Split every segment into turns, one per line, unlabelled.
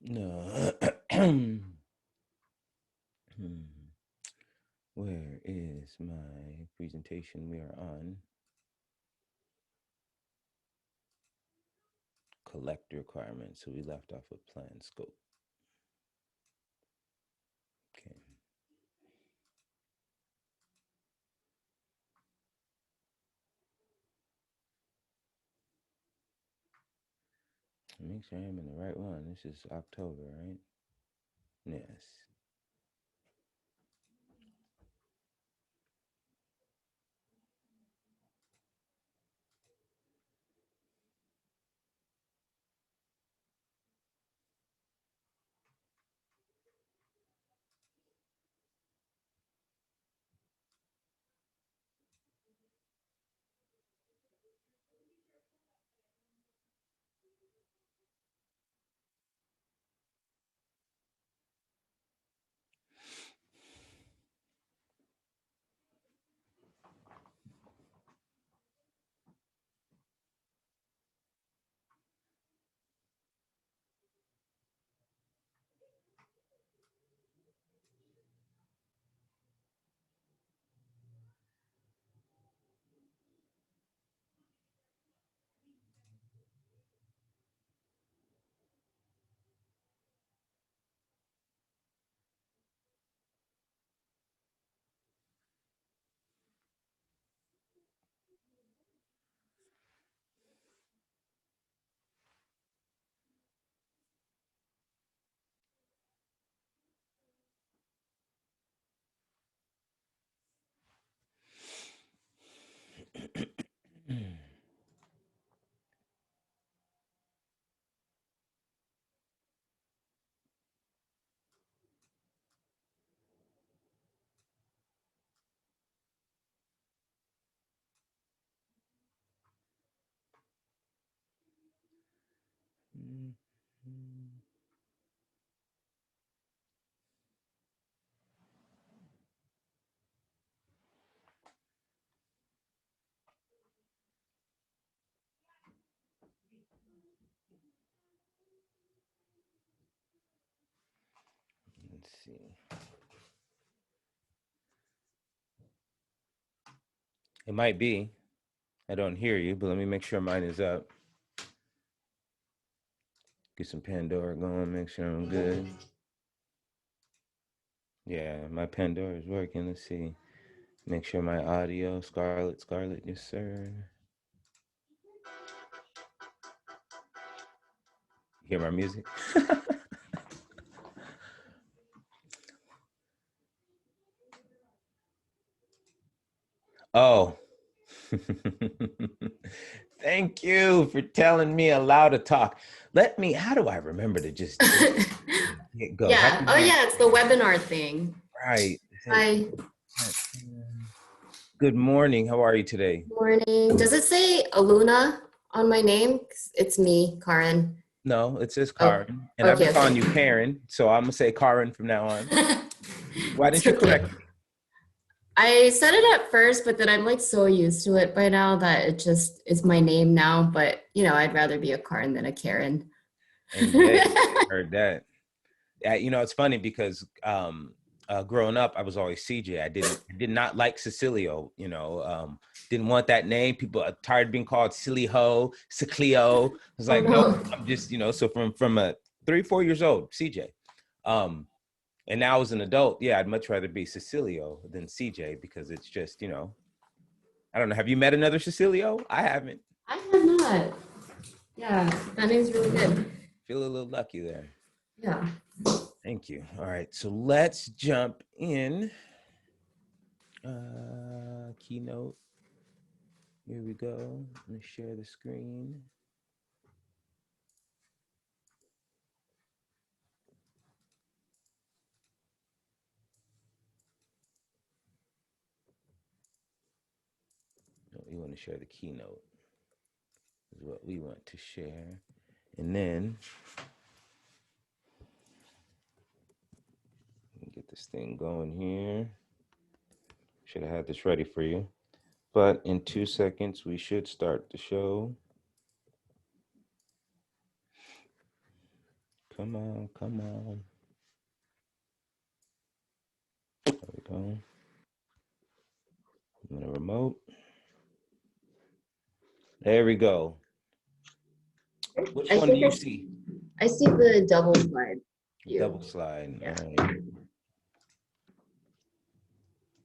No. Where is my presentation? We are on collect requirements. So we left off with plan scope. Okay. Make sure I'm in the right one. This is October, right? Yes. Let's see. It might be. I don't hear you, but let me make sure mine is up. Get some Pandora going, make sure I'm good. Yeah, my Pandora is working. Let's see. Make sure my audio, Scarlet, yes, sir. You hear my music? Oh. Thank you for telling me allow to talk. How do I remember to just go?
Yeah. Oh, yeah. It's the webinar thing.
Right.
Hi.
Good morning. How are you today?
Morning. Does it say Aluna on my name? It's me, Karen.
No, it says
Oh,
Karen. And I've
okay.
been calling you Karen. So I'm going to say Karen from now on. Why didn't you correct me?
I said it at first, but then I'm like so used to it by now that it just is my name now. But I'd rather be a Karen than a Karen.
Hey, heard that. It's funny because growing up, I was always CJ. I did not like Cecilio. Didn't want that name. People are tired of being called Silly Ho, Cecilio. I was like, no, I'm just So from a 3-4 years old, CJ. And now as an adult, yeah, I'd much rather be Cecilio than CJ because it's just I don't know. Have you met another Cecilio? I haven't.
I have not. Yeah, that name's really good.
Feel a little lucky there.
Yeah.
Thank you. All right, so let's jump in. Keynote. Here we go. Let me share the screen. We want to share the keynote is what we want to share. And then get this thing going here. Should have had this ready for you. But in 2 seconds, we should start the show. Come on, come on. There we go. I'm gonna remote. There we go. Which
I
one do
think
you see?
I see the double slide
Double
view.
slide.
Yeah.
All right.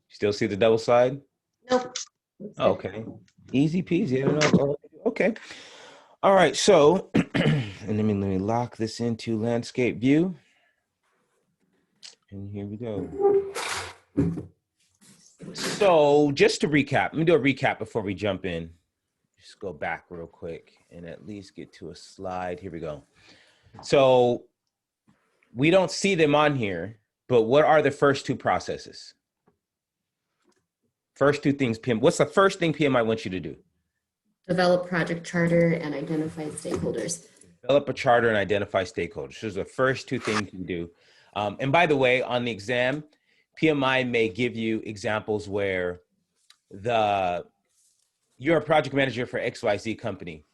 Still see the double slide?
Nope. Looks
Oh,
good.
okay. Easy peasy. I don't know. Okay. All right. So, and let me lock this into landscape view. And here we go. So just to recap, let me do a recap before we jump in. Just go back real quick and at least get to a slide. Here we go. So we don't see them on here, but what are the first two processes? First two things, PM. What's the first thing PMI wants you to do?
Develop project charter and identify stakeholders.
Develop a charter and identify stakeholders. Those are the first two things you do. And by the way, on the exam, PMI may give you examples where you're a project manager for XYZ company.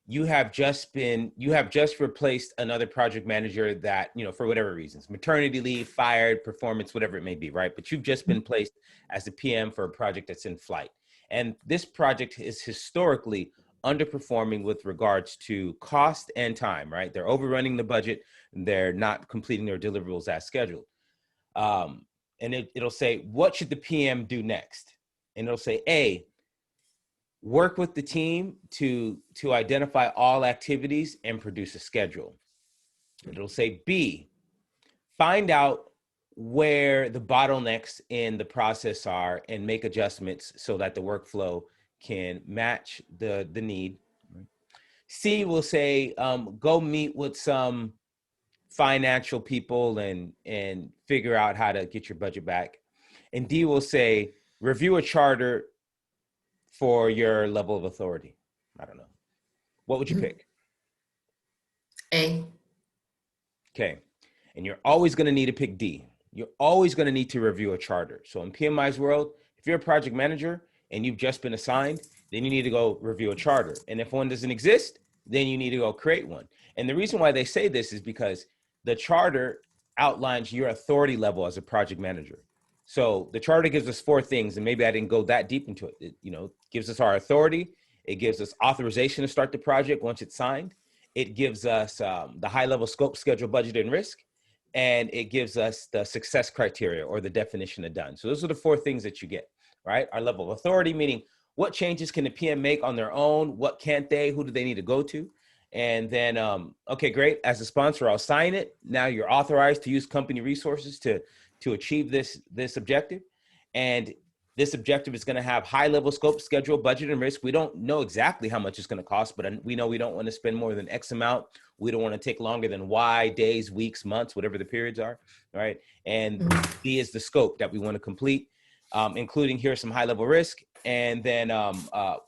You have just replaced another project manager that, for whatever reasons, maternity leave, fired, performance, whatever it may be, right? But you've just been placed as the PM for a project that's in flight. And this project is historically underperforming with regards to cost and time, right? They're overrunning the budget. They're not completing their deliverables as scheduled. And it'll say, what should the PM do next? And it'll say, A, work with the team to identify all activities and produce a schedule. It'll say B, find out where the bottlenecks in the process are and make adjustments so that the workflow can match the need. C will say, go meet with some financial people and figure out how to get your budget back. And D will say, review a charter for your level of authority. I don't know. What would you pick?
A.
Okay. And you're always going to need to pick D. You're always going to need to review a charter. So in PMI's world, if you're a project manager and you've just been assigned, then you need to go review a charter. And if one doesn't exist, then you need to go create one. And the reason why they say this is because the charter outlines your authority level as a project manager. So the charter gives us four things, and maybe I didn't go that deep into it. It gives us our authority. It gives us authorization to start the project once it's signed. It gives us the high-level scope, schedule, budget, and risk. And it gives us the success criteria or the definition of done. So those are the four things that you get, right? Our level of authority, meaning what changes can the PM make on their own? What can't they? Who do they need to go to? And then, okay, great. As a sponsor, I'll sign it. Now you're authorized to use company resources to achieve this objective. And this objective is going to have high level scope, schedule, budget, and risk. We don't know exactly how much it's going to cost, but we know we don't want to spend more than X amount. We don't want to take longer than Y, days, weeks, months, whatever the periods are, right? And D is the scope that we want to complete, including here's some high level risk. And then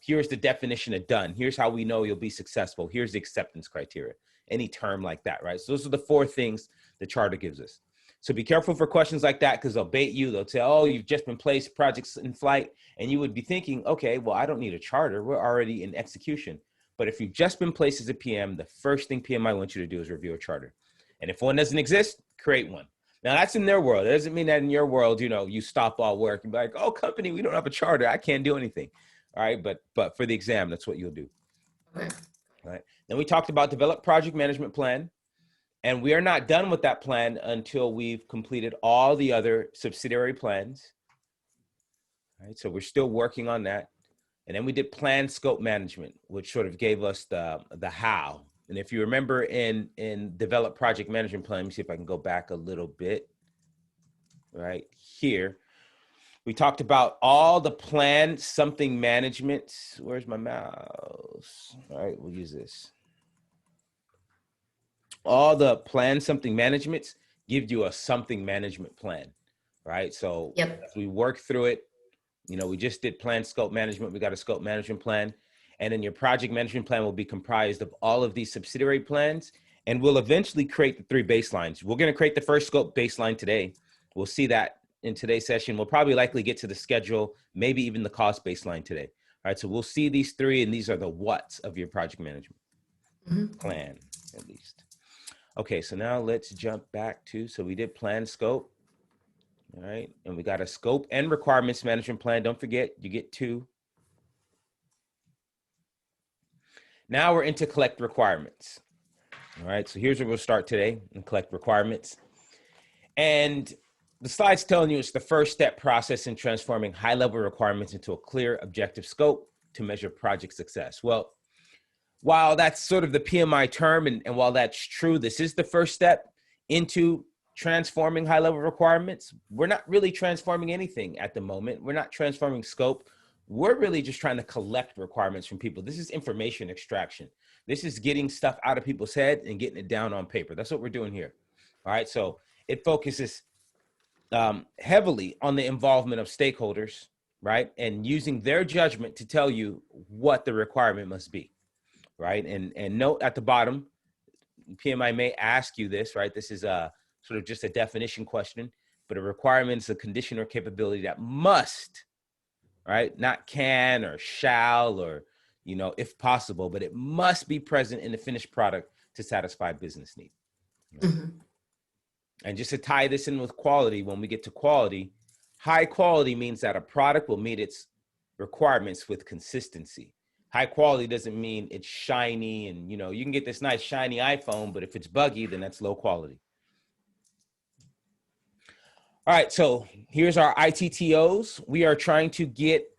here's the definition of done. Here's how we know you'll be successful. Here's the acceptance criteria, any term like that, right? So those are the four things the charter gives us. So be careful for questions like that because they'll bait you. They'll say, oh, you've just been placed, projects in flight. And you would be thinking, okay, well, I don't need a charter. We're already in execution. But if you've just been placed as a PM, the first thing PMI wants you to do is review a charter. And if one doesn't exist, create one. Now, that's in their world. It doesn't mean that in your world, you stop all work and be like, oh, company, we don't have a charter. I can't do anything. All right. But for the exam, that's what you'll do.
Okay.
All right. Then we talked about develop project management plan. And we are not done with that plan until we've completed all the other subsidiary plans. All right, so we're still working on that. And then we did plan scope management, which sort of gave us the how. And if you remember in develop project management plan, let me see if I can go back a little bit. Right here, we talked about all the plan something management. Where's my mouse? All right, we'll use this. All the plan something managements give you a something management plan, right? So
Yep.
as we work through it, we just did plan scope management. We got a scope management plan. And then your project management plan will be comprised of all of these subsidiary plans. And we'll eventually create the three baselines. We're going to create the first scope baseline today. We'll see that in today's session. We'll probably likely get to the schedule, maybe even the cost baseline today. All right, so we'll see these three, and these are the whats of your project management plan, at least. Okay, so now let's jump back to, so we did plan scope. All right, and we got a scope and requirements management plan. Don't forget, you get 2. Now we're into collect requirements. All right, so here's where we'll start today and collect requirements. And the slide's telling you it's the first step process in transforming high-level requirements into a clear, objective scope to measure project success. Well, while that's sort of the PMI term, and while that's true, this is the first step into transforming high-level requirements. We're not really transforming anything at the moment. We're not transforming scope. We're really just trying to collect requirements from people. This is information extraction. This is getting stuff out of people's head and getting it down on paper. That's what we're doing here. All right, so it focuses heavily on the involvement of stakeholders, right? And using their judgment to tell you what the requirement must be, right? And note at the bottom, PMI may ask you this, right? This is sort of just a definition question, but a requirement is a condition or capability that must, right? Not can or shall or, you know, if possible, but it must be present in the finished product to satisfy business need. Right? Mm-hmm. And just to tie this in with quality, when we get to quality, high quality means that a product will meet its requirements with consistency. High quality doesn't mean it's shiny and, you know, you can get this nice shiny iPhone, but if it's buggy, then that's low quality. All right, so here's our ITTOs. We are trying to get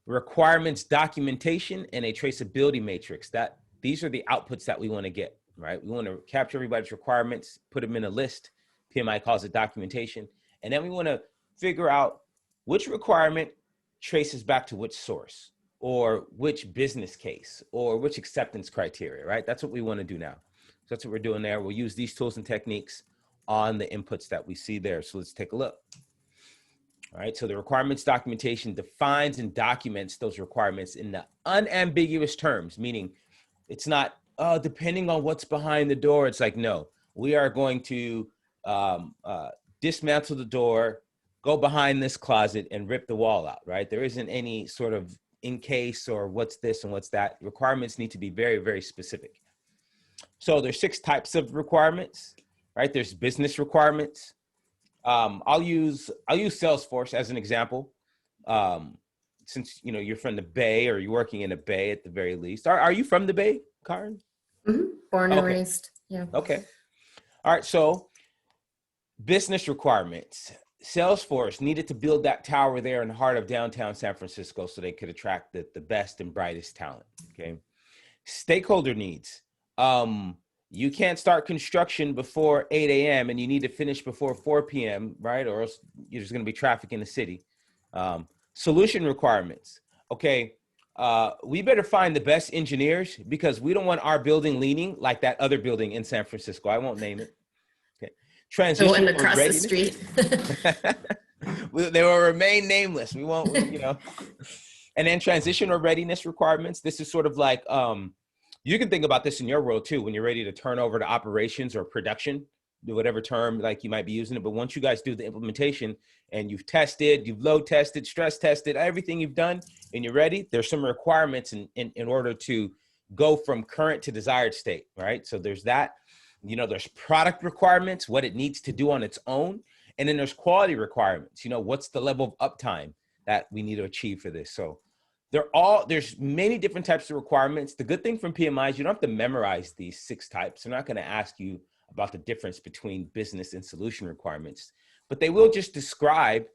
requirements documentation and a traceability matrix. These are the outputs that we want to get, right? We want to capture everybody's requirements, put them in a list. PMI calls it documentation. And then we want to figure out which requirement traces back to which source or which business case or which acceptance criteria, right? That's what we want to do now. So that's what we're doing there. We'll use these tools and techniques on the inputs that we see there. So let's take a look. All right, so the requirements documentation defines and documents those requirements in the unambiguous terms, meaning it's not, depending on what's behind the door. It's like, no, we are going to dismantle the door, go behind this closet and rip the wall out, right? There isn't any sort of in case or what's this and what's that. Requirements need to be very, very specific. So there's 6 types of requirements, right? There's business requirements. I'll use Salesforce as an example. Since, you know, you're from the Bay or you're working in the Bay at the very least. Are you from the Bay, Karen?
Mm-hmm. Born and raised. Yeah.
Okay. All right. So business requirements. Salesforce needed to build that tower there in the heart of downtown San Francisco so they could attract the best and brightest talent. Okay. Stakeholder needs. You can't start construction before 8 a.m. and you need to finish before 4 p.m., right? Or else there's going to be traffic in the city. Solution requirements. Okay, we better find the best engineers because we don't want our building leaning like that other building in San Francisco. I won't name it. Okay. Transition
across the street.
They will remain nameless. We won't, you know. And then transition or readiness requirements. This is sort of like, you can think about this in your world too, when you're ready to turn over to operations or production, whatever term like you might be using it. But once you guys do the implementation and you've tested, you've load tested, stress tested, everything you've done and you're ready, there's some requirements in order to go from current to desired state, right? So there's that, you know, there's product requirements, what it needs to do on its own. And then there's quality requirements, you know, what's the level of uptime that we need to achieve for this. So there's many different types of requirements. The good thing from PMI is you don't have to memorize these 6 types. They're not going to ask you about the difference between business and solution requirements, but they will just describe,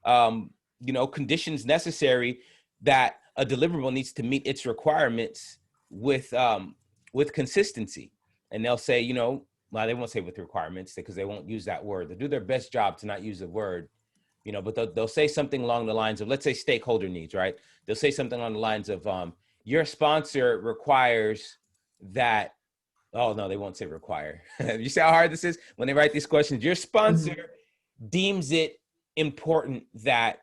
you know, conditions necessary that a deliverable needs to meet its requirements with consistency. And they'll say, you know, well, they won't say with requirements because they won't use that word. They'll do their best job to not use the word, you know, but they'll say something along the lines of, let's say stakeholder needs, right? They'll say something along the lines of, your sponsor requires that, oh no, they won't say require. You see how hard this is? When they write these questions, your sponsor deems it important that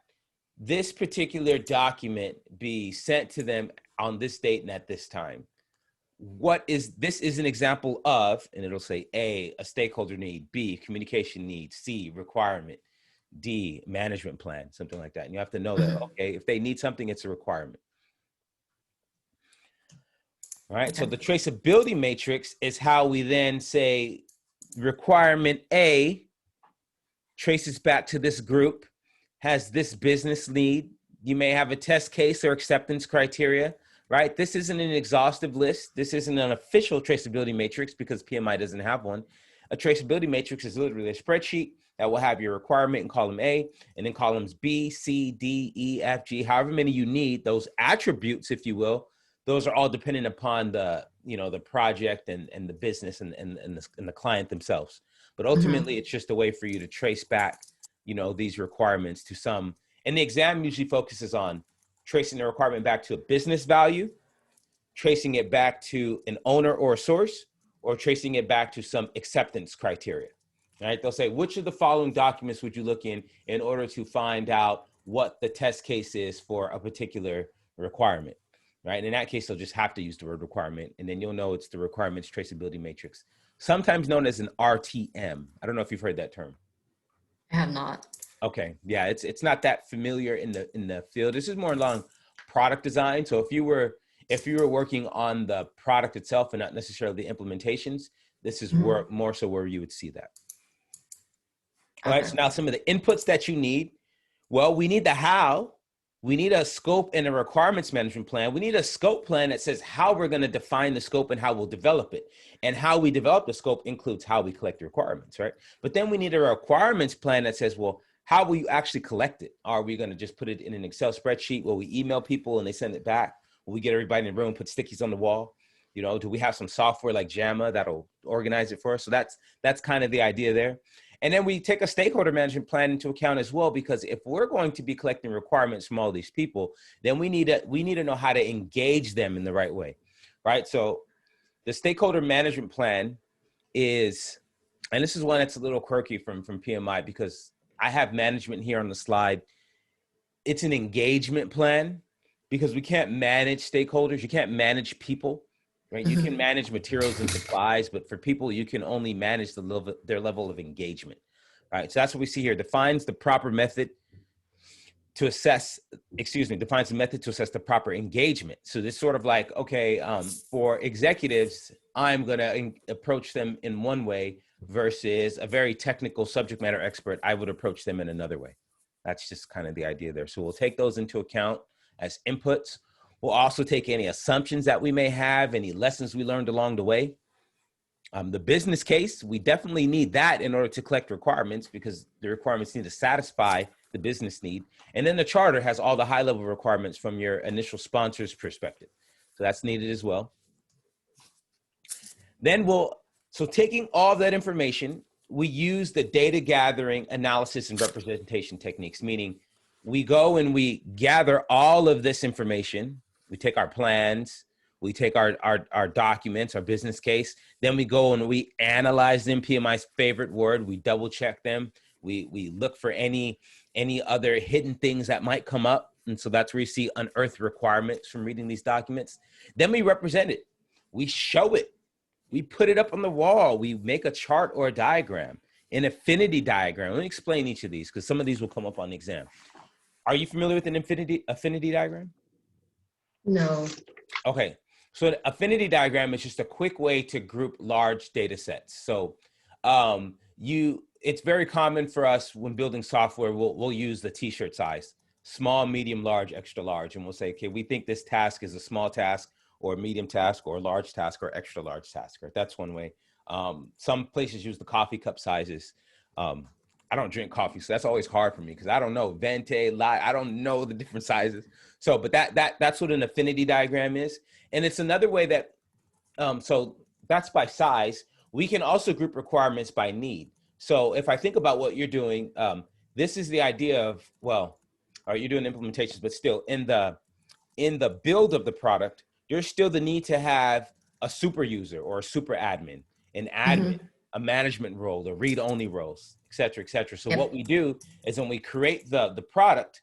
this particular document be sent to them on this date and at this time. This is an example of, and it'll say A, a stakeholder need, B, communication need, C, requirement, D, management plan, something like that. And you have to know that, okay, if they need something, it's a requirement. All right, so the traceability matrix is how we then say, requirement A traces back to this group, has this business need. You may have a test case or acceptance criteria, right? This isn't an exhaustive list. This isn't an official traceability matrix because PMI doesn't have one. A traceability matrix is literally a spreadsheet that will have your requirement in column A, and then columns B, C, D, E, F, G, however many you need. Those attributes, if you will, those are all dependent upon the, the project and the business and the client themselves. But ultimately, it's just a way for you to trace back, these requirements to some. And the exam usually focuses on tracing the requirement back to a business value, tracing it back to an owner or a source, or tracing it back to some acceptance criteria. Right? They'll say, which of the following documents would you look in order to find out what the test case is for a particular requirement? Right? And in that case, they'll just have to use the word requirement, and then you'll know it's the requirements traceability matrix, sometimes known as an RTM. I don't know if you've heard that term.
I have not.
Okay, yeah, it's not that familiar in the field. This is more along product design. So if you were working on the product itself and not necessarily the implementations, this is more so where you would see that. All right, so now some of the inputs that you need. Well, we need the how. We need a scope and a requirements management plan. We need a scope plan that says how we're going to define the scope and how we'll develop it. And how we develop the scope includes how we collect the requirements, right? But then we need a requirements plan that says, well, how will you actually collect it? Are we going to just put it in an Excel spreadsheet? Will we email people and they send it back? Will we get everybody in the room, put stickies on the wall? Do we have some software like JAMA that'll organize it for us? So that's kind of the idea there. And then we take a stakeholder management plan into account as well, because if we're going to be collecting requirements from all these people, then we need to know how to engage them in the right way, right? So the stakeholder management plan is, and this is one that's a little quirky from PMI because I have management here on the slide. It's an engagement plan because we can't manage stakeholders. You can't manage people, right? You can manage materials and supplies, but for people, you can only manage their level of engagement, right? So that's what we see here. Defines the method to assess the proper engagement. So this sort of like, okay, for executives, I'm going to approach them in one way versus a very technical subject matter expert. I would approach them in another way. That's just kind of the idea there. So we'll take those into account as inputs. We'll also take any assumptions that we may have, any lessons we learned along the way. The business case, we definitely need that in order to collect requirements because the requirements need to satisfy the business need. And then the charter has all the high level requirements from your initial sponsor's perspective. So that's needed as well. Then so taking all that information, we use the data gathering, analysis, and representation techniques, meaning we go and we gather all of this information. We take our plans, we take our documents, our business case, then we go and we analyze them, PMI's favorite word, we double check them. We look for any other hidden things that might come up. And so that's where you see unearthed requirements from reading these documents. Then we represent it. We show it. We put it up on the wall. We make a chart or a diagram, an affinity diagram. Let me explain each of these because some of these will come up on the exam. Are you familiar with an affinity diagram?
No.
Okay. So an affinity diagram is just a quick way to group large data sets. So it's very common for us when building software, we'll use the t-shirt size, small, medium, large, extra large. And we'll say, okay, we think this task is a small task or a medium task or a large task or extra large task. Right? That's one way. Some places use the coffee cup sizes. I don't drink coffee, so that's always hard for me because I don't know venti, light. I don't know the different sizes. So, but that's what an affinity diagram is, and it's another way that. So that's by size. We can also group requirements by need. So if I think about what you're doing, this is the idea of you're doing implementations, but still in the build of the product, there's still the need to have a super user or a super admin, an admin, a management role, the read-only roles, et cetera, et cetera. So what we do is when we create the product,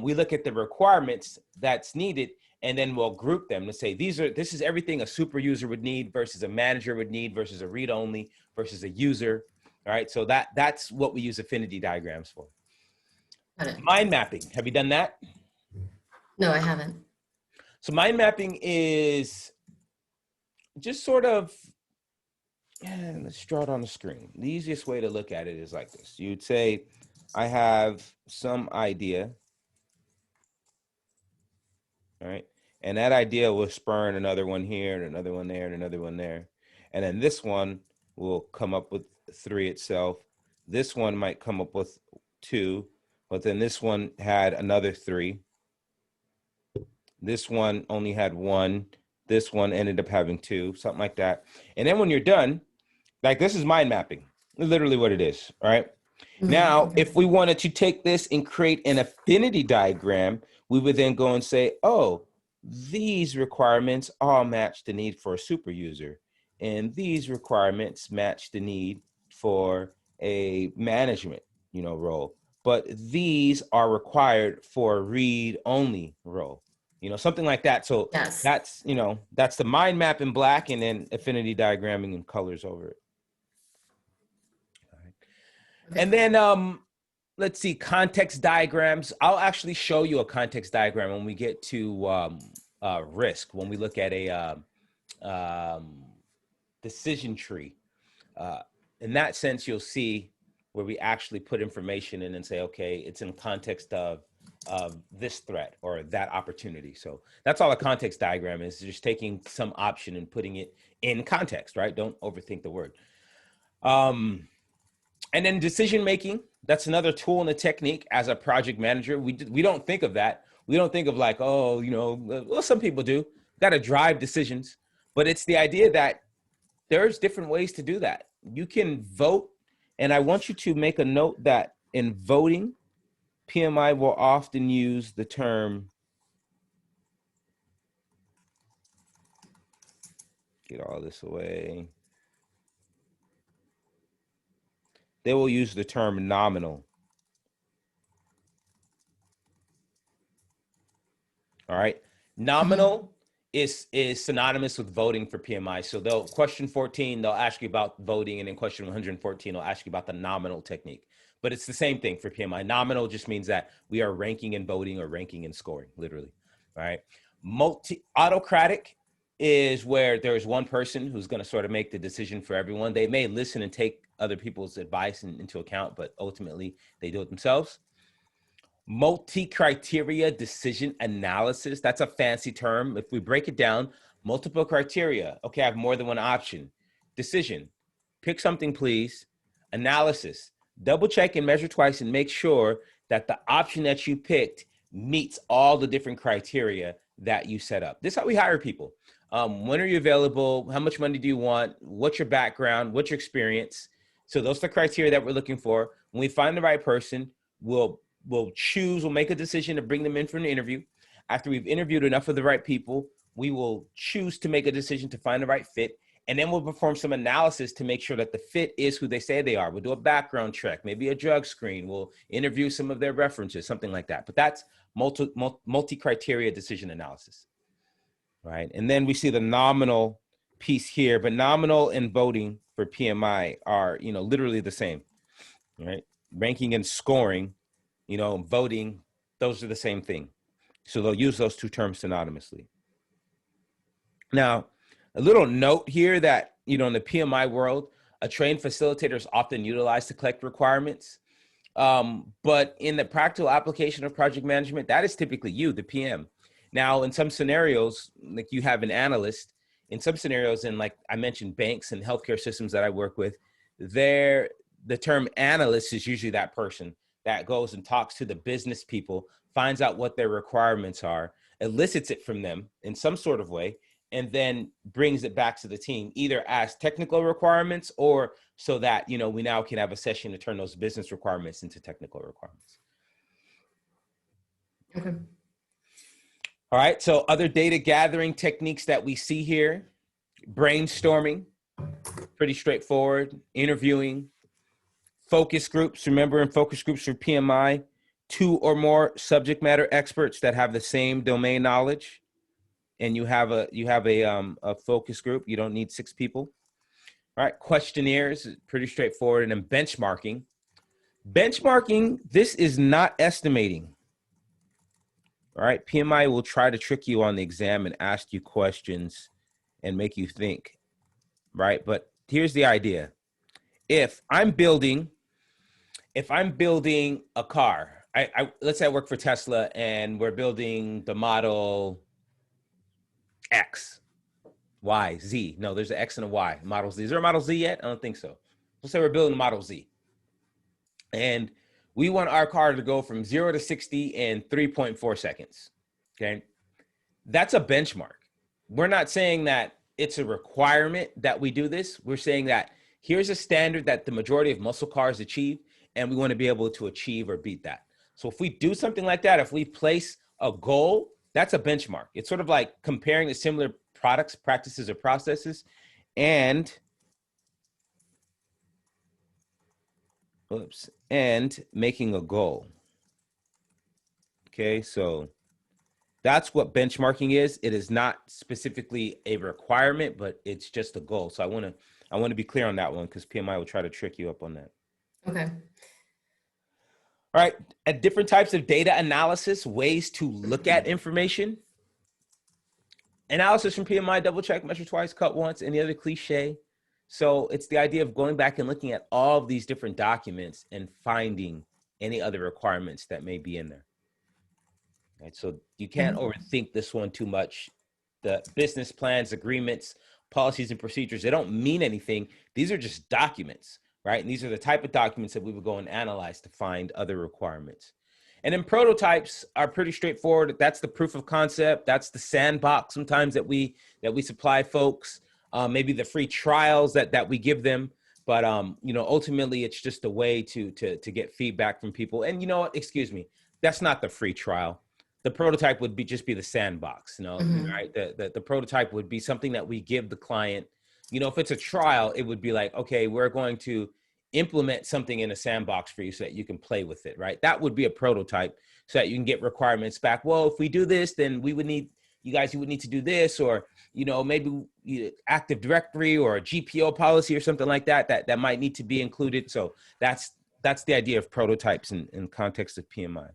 we look at the requirements that's needed, and then we'll group them to say, this is everything a super user would need versus a manager would need versus a read-only versus a user. All right, so that's what we use affinity diagrams for. Mind mapping, have you done that?
No, I haven't.
So mind mapping is just sort of and let's draw it on the screen. The easiest way to look at it is like this. You'd say, I have some idea, all right? And that idea will spurn another one here and another one there and another one there. And then this one will come up with 3 itself. This one might come up with 2, but then this one had another 3. This one only had 1. This one ended up having 2, something like that. And then when you're done, like this is mind mapping, literally what it is, all right? Now, if we wanted to take this and create an affinity diagram, we would then go and say, oh, these requirements all match the need for a super user. And these requirements match the need for a management, role. But these are required for a read-only role, something like that. So
Yes.
that's the mind map in black and then affinity diagramming in colors over it. And then let's see, context diagrams. I'll actually show you a context diagram when we get to risk, when we look at a decision tree. In that sense, you'll see where we actually put information in and say, okay, it's in context of this threat or that opportunity. So that's all a context diagram is, just taking some option and putting it in context, right? Don't overthink the word. And then decision making, that's another tool in the technique as a project manager. We don't think of that. We don't think of like, oh, well, some people do. Got to drive decisions, but it's the idea that there's different ways to do that. You can vote, and I want you to make a note that in voting, PMI will often use the term, get all this away. They will use the term nominal. All right. Nominal is synonymous with voting for PMI. So they'll question 14, they'll ask you about voting, and then question 114, they'll ask you about the nominal technique. But it's the same thing for PMI. Nominal just means that we are ranking and voting or ranking and scoring, literally. All right. Autocratic is where there's one person who's going to sort of make the decision for everyone. They may listen and take other people's advice into account, but ultimately they do it themselves. Multi-criteria decision analysis, that's a fancy term. If we break it down, multiple criteria. Okay, I have more than one option. Decision, pick something, please. Analysis, double check and measure twice and make sure that the option that you picked meets all the different criteria that you set up. This is how we hire people. When are you available? How much money do you want? What's your background? What's your experience? So those are the criteria that we're looking for. When we find the right person, we'll make a decision to bring them in for an interview. After we've interviewed enough of the right people, we will choose to make a decision to find the right fit. And then we'll perform some analysis to make sure that the fit is who they say they are. We'll do a background check, maybe a drug screen. We'll interview some of their references, something like that. But that's multi-criteria decision analysis, right? And then we see the nominal piece here, but nominal and voting for PMI are, literally the same, right? Ranking and scoring, voting, those are the same thing. So they'll use those two terms synonymously. Now, a little note here that, in the PMI world, a trained facilitator is often utilized to collect requirements. But in the practical application of project management, that is typically you, the PM. Now, in some scenarios, like you have an analyst, in some scenarios, and like I mentioned, banks and healthcare systems that I work with, the term analyst is usually that person that goes and talks to the business people, finds out what their requirements are, elicits it from them in some sort of way, and then brings it back to the team, either as technical requirements or so that, we now can have a session to turn those business requirements into technical requirements.
Okay.
All right, so other data gathering techniques that we see here, brainstorming, pretty straightforward, interviewing, focus groups. Remember, in focus groups for PMI, 2 or more subject matter experts that have the same domain knowledge, and you have a focus group. You don't need 6 people. All right, questionnaires, pretty straightforward. And then benchmarking. Benchmarking, this is not estimating. All right, PMI will try to trick you on the exam and ask you questions and make you think, right? But here's the idea. If I'm building a car, let's say I work for Tesla and we're building the Model X, Y, Z. No, there's an X and a Y. Model Z. Is there a Model Z yet? I don't think so. Let's say we're building a Model Z. And we want our car to go from 0 to 60 in 3.4 seconds. Okay. That's a benchmark. We're not saying that it's a requirement that we do this. We're saying that here's a standard that the majority of muscle cars achieve, and we want to be able to achieve or beat that. So if we do something like that, if we place a goal, that's a benchmark. It's sort of like comparing the similar products, practices, or processes, and making a goal. Okay, so that's what benchmarking is. It is not specifically a requirement, but it's just a goal. So I want to be clear on that one, because PMI will try to trick you up on that.
Okay.
All right. At different types of data analysis, ways to look at information. Analysis from PMI: double check, measure twice, cut once, any other cliche. So it's the idea of going back and looking at all of these different documents and finding any other requirements that may be in there. Right? So you can't overthink this one too much. The business plans, agreements, policies, and procedures, they don't mean anything. These are just documents, right? And these are the type of documents that we would go and analyze to find other requirements. And then prototypes are pretty straightforward. That's the proof of concept. That's the sandbox sometimes that we supply folks. Maybe the free trials that we give them. But ultimately, it's just a way to get feedback from people. And you know what? Excuse me, that's not the free trial. The prototype would just be the sandbox. Right? The prototype would be something that we give the client. If it's a trial, it would be like, okay, we're going to implement something in a sandbox for you so that you can play with it, right? That would be a prototype, so that you can get requirements back. Well, if we do this, then we would need, you would need to do this, or, maybe Active Directory or a GPO policy or something like that might need to be included. So that's the idea of prototypes in context of PMI.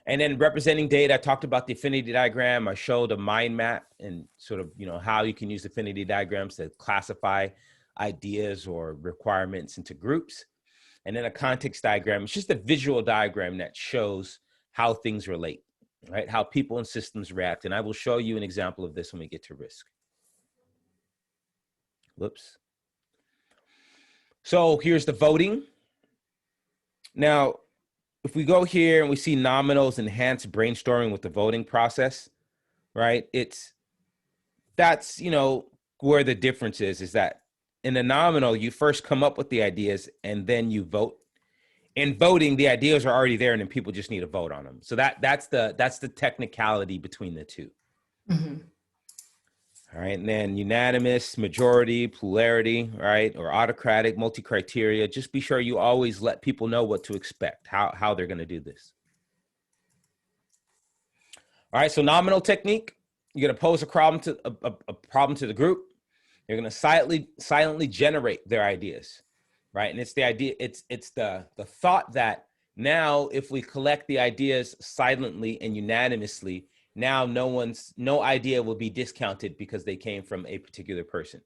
And then representing data, I talked about the affinity diagram. I showed a mind map and sort of, how you can use affinity diagrams to classify ideas or requirements into groups. And then a context diagram. It's just a visual diagram that shows how things relate, right? How people and systems react. And I will show you an example of this when we get to risk. Whoops. So here's the voting. Now, if we go here and we see nominals enhanced brainstorming with the voting process, right? That's where the difference is that in the nominal, you first come up with the ideas and then you vote. In voting, the ideas are already there and then people just need to vote on them. So that's the technicality between the two. All right, and then unanimous, majority, plurality, right, or autocratic, multi-criteria. Just be sure you always let people know what to expect, how they're going to do this. All right, so nominal technique. You're going to pose a problem to a problem to the group. You're going to silently generate their ideas, right? And it's the idea. It's the thought that now if we collect the ideas silently and unanimously, now no idea will be discounted because they came from a particular person,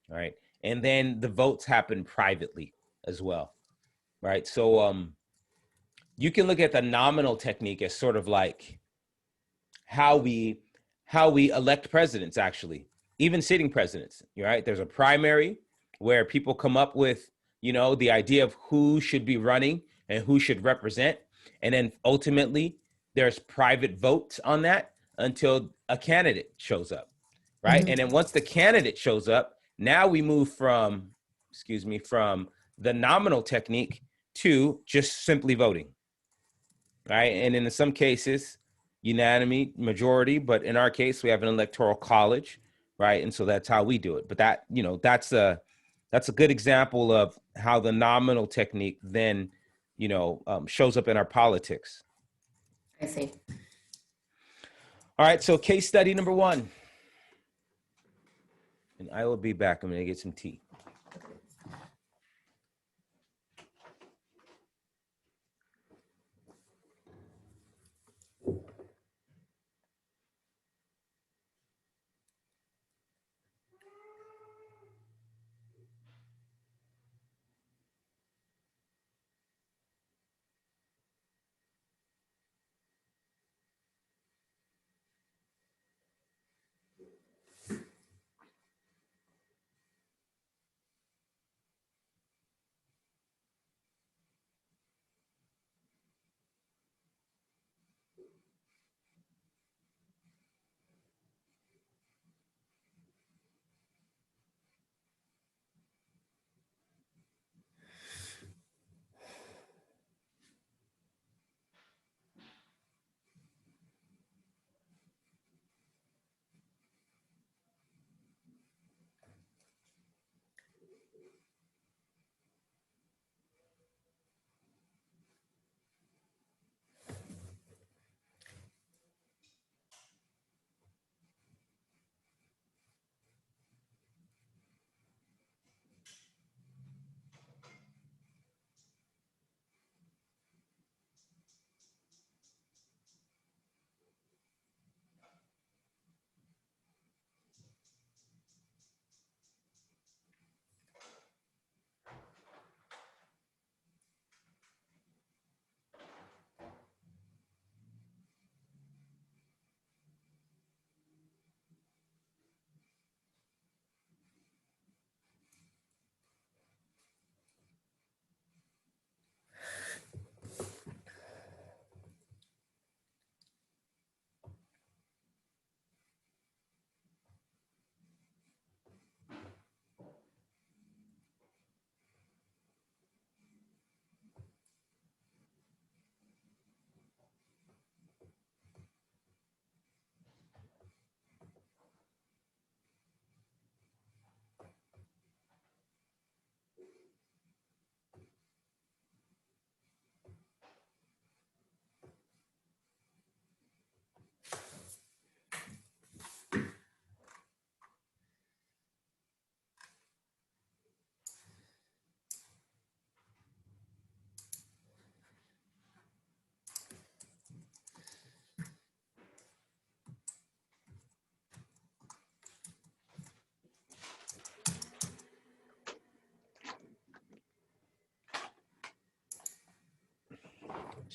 right? And then the votes happen privately as well, right? So you can look at the nominal technique as sort of like how we elect presidents, actually, even sitting presidents, right? There's a primary where people come up with, the idea of who should be running and who should represent. And then ultimately there's private votes on that until a candidate shows up, right? And then once the candidate shows up, now we move from the nominal technique to just simply voting, right? And in some cases, unanimity, majority, but in our case, we have an electoral college, right? And so that's how we do it. But that's a good example of how the nominal technique then, shows up in our politics.
I see.
All right, so case study number 1. And I will be back. I'm going to get some tea.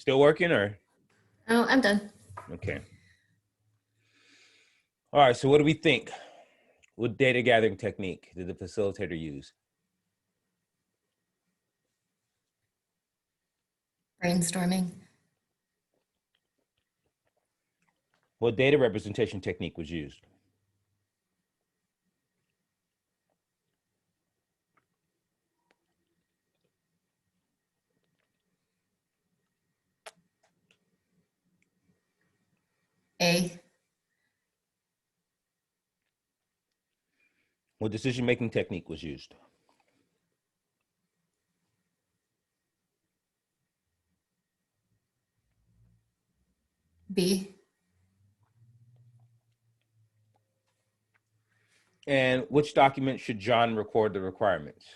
Still working or?
Oh, I'm done.
Okay. All right, so what do we think? What data gathering technique did the facilitator use?
Brainstorming.
What data representation technique was used?
A.
What decision-making technique was used?
B.
And which document should John record the requirements?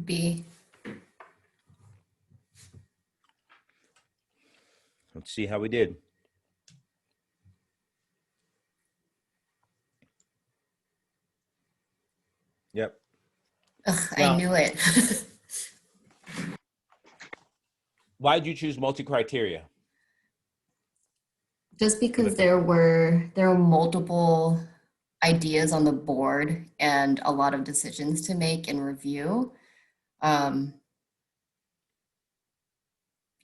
B.
Let's see how we did. Yep.
Ugh, I
Now,
knew it.
why did you choose multi-criteria?
Just because there were multiple ideas on the board and a lot of decisions to make and review.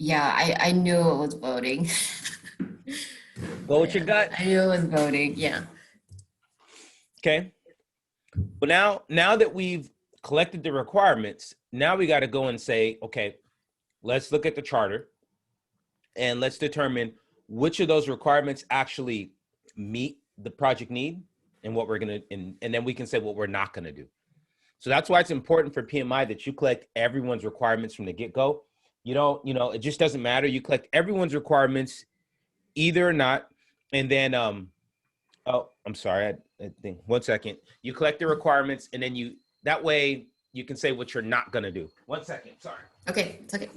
Yeah, I knew it was voting.
Go with your gut.
I knew it was voting. Yeah.
Okay. Well, now that we've collected the requirements, now we got to go and say, okay, let's look at the charter and let's determine which of those requirements actually meet the project need and what we're going to, and then we can say what we're not going to do. So that's why it's important for PMI that you collect everyone's requirements from the get-go. You don't, it just doesn't matter. You collect everyone's requirements, either or not. And then, oh, I'm sorry. I think 1 second. You collect the requirements and then that way you can say what you're not going to do. 1 second. Sorry.
Okay, it's okay.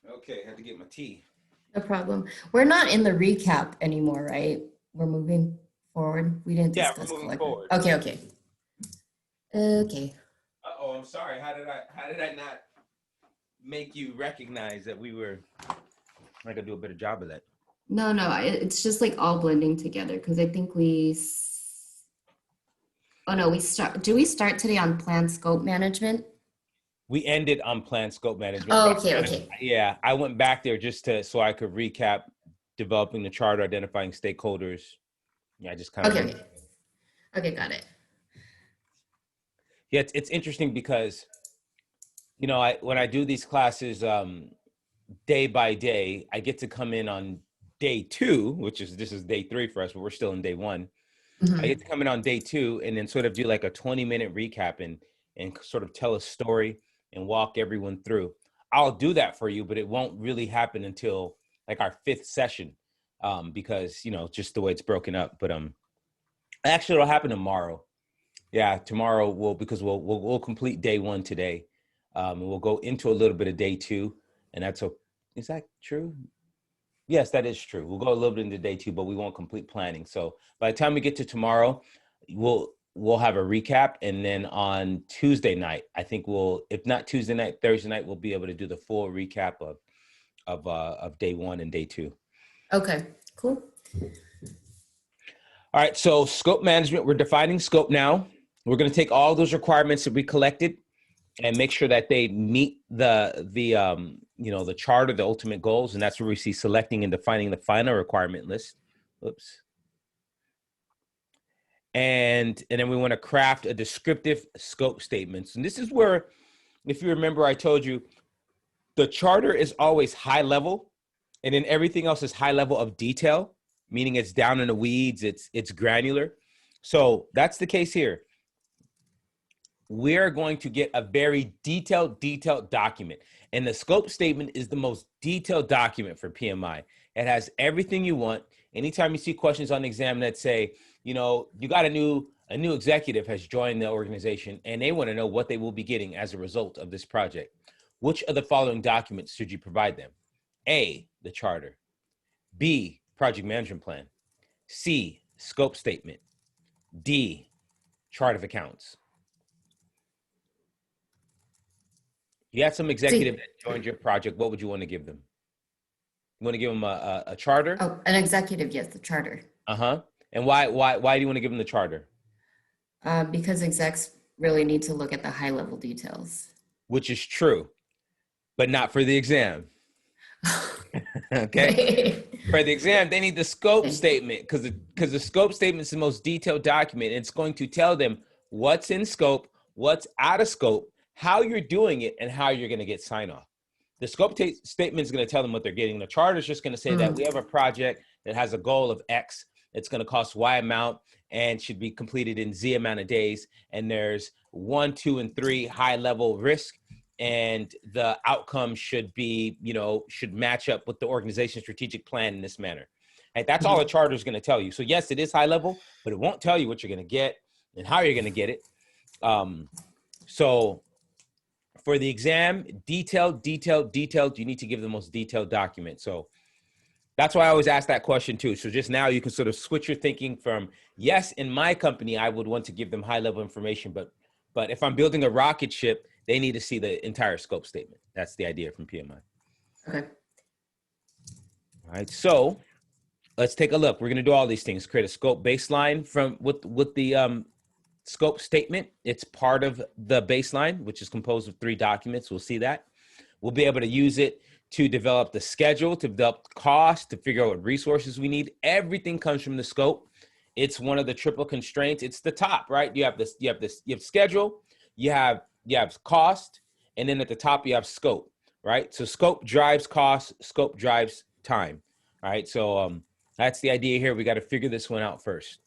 Okay. I had to get my tea.
No problem. We're not in the recap anymore, right? We're moving forward. We didn't
Yeah,
discuss
we're moving
collective.
forward.
Okay, okay. Okay.
Uh-oh, I'm sorry. How did I not make you recognize that we were, I could do a better job of that.
No, it's just like all blending together because I think oh no, do we start today on plan scope management?
We ended on plan scope management.
Oh, okay.
Yeah, I went back there just so I could recap developing the charter, identifying stakeholders. Yeah, I just kind of.
Okay, got it.
Yeah, it's interesting because, when I do these classes day by day, I get to come in on day 2, this is day 3 for us, but we're still in day 1.
Mm-hmm.
I get to come in on day 2 and then sort of do like a 20-minute recap and sort of tell a story and walk everyone through. I'll do that for you, but it won't really happen until like our 5th session, because just the way it's broken up. But actually, it'll happen tomorrow. Yeah, tomorrow we'll complete day 1 today, and we'll go into a little bit of day 2, and is that true? Yes, that is true. We'll go a little bit into day 2, but we won't complete planning. So by the time we get to tomorrow, we'll have a recap. And then on Tuesday night, I think if not Tuesday night, Thursday night, we'll be able to do the full recap of day 1 and day 2.
Okay, cool.
All right, so scope management, we're defining scope now. We're going to take all those requirements that we collected and make sure that they meet the charter, the ultimate goals, and that's where we see selecting and defining the final requirement list. Oops. And then we want to craft a descriptive scope statements. And this is where, if you remember, I told you the charter is always high level, and then everything else is high level of detail, meaning it's down in the weeds, it's granular. So that's the case here. We're going to get a very detailed document. And the scope statement is the most detailed document for PMI. It has everything you want. Anytime you see questions on the exam that say, you got a new executive has joined the organization and they want to know what they will be getting as a result of this project. Which of the following documents should you provide them? A, the charter. B, project management plan. C, scope statement. D, chart of accounts. You had some executive that joined your project. What would you want to give them? You want to give them a charter?
Oh, an executive, yes, the charter.
Uh-huh. And why do you want to give them the charter?
Because execs really need to look at the high level details.
Which is true, but not for the exam. Okay. For the exam, they need the scope statement because the scope statement is the most detailed document. It's going to tell them what's in scope, what's out of scope, how you're doing it, and how you're going to get sign off. The scope statement is going to tell them what they're getting. The charter is just going to say that we have a project that has a goal of X. It's going to cost Y amount and should be completed in Z amount of days. And there's 1, 2, and 3 high level risk. And the outcome should be, should match up with the organization's strategic plan in this manner. And that's all the charter is going to tell you. So yes, it is high level, but it won't tell you what you're going to get and how you're going to get it. So for the exam, detailed, you need to give the most detailed document. So that's why I always ask that question too. So just now you can sort of switch your thinking from, yes, in my company, I would want to give them high level information, but if I'm building a rocket ship, they need to see the entire scope statement. That's the idea from PMI.
Okay.
All right, so let's take a look. We're going to do all these things. Create a scope baseline with the scope statement. It's part of the baseline, which is composed of 3 documents. We'll see that. We'll be able to use it to develop the schedule, to develop the cost, to figure out what resources we need. Everything comes from the scope. It's one of the triple constraints. It's the top, right? You have schedule, you have cost, and then at the top you have scope, right? So scope drives cost, scope drives time. All right. So that's the idea here. We got to figure this one out first.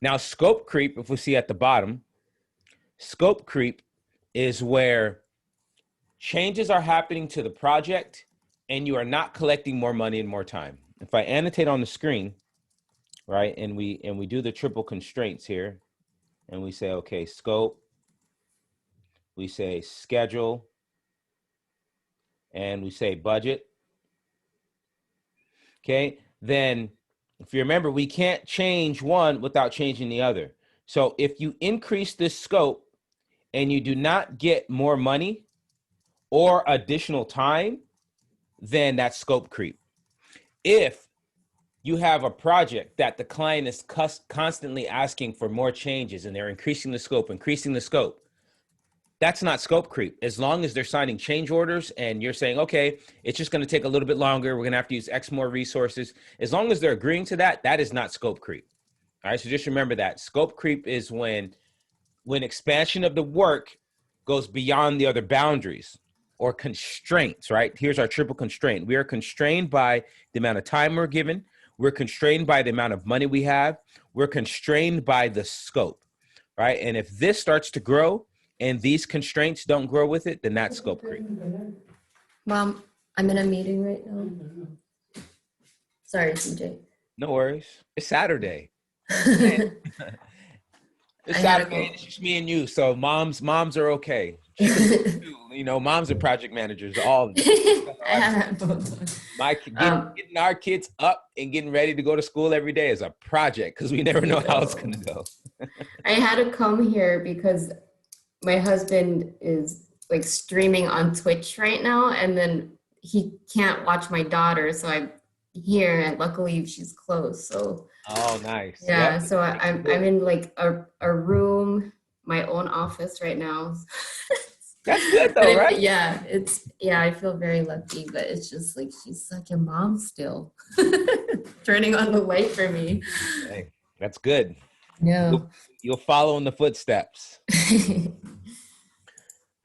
Now, scope creep, if we see at the bottom, scope creep is where changes are happening to the project and you are not collecting more money and more time. If I annotate on the screen, right, and we do the triple constraints here, and we say, okay, scope, we say schedule, and we say budget. Okay, then if you remember, we can't change one without changing the other. So if you increase this scope and you do not get more money or additional time, then that's scope creep. If you have a project that the client is constantly asking for more changes and they're increasing the scope, that's not scope creep. As long as they're signing change orders and you're saying, okay, it's just going to take a little bit longer, we're going to have to use X more resources. As long as they're agreeing to that, that is not scope creep. All right, so just remember that. Scope creep is when expansion of the work goes beyond the other boundaries or constraints, right? Here's our triple constraint. We are constrained by the amount of time we're given. We're constrained by the amount of money we have. We're constrained by the scope, right? And if this starts to grow and these constraints don't grow with it, then that's scope creep.
Mom, I'm in a meeting right now. Sorry, CJ.
No worries. It's Saturday. It's Saturday. It's just me and you. So moms are okay. You know, moms are project managers, all of them.
I have both.
Getting our kids up and getting ready to go to school every day is a project because we never know how it's going to go.
I had to come here because my husband is like streaming on Twitch right now, and then he can't watch my daughter, so I'm here, and luckily she's close. So
Oh, nice.
yeah,
Yep.
so I'm in like a room, my own office right now.
That's good
But
though, right?
I feel very lucky, but it's just like she's such a mom still. Turning on the light for me.
Hey, that's good.
Yeah.
You'll follow in the footsteps.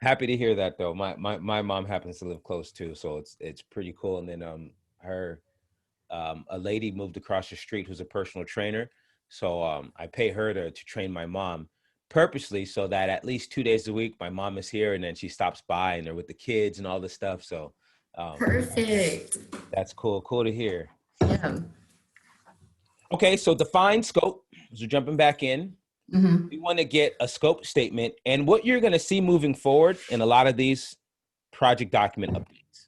Happy to hear that though. My mom happens to live close too, so it's pretty cool. And then a lady moved across the street who's a personal trainer, so I pay her to train my mom purposely so that at least 2 days a week my mom is here, and then she stops by and they're with the kids and all this stuff. So
Perfect.
that's cool to hear.
Yeah.
Okay, so define scope. So jumping back in, we want to get a scope statement, and what you're going to see moving forward in a lot of these project document updates,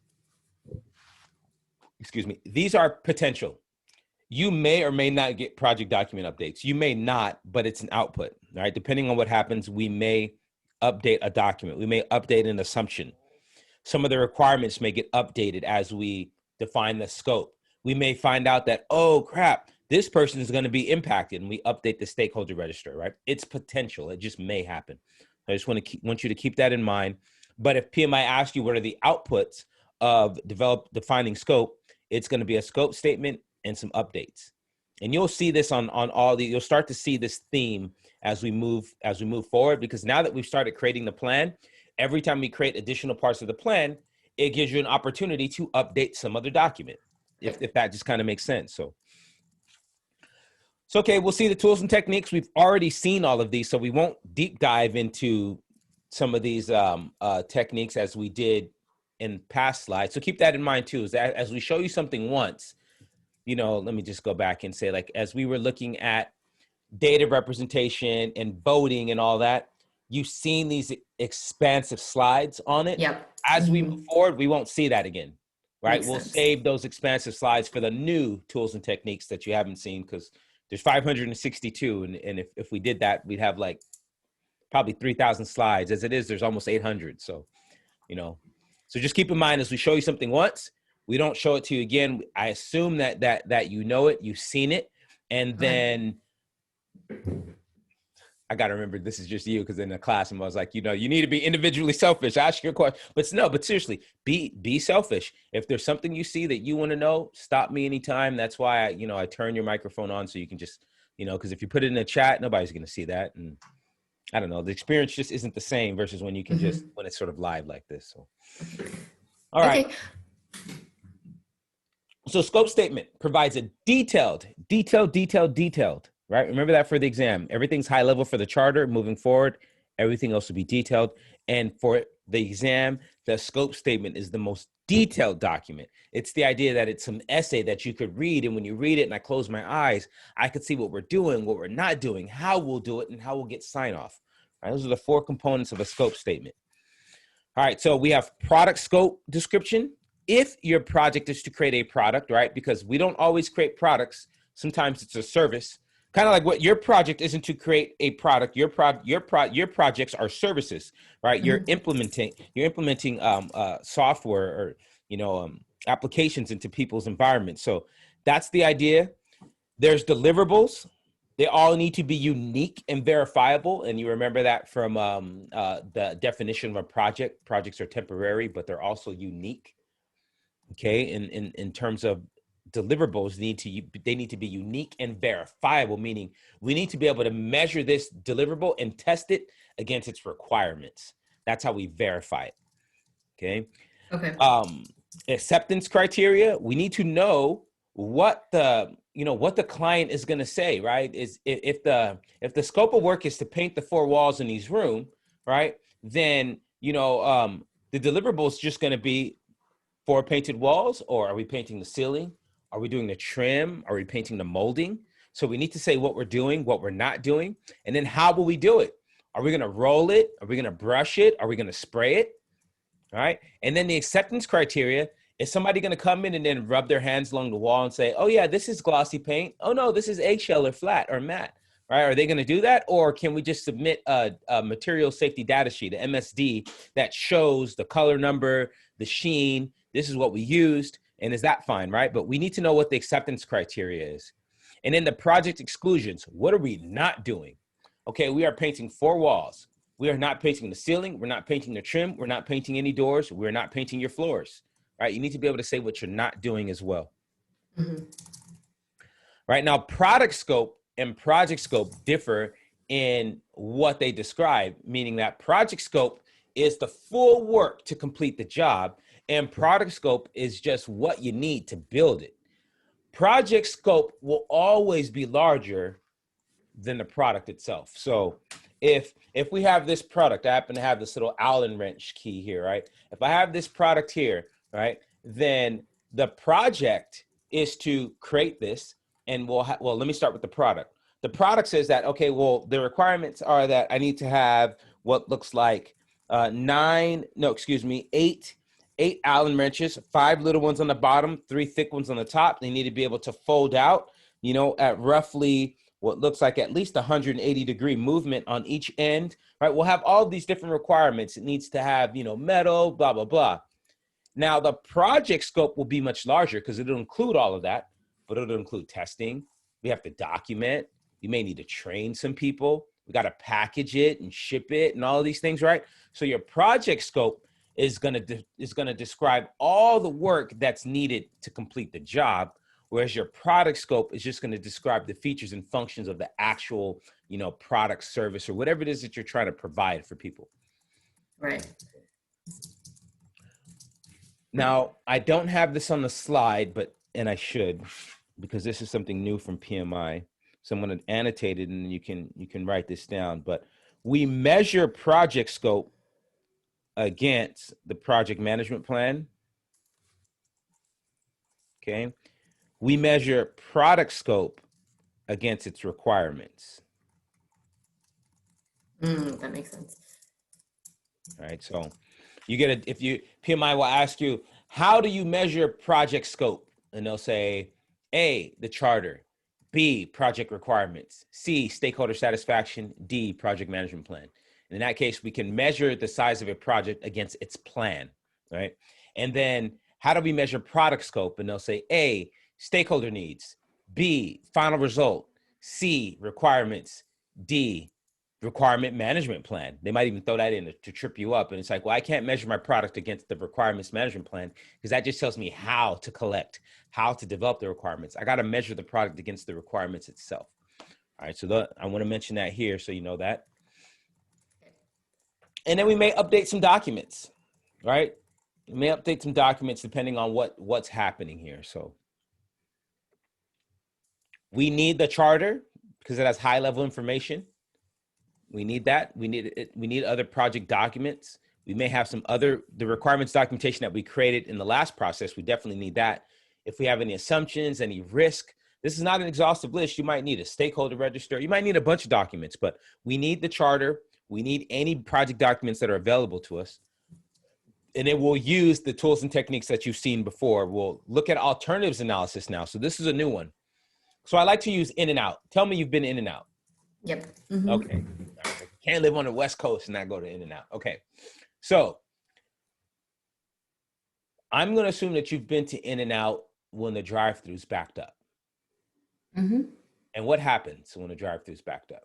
excuse me, these are potential. You may or may not get project document updates. You may not, but it's an output, right? Depending on what happens, we may update a document. We may update an assumption. Some of the requirements may get updated as we define the scope. We may find out that, oh crap, this person is going to be impacted, and we update the stakeholder register, right? It's potential. It just may happen. I just want you to keep that in mind. But if PMI asks you what are the outputs of defining scope, it's going to be a scope statement and some updates. And you'll see this on all the, you'll start to see this theme as we move forward, because now that we've started creating the plan, every time we create additional parts of the plan, it gives you an opportunity to update some other document, if that just kind of makes sense. So okay, we'll see the tools and techniques. We've already seen all of these, so we won't deep dive into some of these techniques as we did in past slides. So keep that in mind too, is that as we show you something once, you know, let me just go back and say, like, as we were looking at data representation and voting and all that, you've seen these expansive slides on it.
Yep.
As we move forward, we won't see that again, right?
Makes
We'll
sense.
save those expansive slides for the new tools and techniques that you haven't seen, because there's 562. And if we did that, we'd have like probably 3,000 slides. As it is, there's almost 800. So, you know, so just keep in mind, as we show you something once, we don't show it to you again. I assume that you know it, you've seen it. And then I got to remember, this is just you, because in the class I was like, you know, you need to be individually selfish. Ask your question. But seriously, be selfish. If there's something you see that you want to know, stop me anytime. That's why I turn your microphone on, so you can just, because if you put it in a chat, nobody's going to see that. And I don't know, the experience just isn't the same versus when you can just, when it's sort of live like this. So, all right.
Okay.
So scope statement provides a detailed, right? Remember that for the exam. Everything's high level for the charter. Moving forward, everything else will be detailed. And for the exam, the scope statement is the most detailed document. It's the idea that it's some essay that you could read. And when you read it and I close my eyes, I could see what we're doing, what we're not doing, how we'll do it, and how we'll get sign off. Right? Those are the 4 components of a scope statement. All right, so we have product scope description. If your project is to create a product, right? Because we don't always create products. Sometimes it's a service. Kind of like what your project isn't to create a product. Your projects are services, right? You're implementing software or applications into people's environments. So that's the idea. There's deliverables. They all need to be unique and verifiable. And you remember that from the definition of a project. Projects are temporary, but they're also unique. Okay, in terms of deliverables, they need to be unique and verifiable, meaning we need to be able to measure this deliverable and test it against its requirements. That's how we verify it. Okay. Acceptance criteria, we need to know what the client is going to say, right? Is if the scope of work is to paint the 4 walls in each room, right? Then the deliverable is just going to be 4 painted walls, or are we painting the ceiling? Are we doing the trim? Are we painting the molding? So we need to say what we're doing, what we're not doing, and then how will we do it? Are we going to roll it? Are we going to brush it? Are we going to spray it? All right. And then the acceptance criteria, is somebody going to come in and then rub their hands along the wall and say, oh yeah, this is glossy paint. Oh no, this is eggshell or flat or matte, right? Are they going to do that? Or can we just submit a material safety data sheet, an MSD, that shows the color number, the sheen, this is what we used, and is that fine, right? But we need to know what the acceptance criteria is. And then the project exclusions, what are we not doing? Okay, we are painting 4 walls. We are not painting the ceiling. We're not painting the trim. We're not painting any doors. We're not painting your floors, right? You need to be able to say what you're not doing as well.
Mm-hmm.
Right now, product scope and project scope differ in what they describe, meaning that project scope is the full work to complete the job, and product scope is just what you need to build it. Project scope will always be larger than the product itself. So if we have this product, I happen to have this little Allen wrench key here, right? If I have this product here, right, then the project is to create this, and well, let me start with the product. The product says that, okay, well, the requirements are that I need to have what looks like 8 Allen wrenches, 5 little ones on the bottom, 3 thick ones on the top. They need to be able to fold out, you know, at roughly what looks like at least 180-degree movement on each end, right? We'll have all these different requirements. It needs to have, you know, metal, blah, blah, blah. Now, the project scope will be much larger because it'll include all of that, but it'll include testing. We have to document. You may need to train some people. We got to package it and ship it and all of these things, right? So your project scope is going to describe all the work that's needed to complete the job, whereas your product scope is just going to describe the features and functions of the actual, you know, product, service, or whatever it is that you're trying to provide for people.
Right.
Now, I don't have this on the slide, and I should, because this is something new from PMI. So I'm going to annotate it, and you can write this down. But we measure project scope against the project management plan. Okay. We measure product scope against its requirements.
That makes sense.
All right. So PMI will ask you, how do you measure project scope? And they'll say, A, the charter, B, project requirements, C, stakeholder satisfaction, D, project management plan. In that case, we can measure the size of a project against its plan, right? And then how do we measure product scope? And they'll say A, stakeholder needs, B, final result, C, requirements, D, requirement management plan. They might even throw that in to trip you up. And it's like, well, I can't measure my product against the requirements management plan because that just tells me how to collect, how to develop the requirements. I got to measure the product against the requirements itself. All right, so I want to mention that here so you know that. And then we may update some documents, right? We may update some documents depending on what's happening here. So we need the charter because it has high level information. We need that. We need other project documents. We may have the requirements documentation that we created in the last process. We definitely need that. If we have any assumptions, any risk, this is not an exhaustive list. You might need a stakeholder register. You might need a bunch of documents, but we need the charter. We need any project documents that are available to us. And then we'll use the tools and techniques that you've seen before. We'll look at alternatives analysis now. So this is a new one. So I like to use in and out. Tell me you've been in and out.
Yep. Mm-hmm.
Okay. Can't live on the West Coast and not go to in and out. Okay. So I'm going to assume that you've been to in and out when the drive-thru's backed up.
Mm-hmm.
And what happens when the drive-thru's backed up?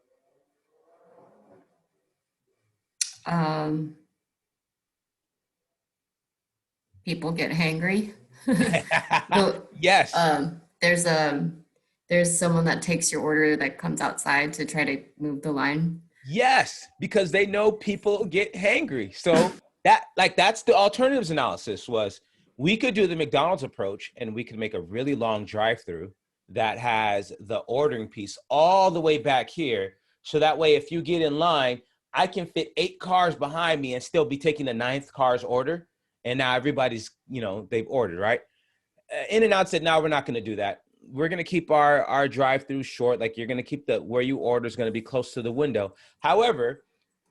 People get hangry.
Yes.
There's someone that takes your order that comes outside to try to move the line.
Yes, because they know people get hangry. So that's the alternatives analysis was we could do the McDonald's approach and we could make a really long drive-through that has the ordering piece all the way back here. So that way, if you get in line, I can fit 8 cars behind me and still be taking the 9th car's order. And now everybody's, they've ordered, right? In-N-Out said, no, we're not going to do that. We're going to keep our drive-through short. Like you're going to keep where you order is going to be close to the window. However,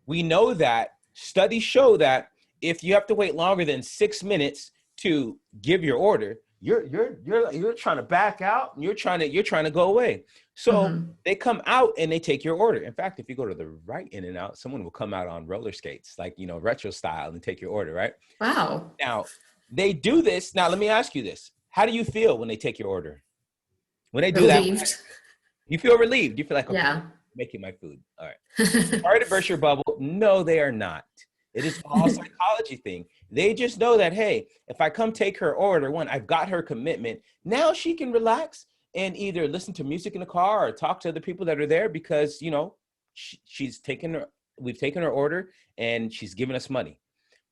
We know that studies show that if you have to wait longer than 6 minutes to give your order, you're trying to back out and you're trying to go away. So they come out and they take your order. In fact, if you go to the right in and out, someone will come out on roller skates, like, you know, retro style, and take your order, right?
Wow.
Now, they do this. Now, let me ask you this. How do you feel when they take your order? When they do that,
Relieved.
you feel relieved. You feel like, okay,
Yeah.
making my food. All right. Sorry to burst your bubble. No, they are not. It is all psychology thing. They just know that, hey, if I come take her order, one, I've got her commitment. Now she can relax and either listen to music in the car or talk to the people that are there because, you know, we've taken her order and she's giving us money.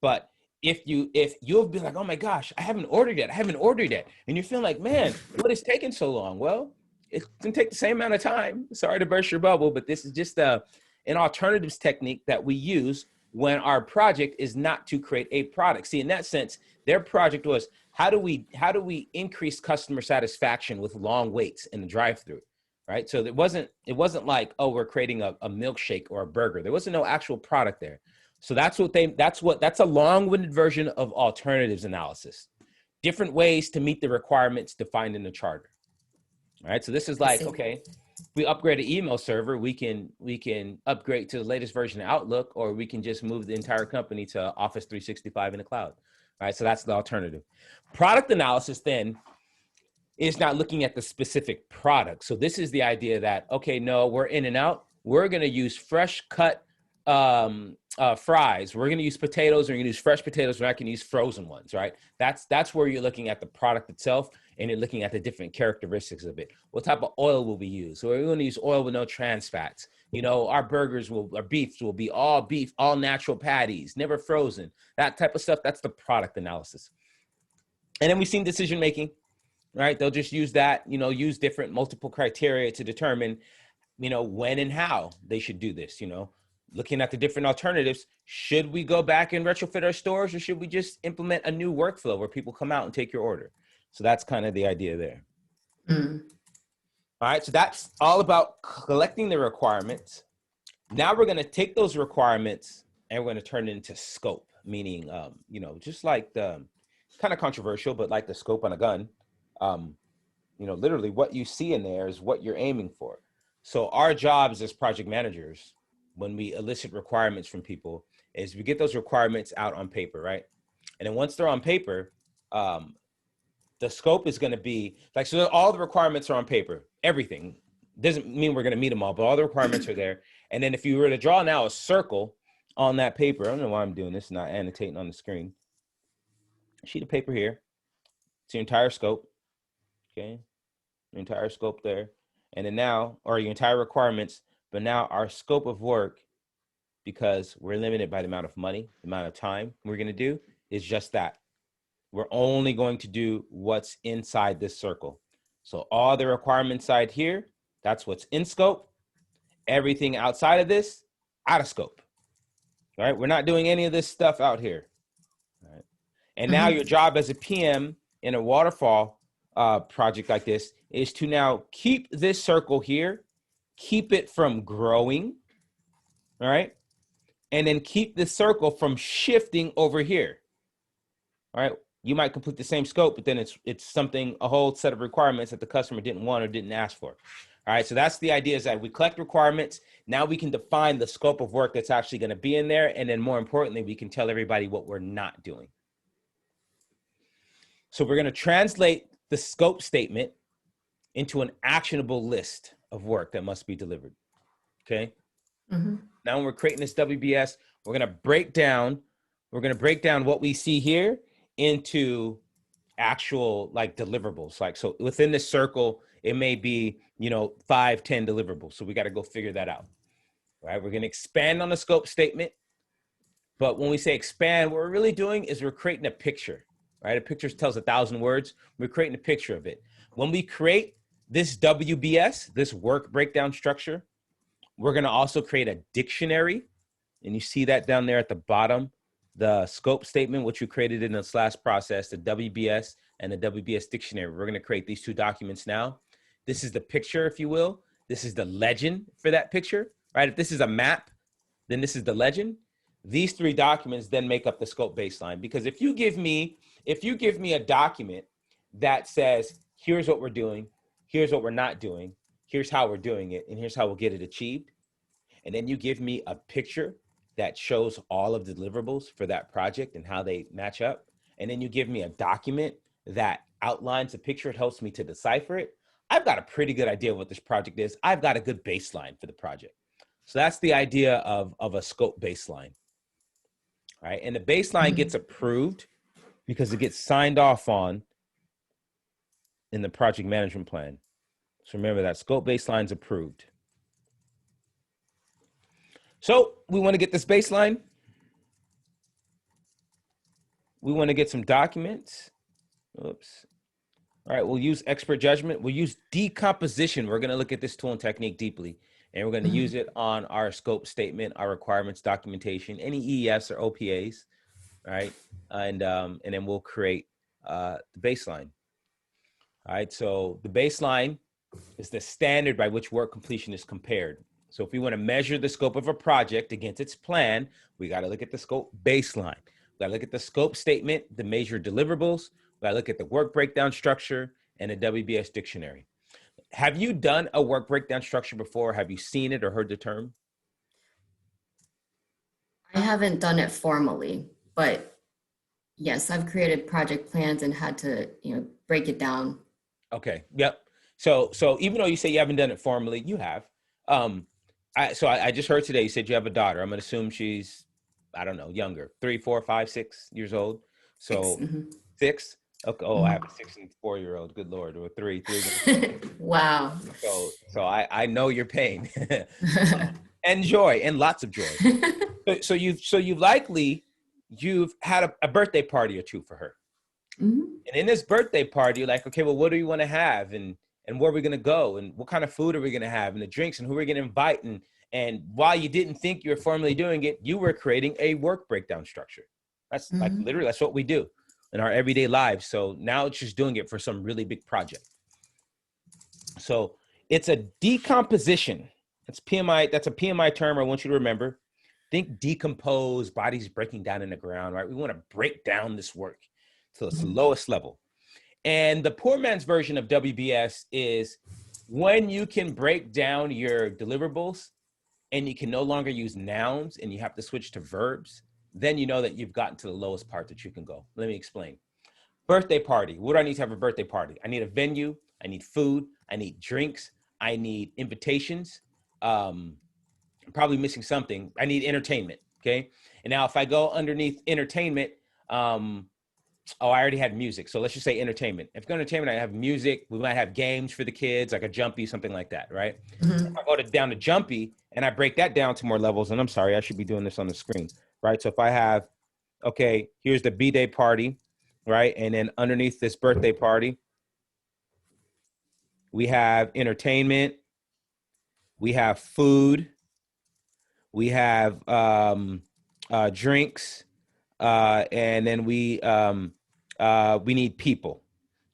But if you'll be like, oh my gosh, I haven't ordered yet. And you're feeling like, man, what is taking so long? Well, it can take the same amount of time. Sorry to burst your bubble, but this is just an alternatives technique that we use when our project is not to create a product. See, in that sense, their project was, how do we increase customer satisfaction with long waits in the drive-through, right? So it wasn't like, oh, we're creating a milkshake or a burger. There wasn't no actual product there. So that's a long-winded version of alternatives analysis. Different ways to meet the requirements defined in the charter. All right, so this is like, okay, we upgrade an email server, we can upgrade to the latest version of Outlook, or we can just move the entire company to Office 365 in the cloud. All right, so that's the alternative. Product analysis then is not looking at the specific product. So this is the idea that, okay, no, we're in and out. We're going to use fresh cut fries. We're going to use potatoes. We're going to use fresh potatoes. We're not going to use frozen ones, right? That's where you're looking at the product itself, and you're looking at the different characteristics of it. What type of oil will we use? So we're going to use oil with no trans fats. You know, our beefs will be all beef, all natural patties, never frozen. That type of stuff. That's the product analysis. And then we've seen decision making, right? They'll just use that, you know, use different multiple criteria to determine, you know, when and how they should do this, you know. Looking at the different alternatives, should we go back and retrofit our stores, or should we just implement a new workflow where people come out and take your order? So that's kind of the idea there. All right, so that's all about collecting the requirements. Now we're going to take those requirements and we're going to turn it into scope, meaning, you know, just like the kind of controversial, but like the scope on a gun, you know, literally what you see in there is what you're aiming for. So our jobs as project managers, when we elicit requirements from people, is we get those requirements out on paper, right? And then once they're on paper, the scope is going to be like, so all the requirements are on paper, everything. Doesn't mean we're going to meet them all, but all the requirements are there. And then if you were to draw now a circle on that paper, I don't know why I'm doing this, not annotating on the screen. A sheet of paper here. It's your entire scope. Okay. Your entire scope there. And then now, or your entire requirements, but now our scope of work, because we're limited by the amount of money, the amount of time we're going to do, is just that. We're only going to do what's inside this circle. So all the requirements side here, that's what's in scope. Everything outside of this, out of scope. All right, we're not doing any of this stuff out here. All right. And now your job as a PM in a waterfall project like this is to now keep this circle here, keep it from growing, all right? And then keep the circle from shifting over here, all right? You might complete the same scope, but then it's something, a whole set of requirements that the customer didn't want or didn't ask for. All right, so that's the idea, is that we collect requirements. Now we can define the scope of work that's actually going to be in there. And then more importantly, we can tell everybody what we're not doing. So we're going to translate the scope statement into an actionable list of work that must be delivered. Okay. Now when we're creating this WBS, we're going to break down what we see here into actual like deliverables. Like, so within this circle, it may be, you know, 5, 10 deliverables. So we got to go figure that out. Right. We're going to expand on the scope statement. But when we say expand, what we're really doing is we're creating a picture, right? A picture tells 1,000 words. We're creating a picture of it. When we create this WBS, this work breakdown structure, we're going to also create a dictionary. And you see that down there at the bottom, the scope statement, which we created in this last process, the WBS and the WBS dictionary. We're going to create these two documents now. This is the picture, if you will. This is the legend for that picture, right? If this is a map, then this is the legend. These 3 documents then make up the scope baseline. Because if you give me a document that says, here's what we're doing, here's what we're not doing, here's how we're doing it, and here's how we'll get it achieved, and then you give me a picture that shows all of the deliverables for that project and how they match up, and then you give me a document that outlines the picture, it helps me to decipher it, I've got a pretty good idea of what this project is. I've got a good baseline for the project. So that's the idea of a scope baseline, right? And the baseline gets approved because it gets signed off on in the project management plan. So remember that scope baseline's approved. So we want to get this baseline. We want to get some documents. Oops. All right, we'll use expert judgment. We'll use decomposition. We're going to look at this tool and technique deeply, and we're going to use it on our scope statement, our requirements documentation, any EEFs or OPAs, right? And then we'll create the baseline. All right, so the baseline is the standard by which work completion is compared. So if we want to measure the scope of a project against its plan, we got to look at the scope baseline. We got to look at the scope statement, the major deliverables. We got to look at the work breakdown structure and the WBS dictionary. Have you done a work breakdown structure before? Have you seen it or heard the term?
I haven't done it formally, but yes, I've created project plans and had to, break it down.
Okay. Yep. So even though you say you haven't done it formally, you have. I just heard today you said you have a daughter. I'm going to assume she's, I don't know, younger, 3, 4, 5, 6 years old. So 6. Okay. Oh, I have a 6 and 4-year-old. Good Lord, or 3.
Wow.
So I know your pain and joy, and lots of joy. So you've had a birthday party or 2 for her. And in this birthday party, you're like, okay, well, what do you want to have? And where are we going to go? And what kind of food are we going to have? And the drinks, and who are we going to invite? And while you didn't think you were formally doing it, you were creating a work breakdown structure. That's like literally, that's what we do in our everyday lives. So now it's just doing it for some really big project. So it's a decomposition. That's PMI. That's a PMI term I want you to remember. Think decompose, bodies breaking down in the ground, right? We want to break down this work to its lowest level. And the poor man's version of WBS is when you can break down your deliverables and you can no longer use nouns and you have to switch to verbs, then you know that you've gotten to the lowest part that you can go. Let me explain. Birthday party. What do I need to have a birthday party? I need a venue. I need food. I need drinks. I need invitations. I'm probably missing something. I need entertainment. Okay. And now if I go underneath entertainment, I already had music. So let's just say entertainment. If I go entertainment, I have music. We might have games for the kids, like a jumpy, something like that, right? If I go down to jumpy and I break that down to more levels, and I'm sorry, I should be doing this on the screen, right? So if I have, okay, here's the B-Day party, right? And then underneath this birthday party, we have entertainment, we have food, we have drinks, and then we need people,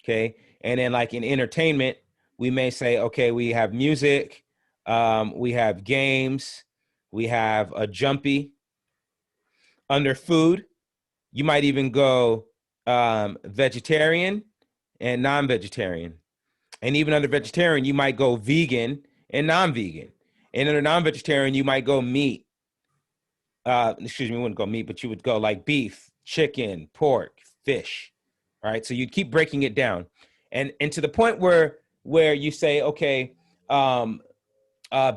okay? And then like in entertainment, we may say, okay, we have music, we have games, we have a jumpy. Under food, you might even go vegetarian and non-vegetarian. And even under vegetarian, you might go vegan and non-vegan. And under non-vegetarian, you might go meat. Excuse me, you wouldn't go meat, but you would go like beef, chicken, pork, fish, right? So you'd keep breaking it down. And to the point where you say, okay,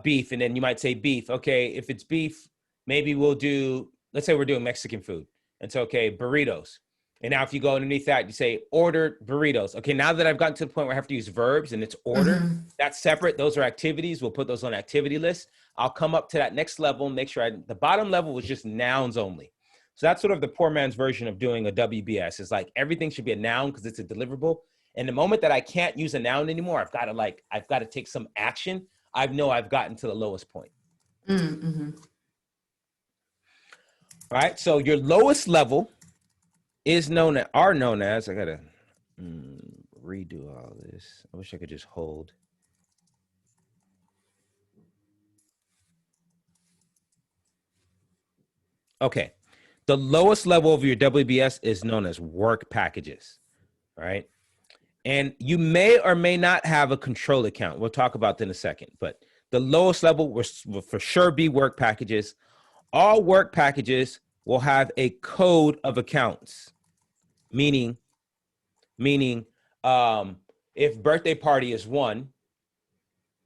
beef, and then you might say beef. Okay, if it's beef, maybe we'll do, let's say we're doing Mexican food. It's okay, burritos. And now if you go underneath that, you say order burritos. Okay, now that I've gotten to the point where I have to use verbs and it's order, that's separate. Those are activities. We'll put those on activity lists. I'll come up to that next level, make sure the bottom level was just nouns only. So that's sort of the poor man's version of doing a WBS. It's like everything should be a noun because it's a deliverable. And the moment that I can't use a noun anymore, I've got to take some action. I know I've gotten to the lowest point. All right. So your lowest level is known as, I got to redo all this. I wish I could just hold. Okay. The lowest level of your WBS is known as work packages, right? And you may or may not have a control account. We'll talk about that in a second, but the lowest level will for sure be work packages. All work packages will have a code of accounts, meaning if birthday party is 1,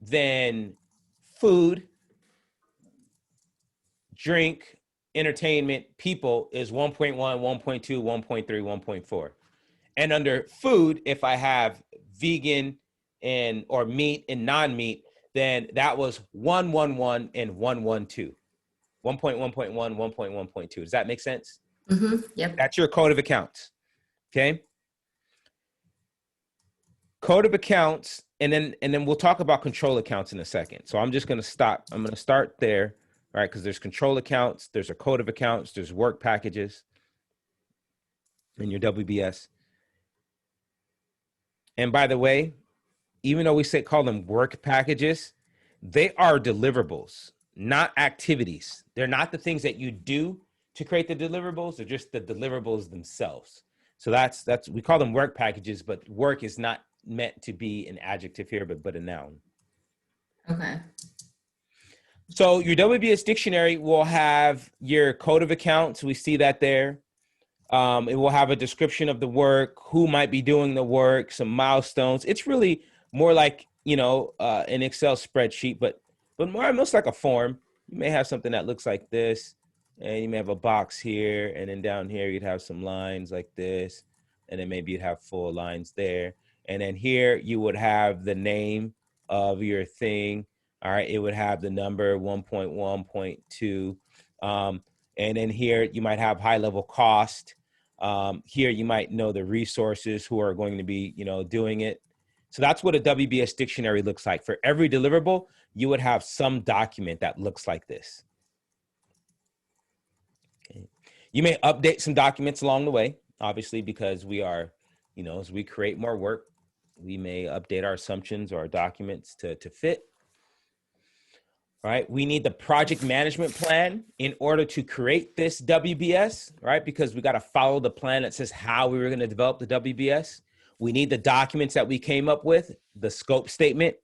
then food, drink, entertainment, people is 1.1, 1.2, 1.3, 1.4. And under food, if I have vegan and or meat and non-meat, then that was 111 and 112. 1.1.1, 1.1.2. Does that make sense?
Yep.
That's your code of accounts. Okay. Code of accounts, and then we'll talk about control accounts in a second. So I'm just going to stop. I'm going to start there, right? Because there's control accounts, there's a code of accounts, there's work packages in your WBS. And by the way, even though we call them work packages, they are deliverables, not activities. They're not the things that you do to create the deliverables. They're just the deliverables themselves. So that's we call them work packages, but work is not meant to be an adjective here, but a noun.
Okay.
So your WBS dictionary will have your code of accounts. We see that there. It will have a description of the work, who might be doing the work, some milestones. It's really more like, an Excel spreadsheet, but more almost like a form. You may have something that looks like this, and you may have a box here, and then down here you'd have some lines like this, and then maybe you'd have full lines there. And then here you would have the name of your thing. All right, it would have the number 1.1.2. And then here you might have high level cost. Here you might know the resources who are going to be, doing it. So that's what a WBS dictionary looks like. For every deliverable, you would have some document that looks like this. Okay. You may update some documents along the way, obviously, because we are, as we create more work, we may update our assumptions or our documents to fit. Right? We need the project management plan in order to create this WBS, right? Because we got to follow the plan that says how we were going to develop the WBS. We need the documents that we came up with, the scope statement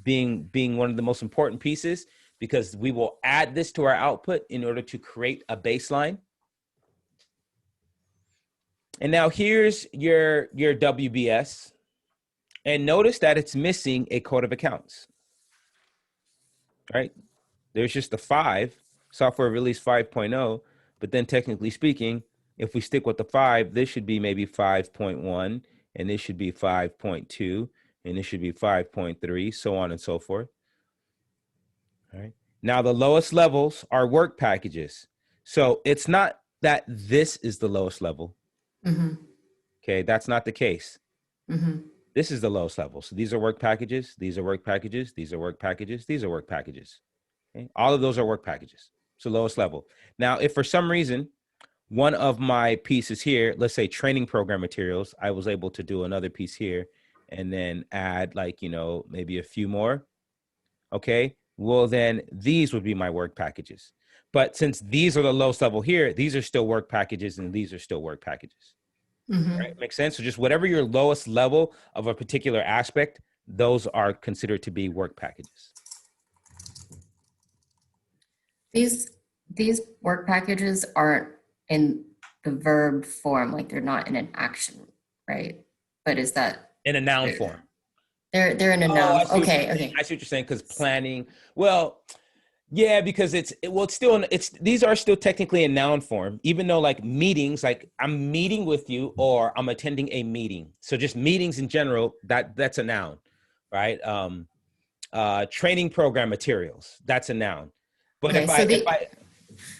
being one of the most important pieces, because we will add this to our output in order to create a baseline. And now here's your WBS. And notice that it's missing a code of accounts. Right? There's just a 5, software release 5.0, but then technically speaking, if we stick with the 5, this should be maybe 5.1, and this should be 5.2, and this should be 5.3, so on and so forth. All right. Now the lowest levels are work packages. So it's not that this is the lowest level. Okay, that's not the case. This is the lowest level. So these are work packages, these are work packages, these are work packages, these are work packages. Okay? All of those are work packages. So lowest level. Now, if for some reason, one of my pieces here, let's say training program materials, I was able to do another piece here and then add maybe a few more. Okay. Well, then these would be my work packages. But since these are the lowest level here, these are still work packages and these are still work packages. Right? Makes sense? So just whatever your lowest level of a particular aspect, those are considered to be work packages.
These work packages aren't in the verb form, like they're not in an action, right? But is that
in a noun form?
They're in a noun. Okay.
I see what you're saying, because planning. Well, yeah, because these are still technically in noun form, even though like meetings, like I'm meeting with you or I'm attending a meeting. So just meetings in general, that's a noun, right? Training program materials, that's a noun. But if I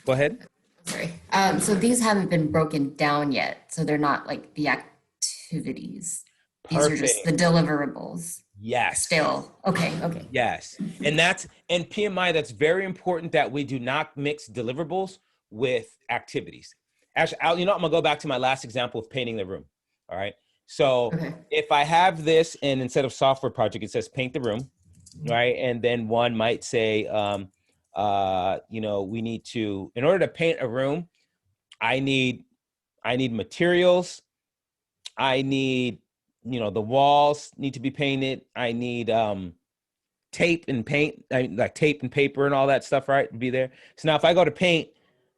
go ahead.
Sorry. So these haven't been broken down yet. So they're not like the activities. These are just the deliverables.
Yes.
Still. Okay.
Yes. And PMI, that's very important that we do not mix deliverables with activities. Actually, I'm going to go back to my last example of painting the room. All right. So if I have this and instead of software project, it says paint the room, right? And then one might say You know, we need to, in order to paint a room, I need materials. I need, you know, the walls need to be painted. I need tape and paint, like tape and paper and all that stuff, right? Be there. So now if I go to paint,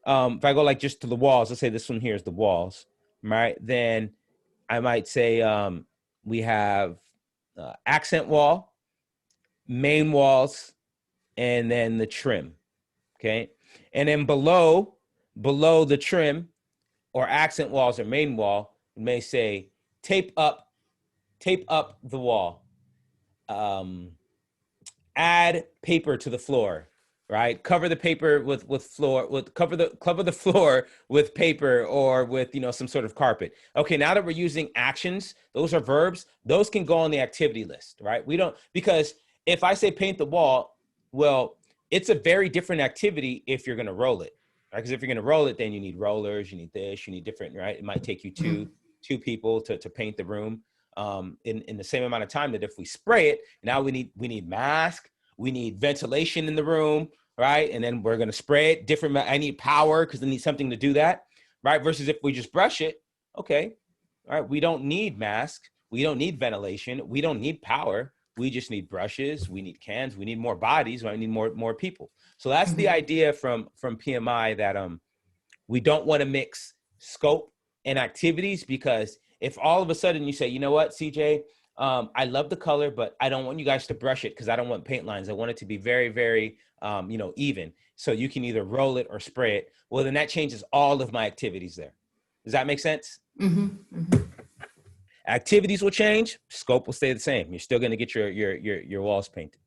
if I go like just to the walls, let's say this one here is the walls, right? Then I might say we have accent wall, main walls, and then the trim, okay? And then below the trim or accent walls or main wall, it may say tape up the wall. Add paper to the floor, right? Cover the paper with cover the floor with paper or with, you know, some sort of carpet. Okay, now that we're using actions, those are verbs, those can go on the activity list, right? We don't, because if I say paint the wall, well, it's a very different activity if you're going to roll it, right? Because if you're going to roll it, then you need rollers, you need this, you need different, right? It might take you two people to paint the room in the same amount of time that if we spray it. Now we need mask, we need ventilation in the room, right? And then we're going to spray it different. I need power because I need something to do that, right? Versus if we just brush it, okay, all right, we don't need mask, we don't need ventilation, we don't need power. We just need brushes, we need cans, we need more bodies, we need more people. So that's the idea from PMI, that we don't want to mix scope and activities, because if all of a sudden you say, you know what, CJ, I love the color, but I don't want you guys to brush it because I don't want paint lines. I want it to be very, very, you know, even. So you can either roll it or spray it. Well, then that changes all of my activities there. Does that make sense? Activities will change. Scope will stay the same. You're still going to get your walls painted.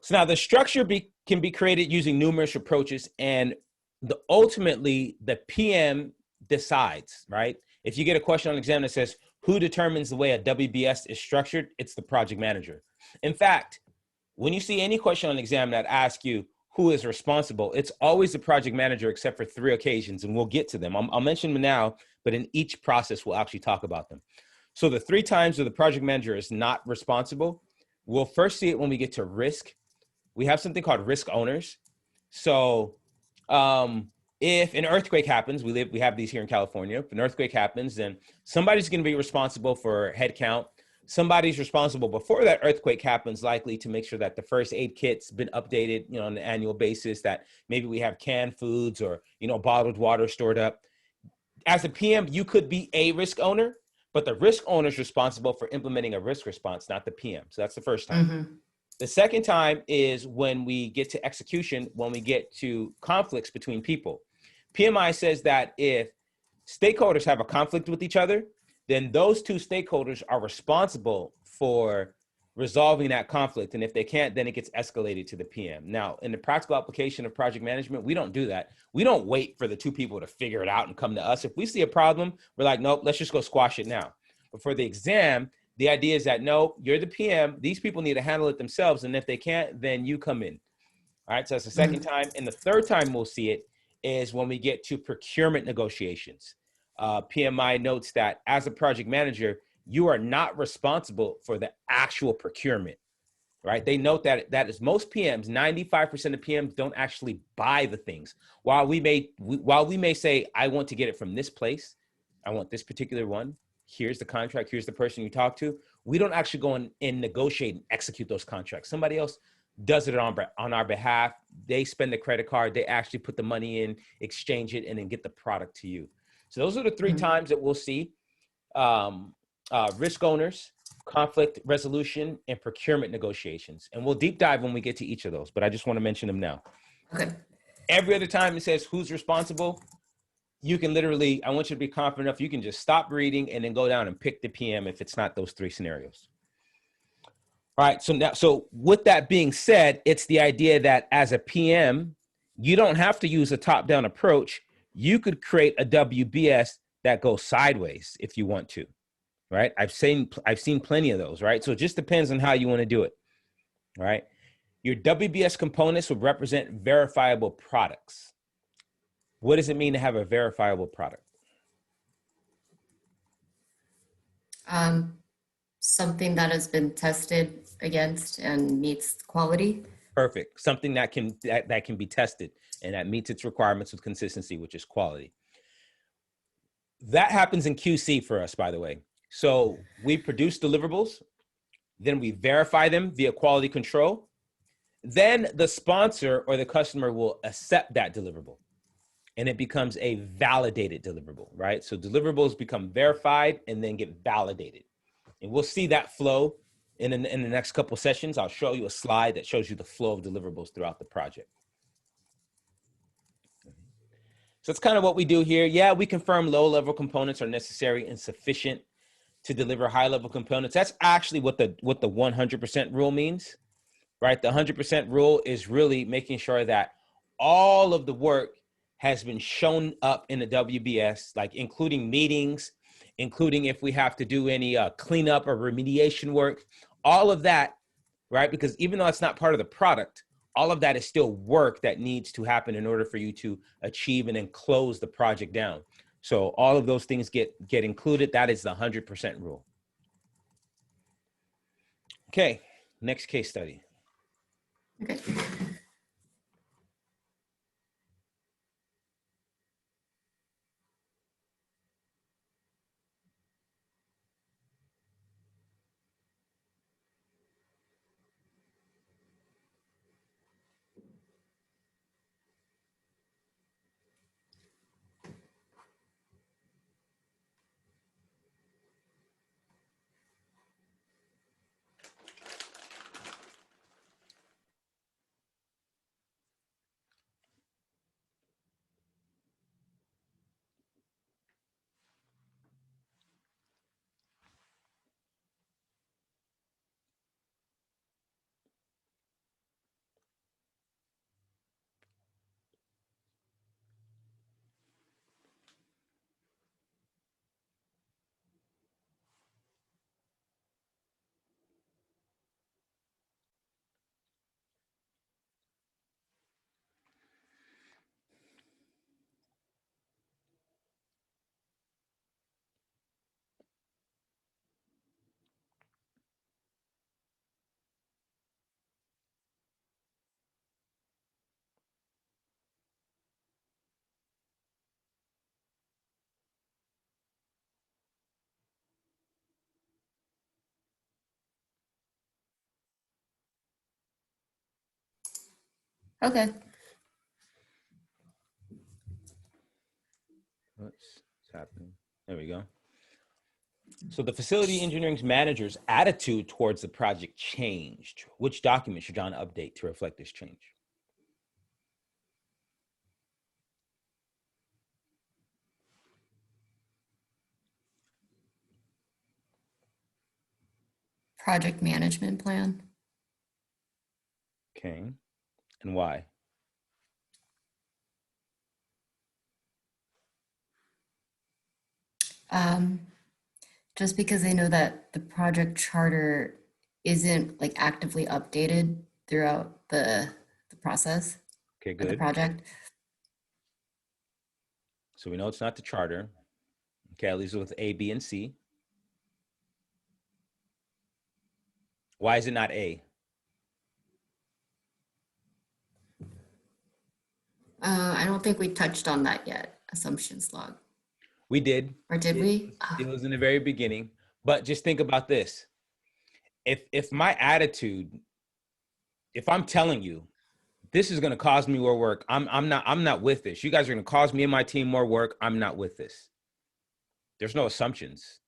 So now the structure can be created using numerous approaches, and ultimately the PM decides, right? If you get a question on exam that says, who determines the way a WBS is structured? It's the project manager. In fact, when you see any question on exam that asks you who is responsible, it's always the project manager, except for 3 occasions, and we'll get to them. I'll mention them now, but in each process, we'll actually talk about them. So the 3 times where the project manager is not responsible, we'll first see it when we get to risk. We have something called risk owners. So if an earthquake happens, we have these here in California. If an earthquake happens, then somebody's going to be responsible for head count. Somebody's responsible before that earthquake happens, likely to make sure that the first aid kit's been updated, you know, on an annual basis, that maybe we have canned foods or, you know, bottled water stored up. As a PM, you could be a risk owner, but the risk owner is responsible for implementing a risk response, not the PM. So that's the first time. The second time is when we get to execution, when we get to conflicts between people. PMI says that if stakeholders have a conflict with each other, then those 2 stakeholders are responsible for resolving that conflict. And if they can't, then it gets escalated to the PM. Now, in the practical application of project management, we don't do that. We don't wait for the 2 people to figure it out and come to us. If we see a problem, we're like, nope, let's just go squash it now. But for the exam, the idea is that, no, you're the PM. These people need to handle it themselves. And if they can't, then you come in. All right, so that's the second time. And the third time we'll see it is when we get to procurement negotiations. PMI notes that as a project manager, you are not responsible for the actual procurement, right? They note that is most PMs, 95% of PMs don't actually buy the things. While we may say, I want to get it from this place, I want this particular one, here's the contract, here's the person you talk to, we don't actually go in and negotiate and execute those contracts. Somebody else does it on our behalf. They spend the credit card, they actually put the money in, exchange it, and then get the product to you. So those are the 3 times that we'll see risk owners, conflict resolution, and procurement negotiations. And we'll deep dive when we get to each of those, but I just want to mention them now.
Okay.
Every other time it says who's responsible, you can literally, I want you to be confident enough, you can just stop reading and then go down and pick the PM if it's not those 3 scenarios. All right, so with that being said, it's the idea that as a PM, you don't have to use a top-down approach. You could create a WBS that goes sideways if you want to, right? I've seen plenty of those, right? So it just depends on how you want to do it, right? Your WBS components would represent verifiable products. What does it mean to have a verifiable product?
Something that has been tested against and meets quality.
Perfect. Something that can be tested and that meets its requirements with consistency, which is quality. That happens in QC for us, by the way. So we produce deliverables, then we verify them via quality control. Then the sponsor or the customer will accept that deliverable, and it becomes a validated deliverable, right? So deliverables become verified and then get validated. And we'll see that flow in the next couple of sessions. I'll show you a slide that shows you the flow of deliverables throughout the project. So it's kind of what we do here. Yeah, we confirm low-level components are necessary and sufficient to deliver high-level components. That's actually what the 100% rule means, right? The 100% rule is really making sure that all of the work has been shown up in the WBS, like including meetings, including if we have to do any cleanup or remediation work, all of that, right? Because even though it's not part of the product, all of that is still work that needs to happen in order for you to achieve and then close the project down. So all of those things get included. That is the 100% rule. Okay, next case study.
Okay. Okay.
What's happening? There we go. So the facility engineering manager's attitude towards the project changed. Which document should John update to reflect this change?
Project management plan.
Okay, and why?
Just because I know that the project charter isn't like actively updated throughout the process
Okay,
of the
good.
project.
So we know it's not the charter. Okay, at least with A, B, and C. Why is it not A?
I don't think we touched on that yet. Assumptions log.
We did.
Or did we?
It was in the very beginning. But just think about this. If my attitude, if I'm telling you this is going to cause me more work, I'm not with this. You guys are going to cause me and my team more work. I'm not with this. There's no assumptions,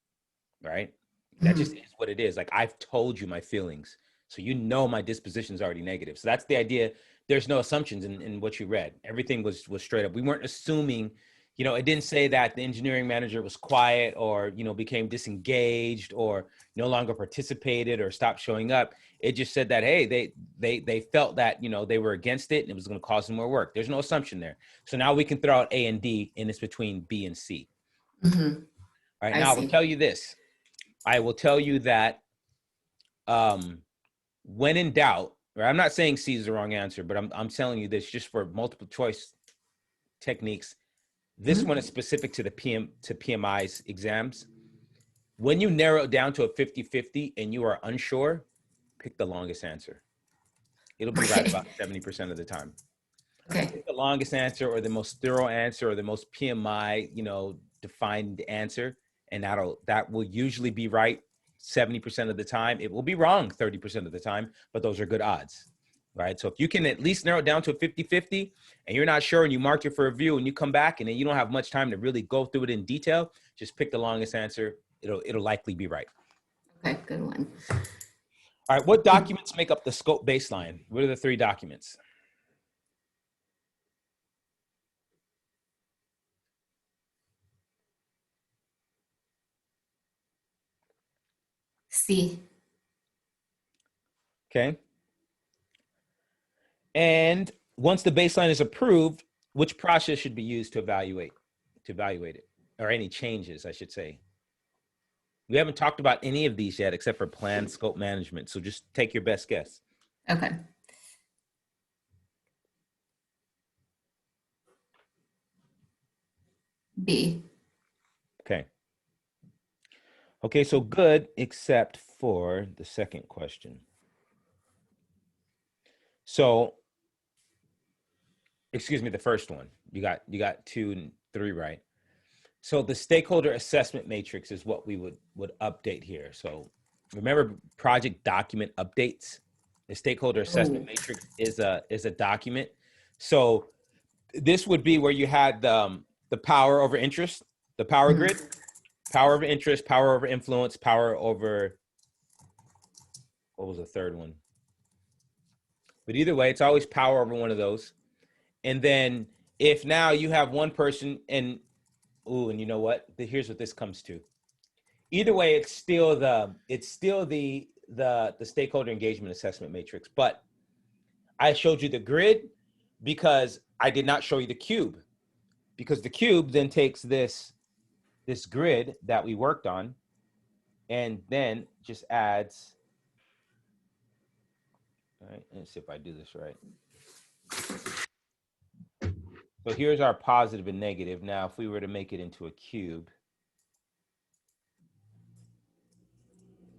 right? That just is what it is. Like, I've told you my feelings, so you know my disposition is already negative. So that's the idea. There's no assumptions in what you read. Everything was straight up. We weren't assuming, you know, it didn't say that the engineering manager was quiet or, you know, became disengaged or no longer participated or stopped showing up. It just said that, hey, they felt that, you know, they were against it and it was going to cause them more work. There's no assumption there. So now we can throw out A and D, and it's between B and C. All right, now I will tell you this. I will tell you that when in doubt, right, I'm not saying C is the wrong answer, but I'm telling you this just for multiple choice techniques. This one is specific to the PMI's exams. When you narrow it down to a 50-50 and you are unsure, pick the longest answer. It'll be right about 70% of the time.
Okay.
The longest answer or the most thorough answer or the most PMI, defined answer, and that will usually be right 70% of the time. It will be wrong 30% of the time, but those are good odds, right? So if you can at least narrow it down to a 50-50 and you're not sure and you mark it for review and you come back and then you don't have much time to really go through it in detail, just pick the longest answer. It'll likely be right.
Okay, good one.
All right, what documents make up the scope baseline? What are the 3 documents?
C.
Okay. And once the baseline is approved, which process should be used to evaluate it, or any changes, I should say? We haven't talked about any of these yet, except for plan scope management. So just take your best guess.
Okay. B.
Okay. Okay, so good, except for the second question. So, excuse me, the first one. You got 2 and 3 right. So the stakeholder assessment matrix is what we would update here. So remember project document updates? The stakeholder assessment matrix is a document. So this would be where you had the power over interest, the power grid, power over interest, power over influence, power over, what was the third one? But either way, it's always power over one of those. And then if now you have one person and you know what? Here's what this comes to. Either way, it's still the stakeholder engagement assessment matrix. But I showed you the grid because I did not show you the cube, because the cube then takes this grid that we worked on and then just adds. All right, let's see if I do this right. So here's our positive and negative. Now, if we were to make it into a cube,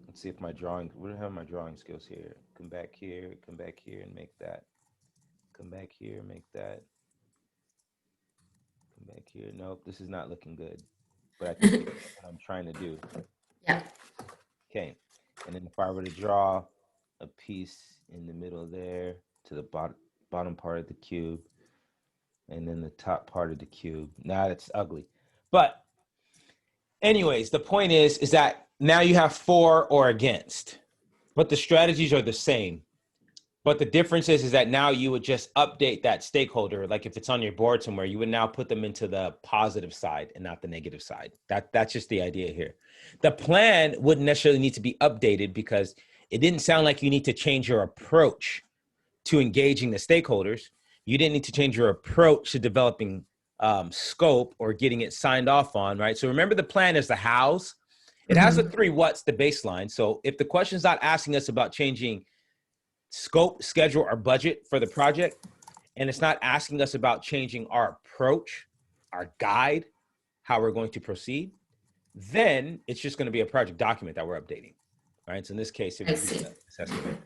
let's see if my drawing, what are my drawing skills here? Come back here, and make that. Come back here, make that. Come back here. Nope, this is not looking good. But I think what I'm trying to do.
Yeah.
Okay, and then if I were to draw a piece in the middle there to the bottom part of the cube, and then the top part of the cube. Now that's ugly. But anyways, the point is that now you have for or against, but the strategies are the same. But the difference is that now you would just update that stakeholder. Like if it's on your board somewhere, you would now put them into the positive side and not the negative side. That's just the idea here. The plan wouldn't necessarily need to be updated because it didn't sound like you need to change your approach to engaging the stakeholders. You didn't need to change your approach to developing scope or getting it signed off on, right? So remember, the plan is the hows. It has the 3 what's, the baseline. So if the question's not asking us about changing scope, schedule, or budget for the project, and it's not asking us about changing our approach, our guide, how we're going to proceed, then it's just going to be a project document that we're updating, right? So in this case, it would be the assessment.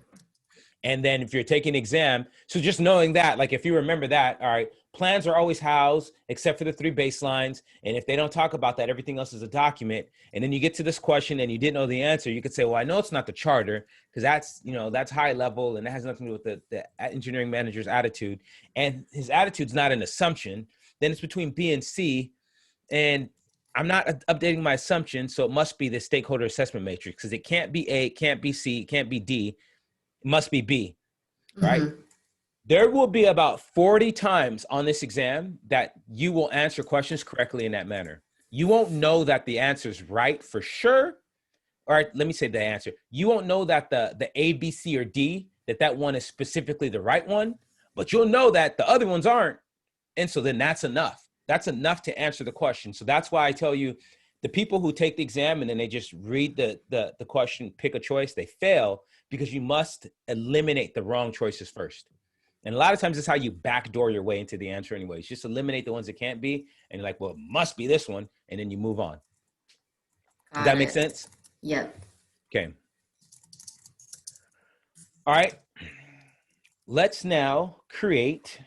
And then if you're taking an exam, so just knowing that, like if you remember that, all right, plans are always housed except for the 3 baselines. And if they don't talk about that, everything else is a document. And then you get to this question and you didn't know the answer, you could say, well, I know it's not the charter because that's high level and that has nothing to do with the engineering manager's attitude. And his attitude's not an assumption. Then it's between B and C. And I'm not updating my assumption. So it must be the stakeholder assessment matrix because it can't be A, it can't be C, it can't be D. It must be B, right? There will be about 40 times on this exam that you will answer questions correctly in that manner. You won't know that the answer is right for sure. All right, let me say the answer. You won't know that the A, B, C, or D, that one is specifically the right one, but you'll know that the other ones aren't. And so then that's enough. That's enough to answer the question. So that's why I tell you, the people who take the exam and then they just read the question, pick a choice, they fail because you must eliminate the wrong choices first. And a lot of times it's how you backdoor your way into the answer anyways. Just eliminate the ones that can't be. And you're like, well, it must be this one. And then you move on. Does that make sense?
Yep.
Okay. All right. let's now create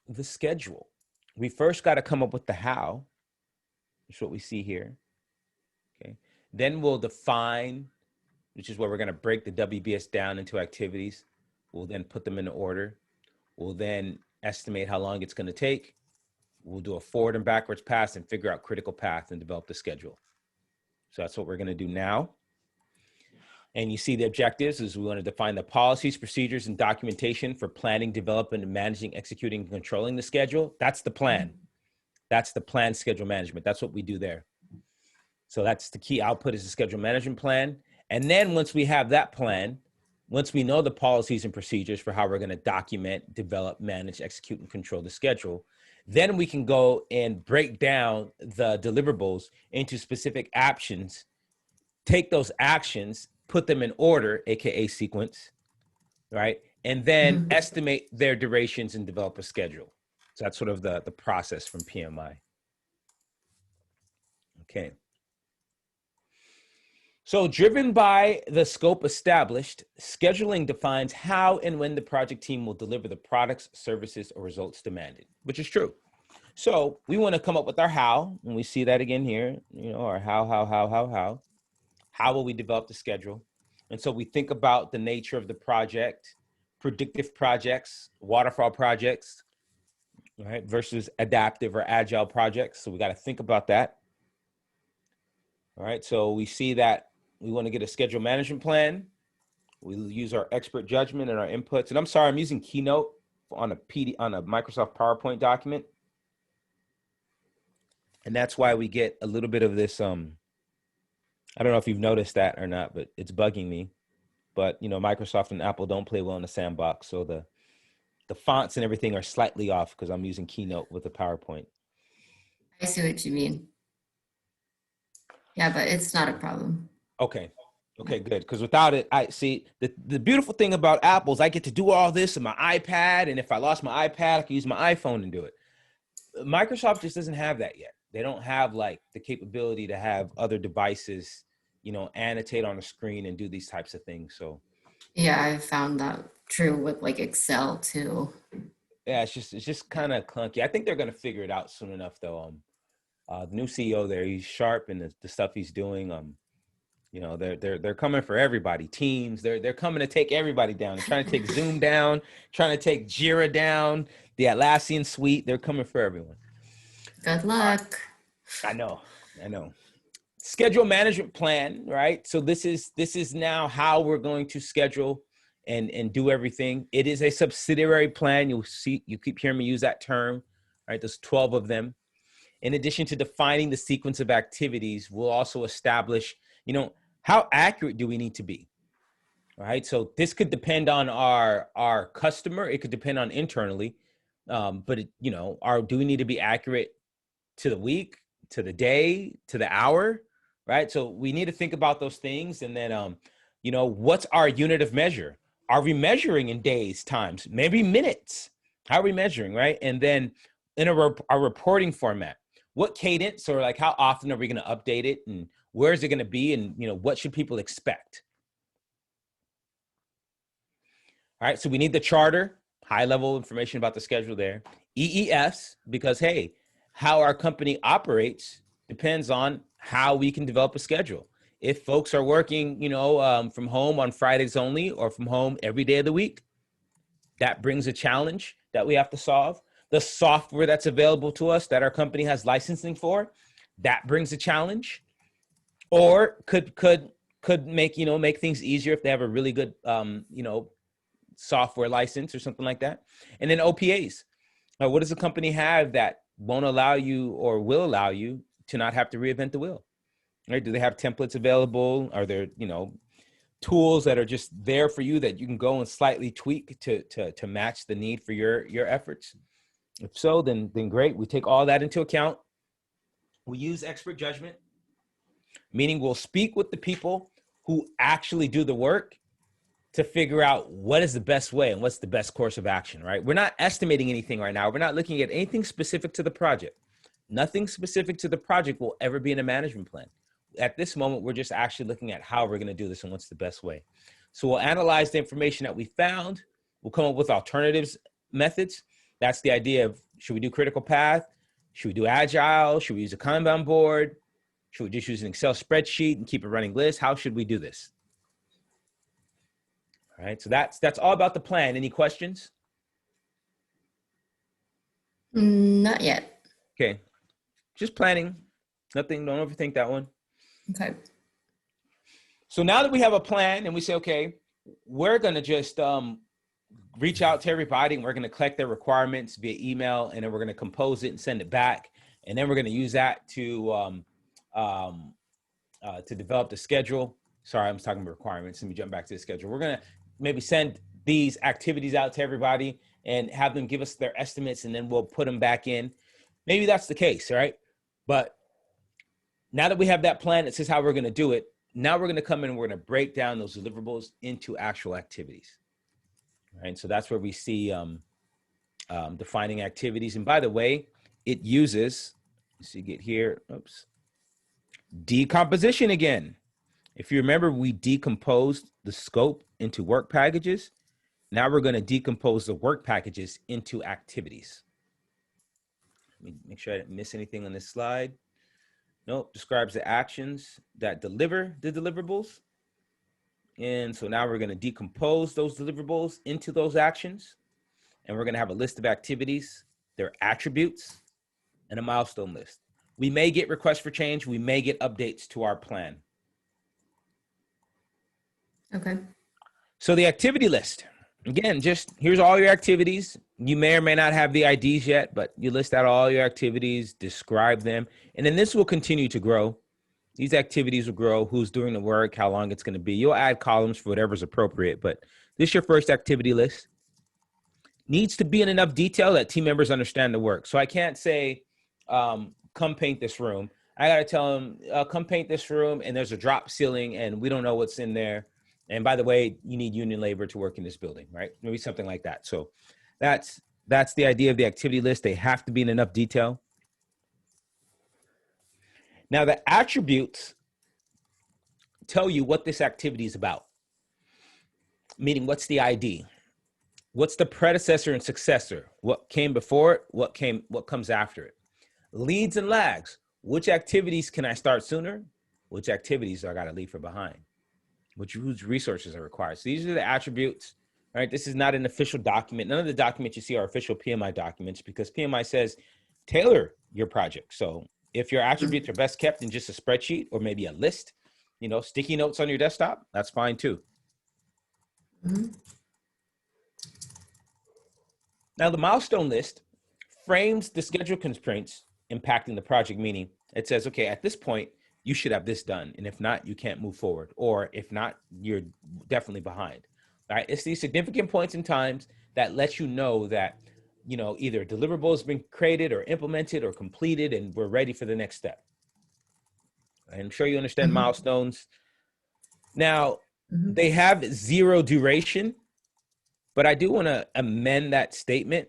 the schedule. We first got to come up with the how. That's what we see here. Okay. Then we'll define, which is where we're going to break the WBS down into activities. We'll then put them in order. We'll then estimate how long it's going to take. We'll do a forward and backwards pass and figure out critical path and develop the schedule. So that's what we're going to do now. And you see the objectives is we want to define the policies, procedures, and documentation for planning, developing, and managing, executing, and controlling the schedule. That's the plan. That's the plan schedule management. That's what we do there. So that's the key output is the schedule management plan. And then once we have that plan, once we know the policies and procedures for how we're going to document, develop, manage, execute, and control the schedule, then we can go and break down the deliverables into specific actions, take those actions, put them in order, AKA sequence, right? And then estimate their durations and develop a schedule. So that's sort of the process from PMI. Okay. So driven by the scope established, scheduling defines how and when the project team will deliver the products, services, or results demanded, which is true. So we want to come up with our how, and we see that again here, you know, our how. How will we develop the schedule? And so we think about the nature of the project, predictive projects, waterfall projects, right, versus adaptive or agile projects. So we got to think about that. All right, so we see that we want to get a schedule management plan. We use our expert judgment and our inputs. And I'm sorry, I'm using Keynote on a Microsoft PowerPoint document. And that's why we get a little bit of this, I don't know if you've noticed that or not, but it's bugging me. But, you know, Microsoft and Apple don't play well in the sandbox. So the fonts and everything are slightly off because I'm using Keynote with the PowerPoint.
I see what you mean. Yeah, but it's not a problem.
Okay. Okay, good. Because without it, I see the beautiful thing about Apple is I get to do all this on my iPad. And if I lost my iPad, I can use my iPhone and do it. Microsoft just doesn't have that yet. They don't have like the capability to have other devices, you know, annotate on the screen and do these types of things. So
Yeah, I found that true with like Excel too.
yeah, it's just kind of clunky. I think they're going to figure it out soon enough though. The new CEO there, he's sharp in the stuff he's doing. You know, they're coming for everybody. Teams, they're coming to take everybody down. They're trying to take Zoom down, trying to take Jira down, the Atlassian suite. They're coming for everyone.
Good luck.
I know. Schedule management plan, right? So this is now how we're going to schedule and do everything. It is a subsidiary plan. You'll see, you keep hearing me use that term, right? There's 12 of them. In addition to defining the sequence of activities, we'll also establish, you know, how accurate do we need to be, right? So this could depend on our customer. It could depend on internally, but you know, do we need to be accurate to the week, to the day, to the hour, right? So we need to think about those things. And then, you know, what's our unit of measure? Are we measuring in days, times, maybe minutes? How are we measuring, right? And then in our reporting format, what cadence or like how often are we going to update it and where is it going to be? And, you know, what should people expect? All right. So we need the charter, high level information about the schedule there. EES, because, hey, how our company operates depends on how we can develop a schedule. If folks are working, you know, from home on Fridays only or from home every day of the week, that brings a challenge that we have to solve. The software that's available to us that our company has licensing for, that brings a challenge. Or could make, you know, make things easier if they have a really good, you know, software license or something like that. And then OPAs. What does a company have that won't allow you or will allow you to not have to reinvent the wheel? Right? Do they have templates available? Are there, you know, tools that are just there for you that you can go and slightly tweak to match the need for your efforts? If so, then great. We take all that into account. We use expert judgment, meaning we'll speak with the people who actually do the work to figure out what is the best way and what's the best course of action, right? We're not estimating anything right now. We're not looking at anything specific to the project. Nothing specific to the project will ever be in a management plan. At this moment, we're just actually looking at how we're going to do this and what's the best way. So we'll analyze the information that we found. We'll come up with alternatives methods. That's the idea of, should we do critical path? Should we do Agile? Should we use a Kanban board? Should we just use an Excel spreadsheet and keep a running list? How should we do this? All right, so that's all about the plan. Any questions?
Not yet.
Okay, just planning. Nothing, don't overthink that one.
Okay.
So now that we have a plan and we say, okay, we're going to just reach out to everybody and we're going to collect their requirements via email, and then we're going to compose it and send it back. And then we're going to use that to develop the schedule. Sorry, I'm talking about requirements. Let me jump back to the schedule. We're going to maybe send these activities out to everybody and have them give us their estimates, and then we'll put them back in. Maybe that's the case, right? But now that we have that plan that says how we're going to do it, now we're going to come in and we're going to break down those deliverables into actual activities. Right? So that's where we see defining activities. And by the way, it uses, let's see, get here, oops, decomposition again. If you remember, we decomposed the scope into work packages. Now we're going to decompose the work packages into activities. Let me make sure I didn't miss anything on this slide. Nope, describes the actions that deliver the deliverables. And so now we're going to decompose those deliverables into those actions. And we're going to have a list of activities, their attributes, and a milestone list. We may get requests for change. We may get updates to our plan.
Okay.
So the activity list, again, just here's all your activities. You may or may not have the IDs yet, but you list out all your activities, describe them, and then this will continue to grow. These activities will grow, who's doing the work, how long it's going to be. You'll add columns for whatever's appropriate, but this is your first activity list. Needs to be in enough detail that team members understand the work. So I can't say, come paint this room. I got to tell them, come paint this room, and there's a drop ceiling, and we don't know what's in there. And by the way, you need union labor to work in this building, right? Maybe something like that. So that's the idea of the activity list. They have to be in enough detail. Now, the attributes tell you what this activity is about, meaning what's the ID? What's the predecessor and successor? What came before it? What comes after it? Leads and lags. Which activities can I start sooner? Which activities do I got to leave for behind? Whose resources are required? So these are the attributes, right? This is not an official document. None of the documents you see are official PMI documents, because PMI says tailor your project. So if your attributes are best kept in just a spreadsheet or maybe a list, you know, sticky notes on your desktop, that's fine too.
Mm-hmm.
Now the milestone list frames the schedule constraints impacting the project, meaning it says, okay, at this point, you should have this done. And if not, you can't move forward. Or if not, you're definitely behind. All right. It's these significant points in times that let you know that, you know, either a deliverable has been created or implemented or completed, and we're ready for the next step. I'm sure you understand milestones. Now, they have 0 duration, but I do want to amend that statement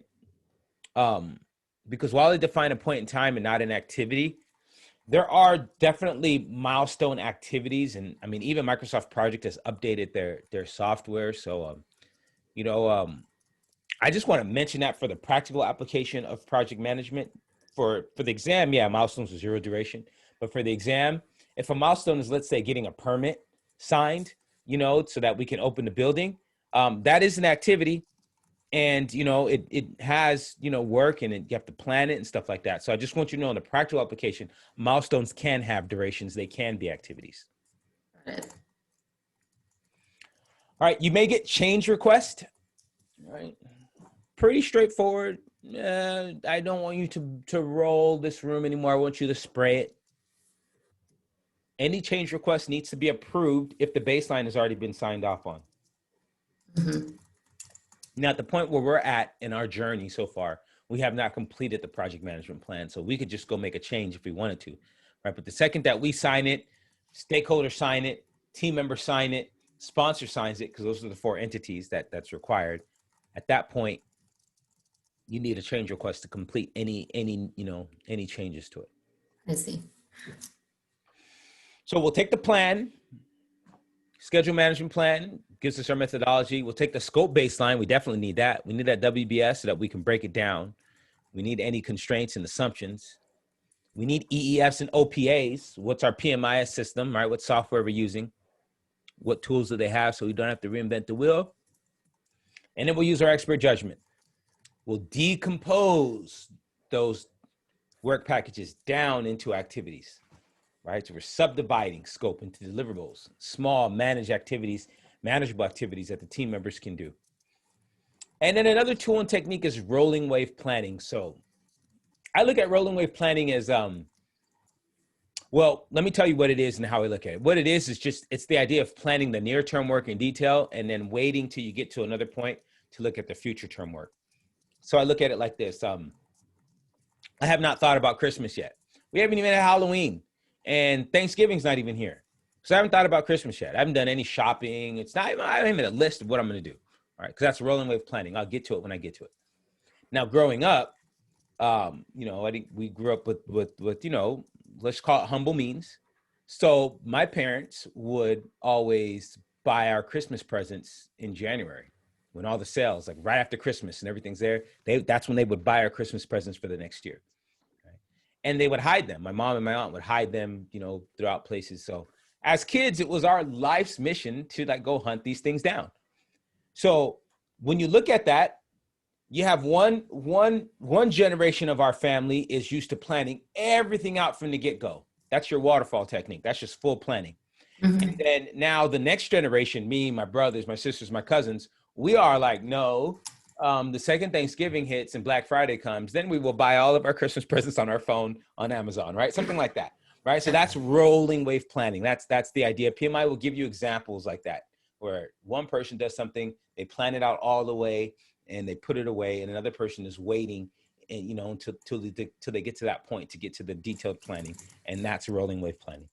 because while they define a point in time and not an activity, there are definitely milestone activities. And I mean, even Microsoft Project has updated their software. So, you know, I just want to mention that for the practical application of project management. For the exam, yeah, milestones are 0 duration. But for the exam, if a milestone is, let's say, getting a permit signed, you know, so that we can open the building, that is an activity. And, you know, it has, you know, work, and you have to plan it and stuff like that. So I just want you to know in the practical application, milestones can have durations. They can be activities.
Got it.
All right. You may get change request. All right. Pretty straightforward. I don't want you to roll this room anymore. I want you to spray it. Any change request needs to be approved if the baseline has already been signed off on. Now, at the point where we're at in our journey so far, we have not completed the project management plan. So we could just go make a change if we wanted to, right? But the second that we sign it, stakeholder sign it, team member sign it, sponsor signs it, because those are the 4 entities that's required. At that point, you need a change request to complete any changes to it.
I see.
So we'll take the plan Schedule management plan gives us our methodology. We'll take the scope baseline. We definitely need that. We need that WBS so that we can break it down. We need any constraints and assumptions. We need EEFs and OPAs. What's our PMIS system, right? What software we're using? What tools do they have so we don't have to reinvent the wheel? And then we'll use our expert judgment. We'll decompose those work packages down into activities, right? So we're subdividing scope into deliverables, small manageable activities that the team members can do. And then another tool and technique is rolling wave planning. So I look at rolling wave planning as, well, let me tell you what it is and how I look at it. What it is just, it's the idea of planning the near-term work in detail and then waiting till you get to another point to look at the future term work. So I look at it like this. I have not thought about Christmas yet. We haven't even had Halloween, and Thanksgiving's not even here. So I haven't thought about Christmas yet. I haven't done any shopping. It's not, I don't even have a list of what I'm going to do. All right. Cause that's rolling wave planning. I'll get to it when I get to it. Now, growing up, you know, I think we grew up with, you know, let's call it humble means. So my parents would always buy our Christmas presents in January when all the sales, like right after Christmas and everything's there. That's when they would buy our Christmas presents for the next year. Right? And they would hide them. My mom and my aunt would hide them, you know, throughout places. So as kids, it was our life's mission to like go hunt these things down. So when you look at that, you have one generation of our family is used to planning everything out from the get-go. That's your waterfall technique. That's just full planning. Mm-hmm. And then now the next generation, me, my brothers, my sisters, my cousins, we are like, no, the second Thanksgiving hits and Black Friday comes, then we will buy all of our Christmas presents on our phone on Amazon, right? Something like that, right? So that's rolling wave planning. That's the idea. PMI will give you examples like that, where one person does something, they plan it out all the way, and they put it away, and another person is waiting, and you know, until they get to that point to get to the detailed planning, and that's rolling wave planning.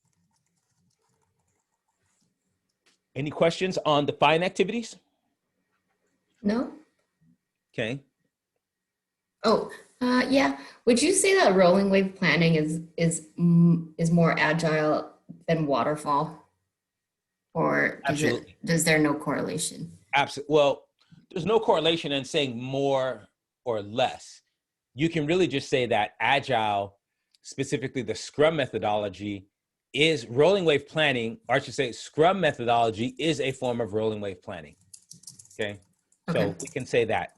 Any questions on define activities?
No.
Okay.
Oh, yeah. Would you say that rolling wave planning is more agile than waterfall, or does there no correlation?
Absolutely. Well, there's no correlation in saying more or less. You can really just say that Agile, specifically the Scrum methodology, is rolling wave planning, or I should say Scrum methodology is a form of rolling wave planning. Okay. So we can say that.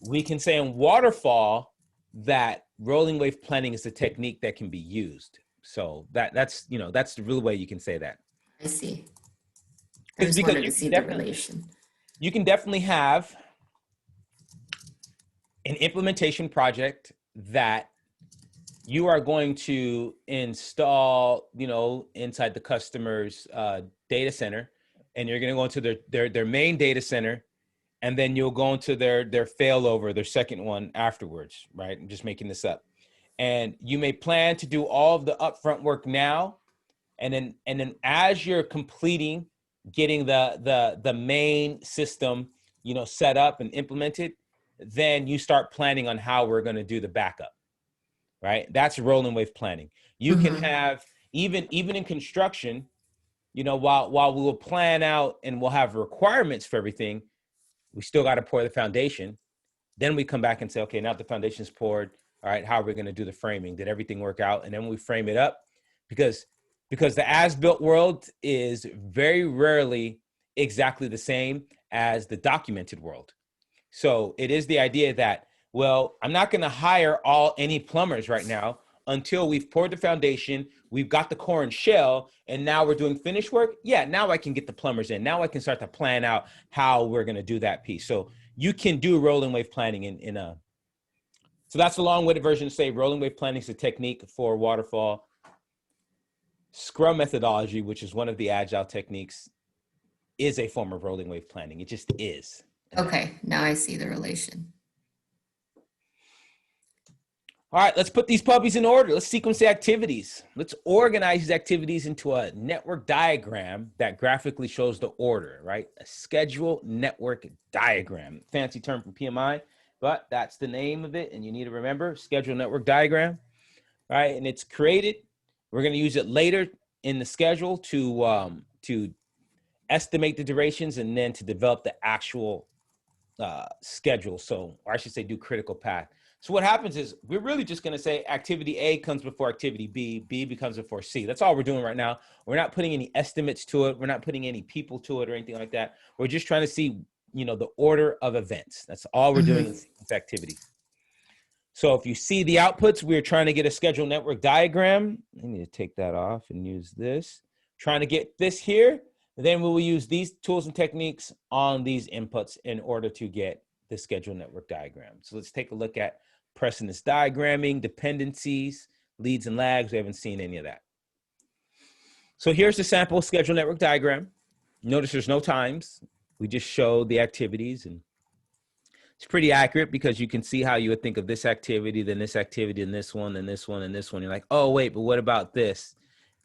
We can say in waterfall that rolling wave planning is a technique that can be used. So that's, you know, that's the real way you can say that.
I see. I just wanted to see the relation.
You can definitely have an implementation project that you are going to install, you know, inside the customer's data center, and you're going to go into their main data center, and then you'll go into their failover, their second one afterwards, right? I'm just making this up. And you may plan to do all of the upfront work now, and then as you're completing getting the main system, you know, set up and implemented, then you start planning on how we're going to do the backup, right? That's rolling wave planning. You can have, even in construction, you know, while we will plan out and we'll have requirements for everything, we still got to pour the foundation. Then we come back and say, okay, now the foundation's poured. All right, how are we going to do the framing? Did everything work out? And then we frame it up, because the as-built world is very rarely exactly the same as the documented world. So it is the idea that, well, I'm not going to hire any plumbers right now until we've poured the foundation, we've got the core and shell, and now we're doing finished work. Yeah, now I can get the plumbers in. Now I can start to plan out how we're going to do that piece. So you can do rolling wave planning so that's a long-winded version to say rolling wave planning is a technique for waterfall. Scrum methodology, which is one of the Agile techniques, is a form of rolling wave planning. It just is.
Okay, now I see the relation.
All right, let's put these puppies in order. Let's sequence the activities. Let's organize these activities into a network diagram that graphically shows the order, right? A schedule network diagram. Fancy term from PMI, but that's the name of it, and you need to remember, schedule network diagram, right? And it's created. We're going to use it later in the schedule to estimate the durations, and then to develop the actual schedule. So, or I should say do critical path. So what happens is we're really just going to say activity A comes before activity B, B becomes before C. That's all we're doing right now. We're not putting any estimates to it. We're not putting any people to it or anything like that. We're just trying to see, you know, the order of events. That's all we're doing in sequence activities. So if you see the outputs, we're trying to get a schedule network diagram. I need to take that off and use this. Trying to get this here. Then we will use these tools and techniques on these inputs in order to get the schedule network diagram. So let's take a look at precedence diagramming, dependencies, leads and lags. We haven't seen any of that. So here's the sample schedule network diagram. Notice there's no times. We just show the activities, and it's pretty accurate because you can see how you would think of this activity, then this activity, and this one, and this one, and this one. You're like, oh, wait, but what about this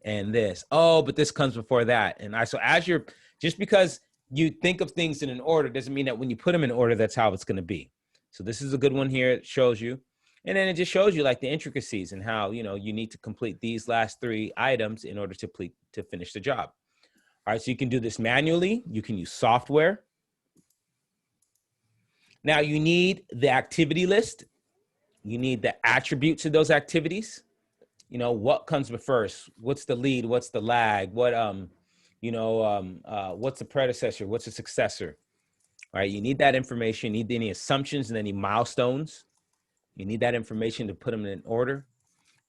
and this? Oh, but this comes before that. And so as you're, just because you think of things in an order doesn't mean that when you put them in order, that's how it's going to be. So this is a good one here. It shows you. And then it just shows you like the intricacies and how, you know, you need to complete these last 3 items in order to finish the job. All right, so you can do this manually. You can use software. Now you need the activity list. You need the attributes of those activities. You know, what comes first? What's the lead? What's the lag? What, what's the predecessor? What's the successor? All right, you need that information. You need any assumptions and any milestones. You need that information to put them in order.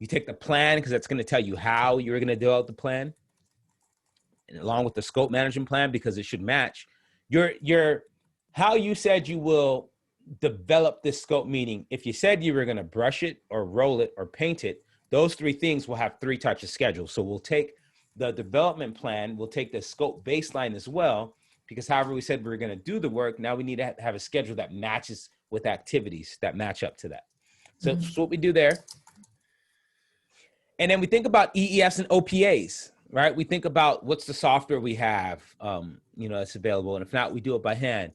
You take the plan because that's going to tell you how you're going to develop the plan, and along with the scope management plan because it should match your how you said you will develop this scope. Meaning, if you said you were going to brush it or roll it or paint it, those 3 things will have 3 types of schedules. So we'll take the development plan, we'll take the scope baseline as well, because however we said we were going to do the work, now we need to have a schedule that matches with activities that match up to that. So that's what we do there. And then we think about EEFs and OPAs, right? We think about what's the software we have, that's available. And if not, we do it by hand.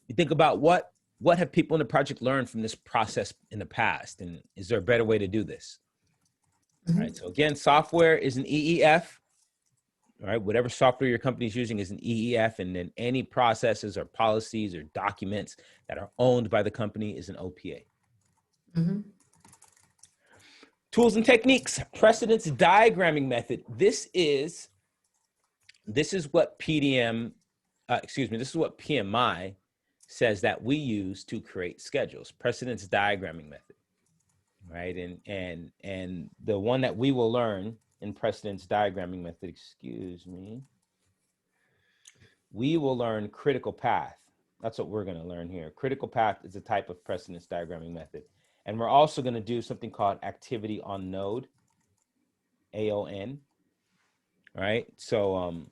We think about what have people in the project learned from this process in the past? And is there a better way to do this? All right, so again, software is an EEF. All right, whatever software your company is using is an EEF, and then any processes or policies or documents that are owned by the company is an OPA. Tools and techniques, precedence diagramming method. This is what this is what PMI says that we use to create schedules, precedence diagramming method, right? And the one that we will learn in precedence diagramming method, we will learn critical path. That's what we're going to learn here. Critical path is a type of precedence diagramming method. And we're also going to do something called activity on node, AON. All right. So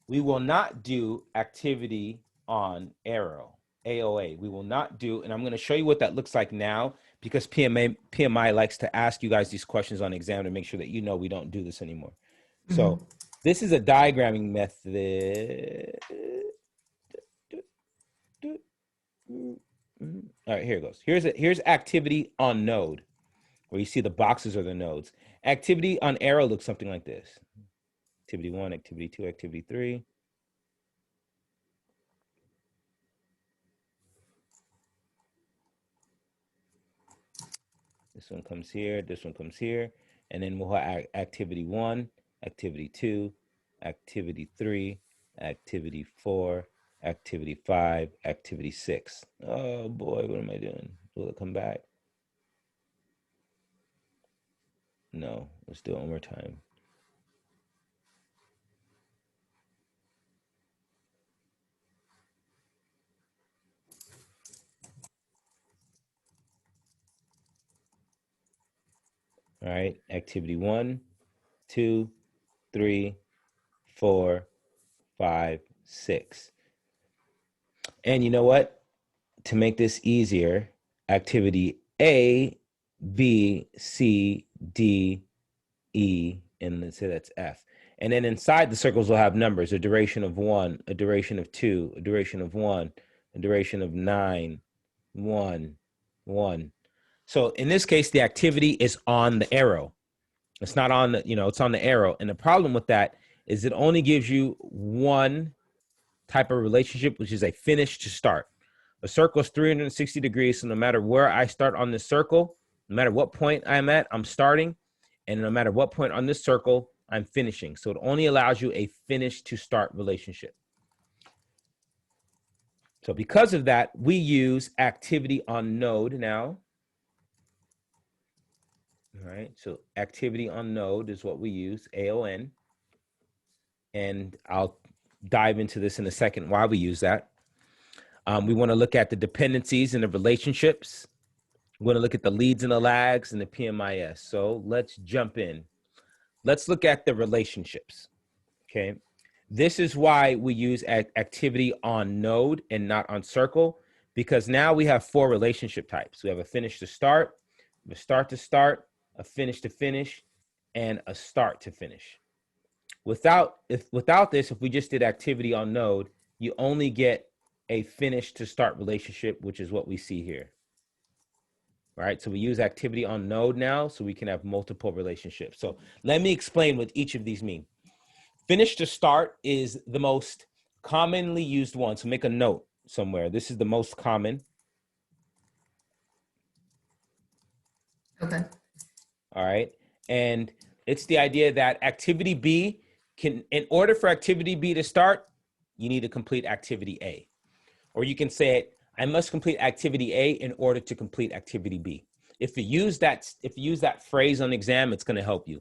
we will not do activity on arrow, AOA. We will not do, and I'm going to show you what that looks like now, because PMI likes to ask you guys these questions on exam to make sure that you know we don't do this anymore. So this is a diagramming method. All right, here it goes. Here's activity on node, where you see the boxes are the nodes. Activity on arrow looks something like this. Activity 1, activity 2, activity 3. This one comes here, this one comes here, and then we'll have activity 1, activity 2, activity 3, activity 4, activity 5, activity 6. Oh boy, what am I doing? Will it come back? No, let's do it one more time. All right, activity 1, 2, 3, 4, 5, 6. And you know what? To make this easier, activity A, B, C, D, E, and let's say that's F. And then inside the circles will have numbers, a duration of 1, a duration of 2, a duration of 1, a duration of 9, 1, 1. So in this case, the activity is on the arrow. It's not on the, it's on the arrow. And the problem with that is it only gives you one type of relationship, which is a finish to start. A circle is 360 degrees. So no matter where I start on this circle, no matter what point I'm at, I'm starting. And no matter what point on this circle, I'm finishing. So it only allows you a finish to start relationship. So because of that, we use activity on node now. All right, so activity on node is what we use, AON. And I'll dive into this in a second why we use that. We want to look at the dependencies and the relationships. We want to look at the leads and the lags and the PMIS. So let's jump in. Let's look at the relationships, okay? This is why we use activity on node and not on circle, because now we have 4 relationship types. We have a finish to start, a start to start, a finish to finish, and a start to finish. Without this, if we just did activity on node, you only get a finish to start relationship, which is what we see here. Right? So we use activity on node now so we can have multiple relationships. So let me explain what each of these mean. Finish to start is the most commonly used one. So make a note somewhere. This is the most common.
Okay.
All right. And it's the idea that activity B can, in order for activity B to start, you need to complete activity A. Or you can say it, I must complete activity A in order to complete activity B. If you use that phrase on exam, it's going to help you.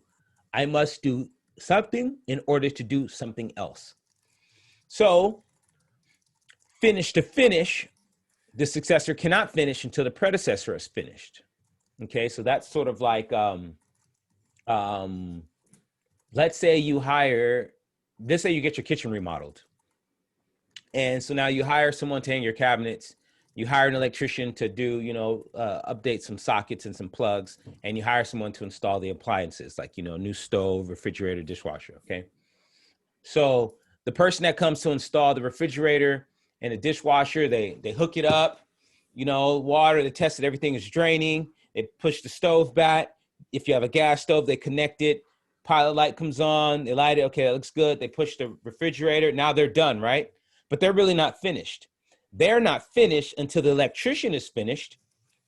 I must do something in order to do something else. So finish to finish, the successor cannot finish until the predecessor is finished. Okay, so that's sort of like, let's say you get your kitchen remodeled. And so now you hire someone to hang your cabinets. You hire an electrician to do, update some sockets and some plugs, and you hire someone to install the appliances, like, new stove, refrigerator, dishwasher, okay? So the person that comes to install the refrigerator and the dishwasher, they hook it up, water, they tested everything is draining, they push the stove back. If you have a gas stove, they connect it, pilot light comes on, they light it, okay, it looks good, they push the refrigerator, now they're done, right? But they're really not finished. They're not finished until the electrician is finished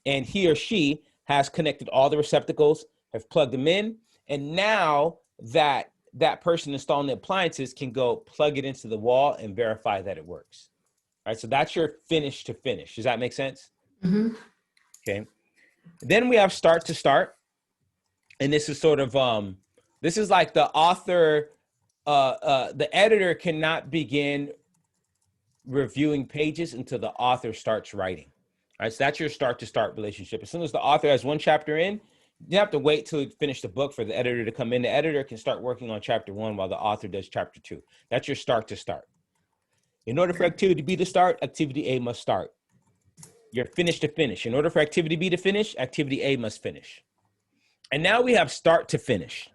and he or she has connected all the receptacles, have plugged them in, and now that person installing the appliances can go plug it into the wall and verify that it works. All right, so that's your finish to finish. Does that make sense?
Mm-hmm.
Okay. Then we have start to start. And this is sort of, this is like the author, the editor cannot begin reviewing pages until the author starts writing. All right, so that's your start to start relationship. As soon as the author has one chapter in, you have to wait till you finish the book for the editor to come in. The editor can start working on chapter 1 while the author does chapter 2. That's your start to start. In order for activity B to start, activity A must start. Your finish to finish. In order for activity B to finish, activity A must finish. And now we have start to finish.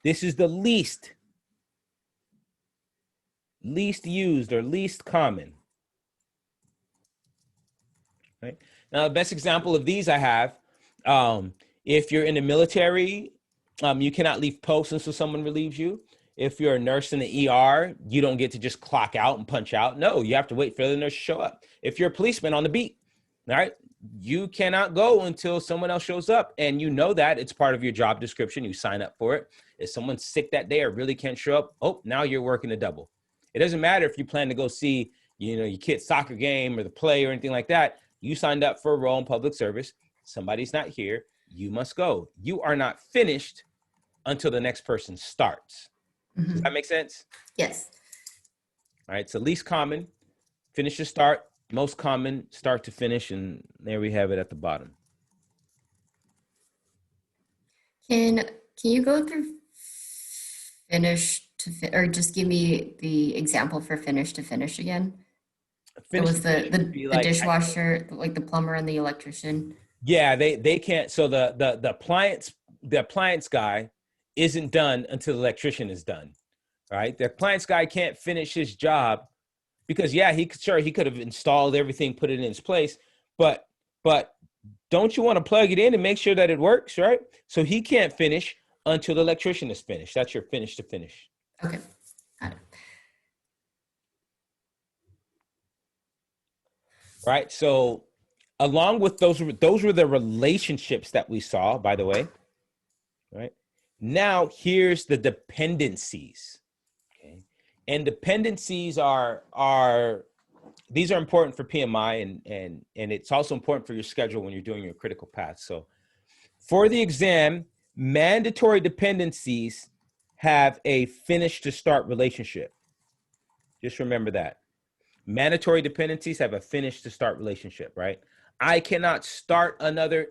This is the least used or least common. Right? Now, the best example of these I have, if you're in the military, you cannot leave posts until someone relieves you. If you're a nurse in the ER, you don't get to just clock out and punch out. No, you have to wait for the nurse to show up. If you're a policeman on the beat, all right, you cannot go until someone else shows up. And you know that it's part of your job description. You sign up for it. If someone's sick that day or really can't show up, oh, now you're working a double. It doesn't matter if you plan to go see, your kid's soccer game or the play or anything like that. You signed up for a role in public service. Somebody's not here. You must go. You are not finished until the next person starts. Mm-hmm. Does that make sense?
Yes.
All right. So least common, finish to start. Most common, start to finish. And there we have it at the bottom.
Can you go through finish to or just give me the example for finish to finish again? It was the dishwasher, like the plumber and the electrician.
Yeah, they can't. So the appliance guy isn't done until the electrician is done, right? The appliance guy can't finish his job because he could have installed everything, put it in its place, but don't you want to plug it in and make sure that it works, right? So he can't finish until the electrician is finished. That's your finish to finish.
Okay, got it.
right? So along with those were the relationships that we saw, by the way, right? Now here's the dependencies, okay? And dependencies these are important for PMI, and it's also important for your schedule when you're doing your critical path. So for the exam, mandatory dependencies have a finish to start relationship. Just remember that. Mandatory dependencies have a finish to start relationship, right? I cannot start another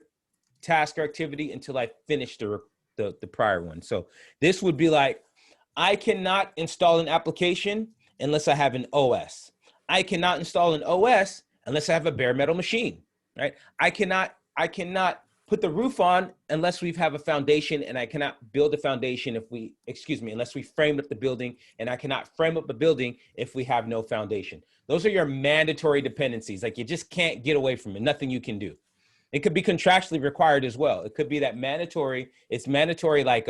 task or activity until I finish the prior one. So this would be like, I cannot install an application unless I have an OS. I cannot install an OS unless I have a bare metal machine, right? I cannot put the roof on unless we have a foundation, and I cannot build a foundation unless we frame up the building, and I cannot frame up a building if we have no foundation. Those are your mandatory dependencies. Like, you just can't get away from it. Nothing you can do. It could be contractually required as well. It could be that mandatory. It's mandatory, like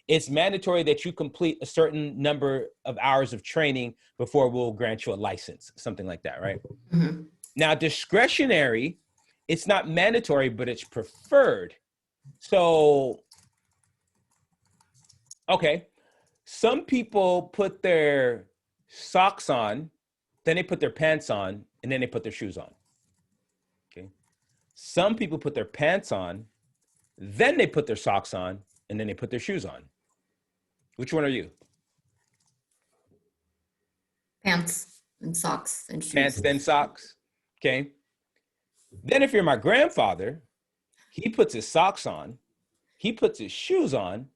it's mandatory that you complete a certain number of hours of training before we'll grant you a license, something like that, right? Mm-hmm. Now, discretionary, it's not mandatory, but it's preferred. So, okay, some people put their socks on, then they put their pants on, and then they put their shoes on. Okay. Some people put their pants on, then they put their socks on, and then they put their shoes on. Which one are you?
Pants and socks and shoes.
Pants, then socks. Okay. Then if you're my grandfather, he puts his socks on, he puts his shoes on,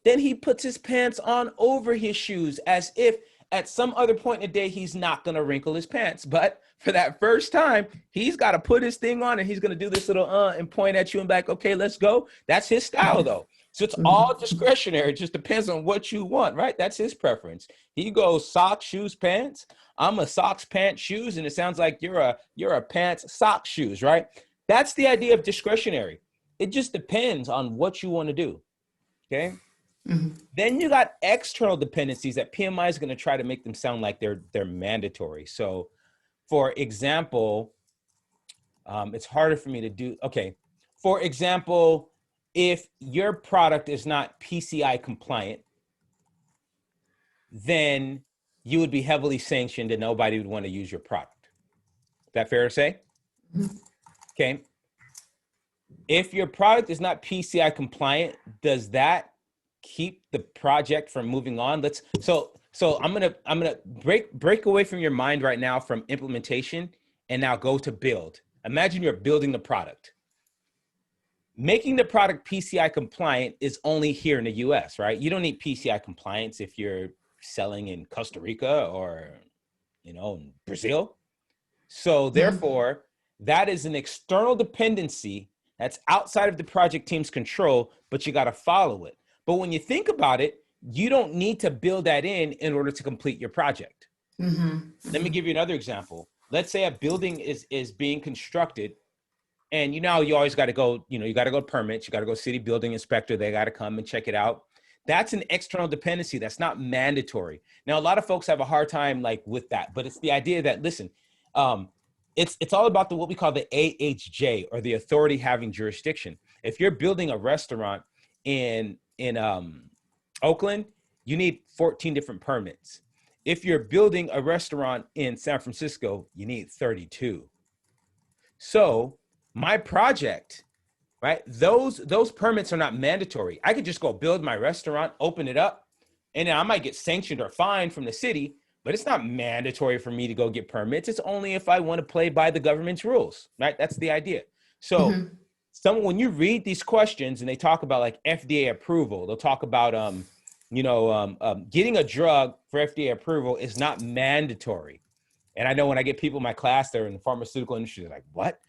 then he puts his pants on over his shoes, as if at some other point in the day, he's not going to wrinkle his pants. But for that first time, he's got to put his thing on, and he's going to do this little and point at you and back, okay, let's go. That's his style, though. So it's all discretionary. It just depends on what you want, right? That's his preference. He goes socks, shoes, pants. I'm a socks, pants, shoes, and it sounds like you're a pants, socks, shoes, right? That's the idea of discretionary. It just depends on what you want to do, okay? Mm-hmm. Then you got external dependencies that PMI is going to try to make them sound like they're mandatory. So, for example, it's harder for me to do. Okay, for example, if your product is not PCI compliant, then you would be heavily sanctioned and nobody would want to use your product. Is that fair to say? Mm-hmm. Okay. If your product is not PCI compliant, does that keep the project from moving on? So I'm gonna break away from your mind right now from implementation and now go to build. Imagine you're building the product. Making the product PCI compliant is only here in the US, right? You don't need PCI compliance if you're selling in Costa Rica or, in Brazil. So therefore, that is an external dependency that's outside of the project team's control, but you got to follow it. But when you think about it, you don't need to build that in order to complete your project. Mm-hmm. Let me give you another example. Let's say a building is being constructed, and you always got to go, you got to go permits, you got to go city building inspector, they got to come and check it out. That's an external dependency. That's not mandatory. Now, a lot of folks have a hard time with that, but it's the idea that, listen, it's all about what we call the AHJ, or the authority having jurisdiction. If you're building a restaurant in Oakland, you need 14 different permits. If you're building a restaurant in San Francisco, you need 32. So my project, right? Those permits are not mandatory. I could just go build my restaurant, open it up, and then I might get sanctioned or fined from the city, but it's not mandatory for me to go get permits. It's only if I want to play by the government's rules, right? That's the idea. So when you read these questions and they talk about FDA approval, they'll talk about, getting a drug for FDA approval is not mandatory. And I know when I get people in my class, they're in the pharmaceutical industry, they're like, what?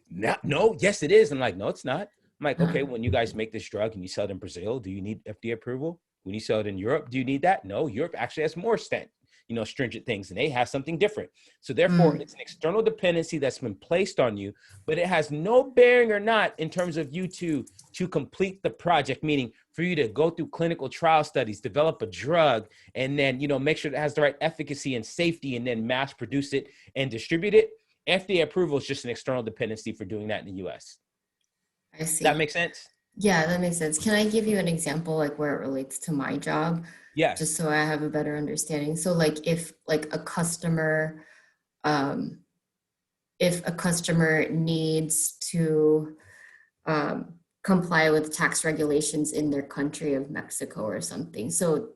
No, yes, it is. I'm like, no, it's not. I'm like, okay, when you guys make this drug and you sell it in Brazil, do you need FDA approval? When you sell it in Europe, do you need that? No, Europe actually has more stringent things, and they have something different. So therefore, it's an external dependency that's been placed on you, but it has no bearing or not in terms of you to complete the project, meaning for you to go through clinical trial studies, develop a drug, and then, make sure it has the right efficacy and safety, and then mass produce it and distribute it. FDA approval is just an external dependency for doing that in the US.
I see.
Does that make sense?
Yeah, that makes sense. Can I give you an example, like where it relates to my job?
Yes.
Just so I have a better understanding. So like if like um, a customer needs to comply with tax regulations in their country of Mexico or something. So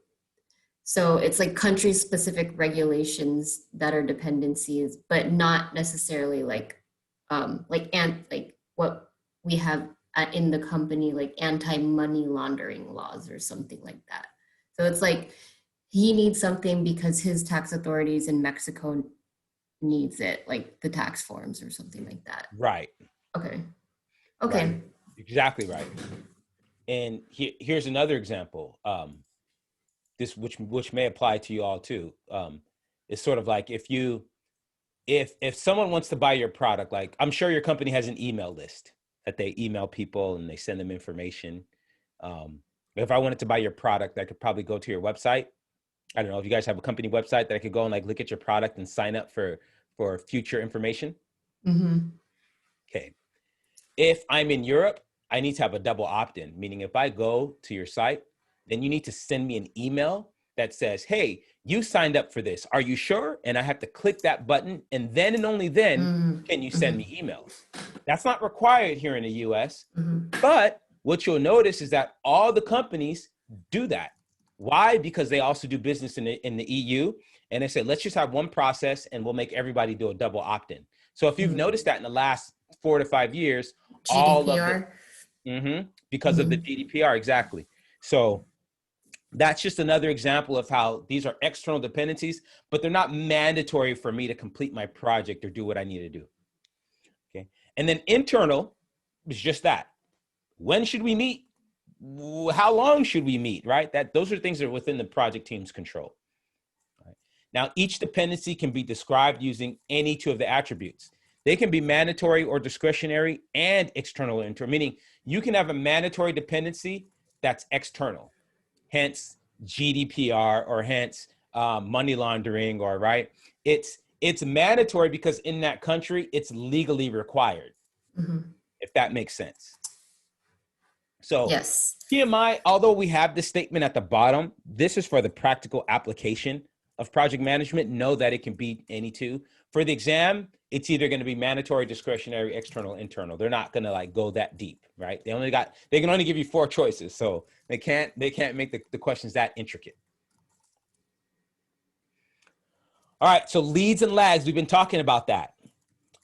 it's like country specific regulations that are dependencies, but not necessarily like like what we have in the company, like anti-money laundering laws or something like that. So it's like he needs something because his tax authorities in Mexico needs it, like the tax forms or something like that.
Right.
Okay. Okay.
Right. Exactly right. And here's another example. This which may apply to you all too. It's sort of like if someone wants to buy your product, like I'm sure your company has an email list that they email people and they send them information. If I wanted to buy your product, I could probably go to your website. I don't know if you guys have a company website that I could go and like look at your product and sign up for future information.
Mm-hmm.
Okay. If I'm in Europe, I need to have a double opt-in, meaning if I go to your site, then you need to send me an email that says, hey, you signed up for this. Are you sure? And I have to click that button. And then and only then can you send me emails. That's not required here in the US. But what you'll notice is that all the companies do that. Why? Because they also do business in the EU. And they say, let's just have one process and we'll make everybody do a double opt-in. So if you've noticed that in the last 4 to 5 years, all of the, because of the GDPR, exactly. So that's just another example of how these are external dependencies, but they're not mandatory for me to complete my project or do what I need to do. Okay. And then internal is just that. When should we meet? How long should we meet, right? Those are things that are within the project team's control. Right? Now, each dependency can be described using any two of the attributes. They can be mandatory or discretionary and external or internal, meaning you can have a mandatory dependency that's external, hence GDPR or hence money laundering, or right. It's mandatory because in that country, it's legally required, if that makes sense. So
yes.
PMI, although we have this statement at the bottom, this is for the practical application of project management. Know that it can be any two. For the exam, it's either going to be mandatory, discretionary, external, internal. They're not going to like go that deep, right? They can only give you 4 choices. So they can't make the questions that intricate. All right, so leads and lags, we've been talking about that.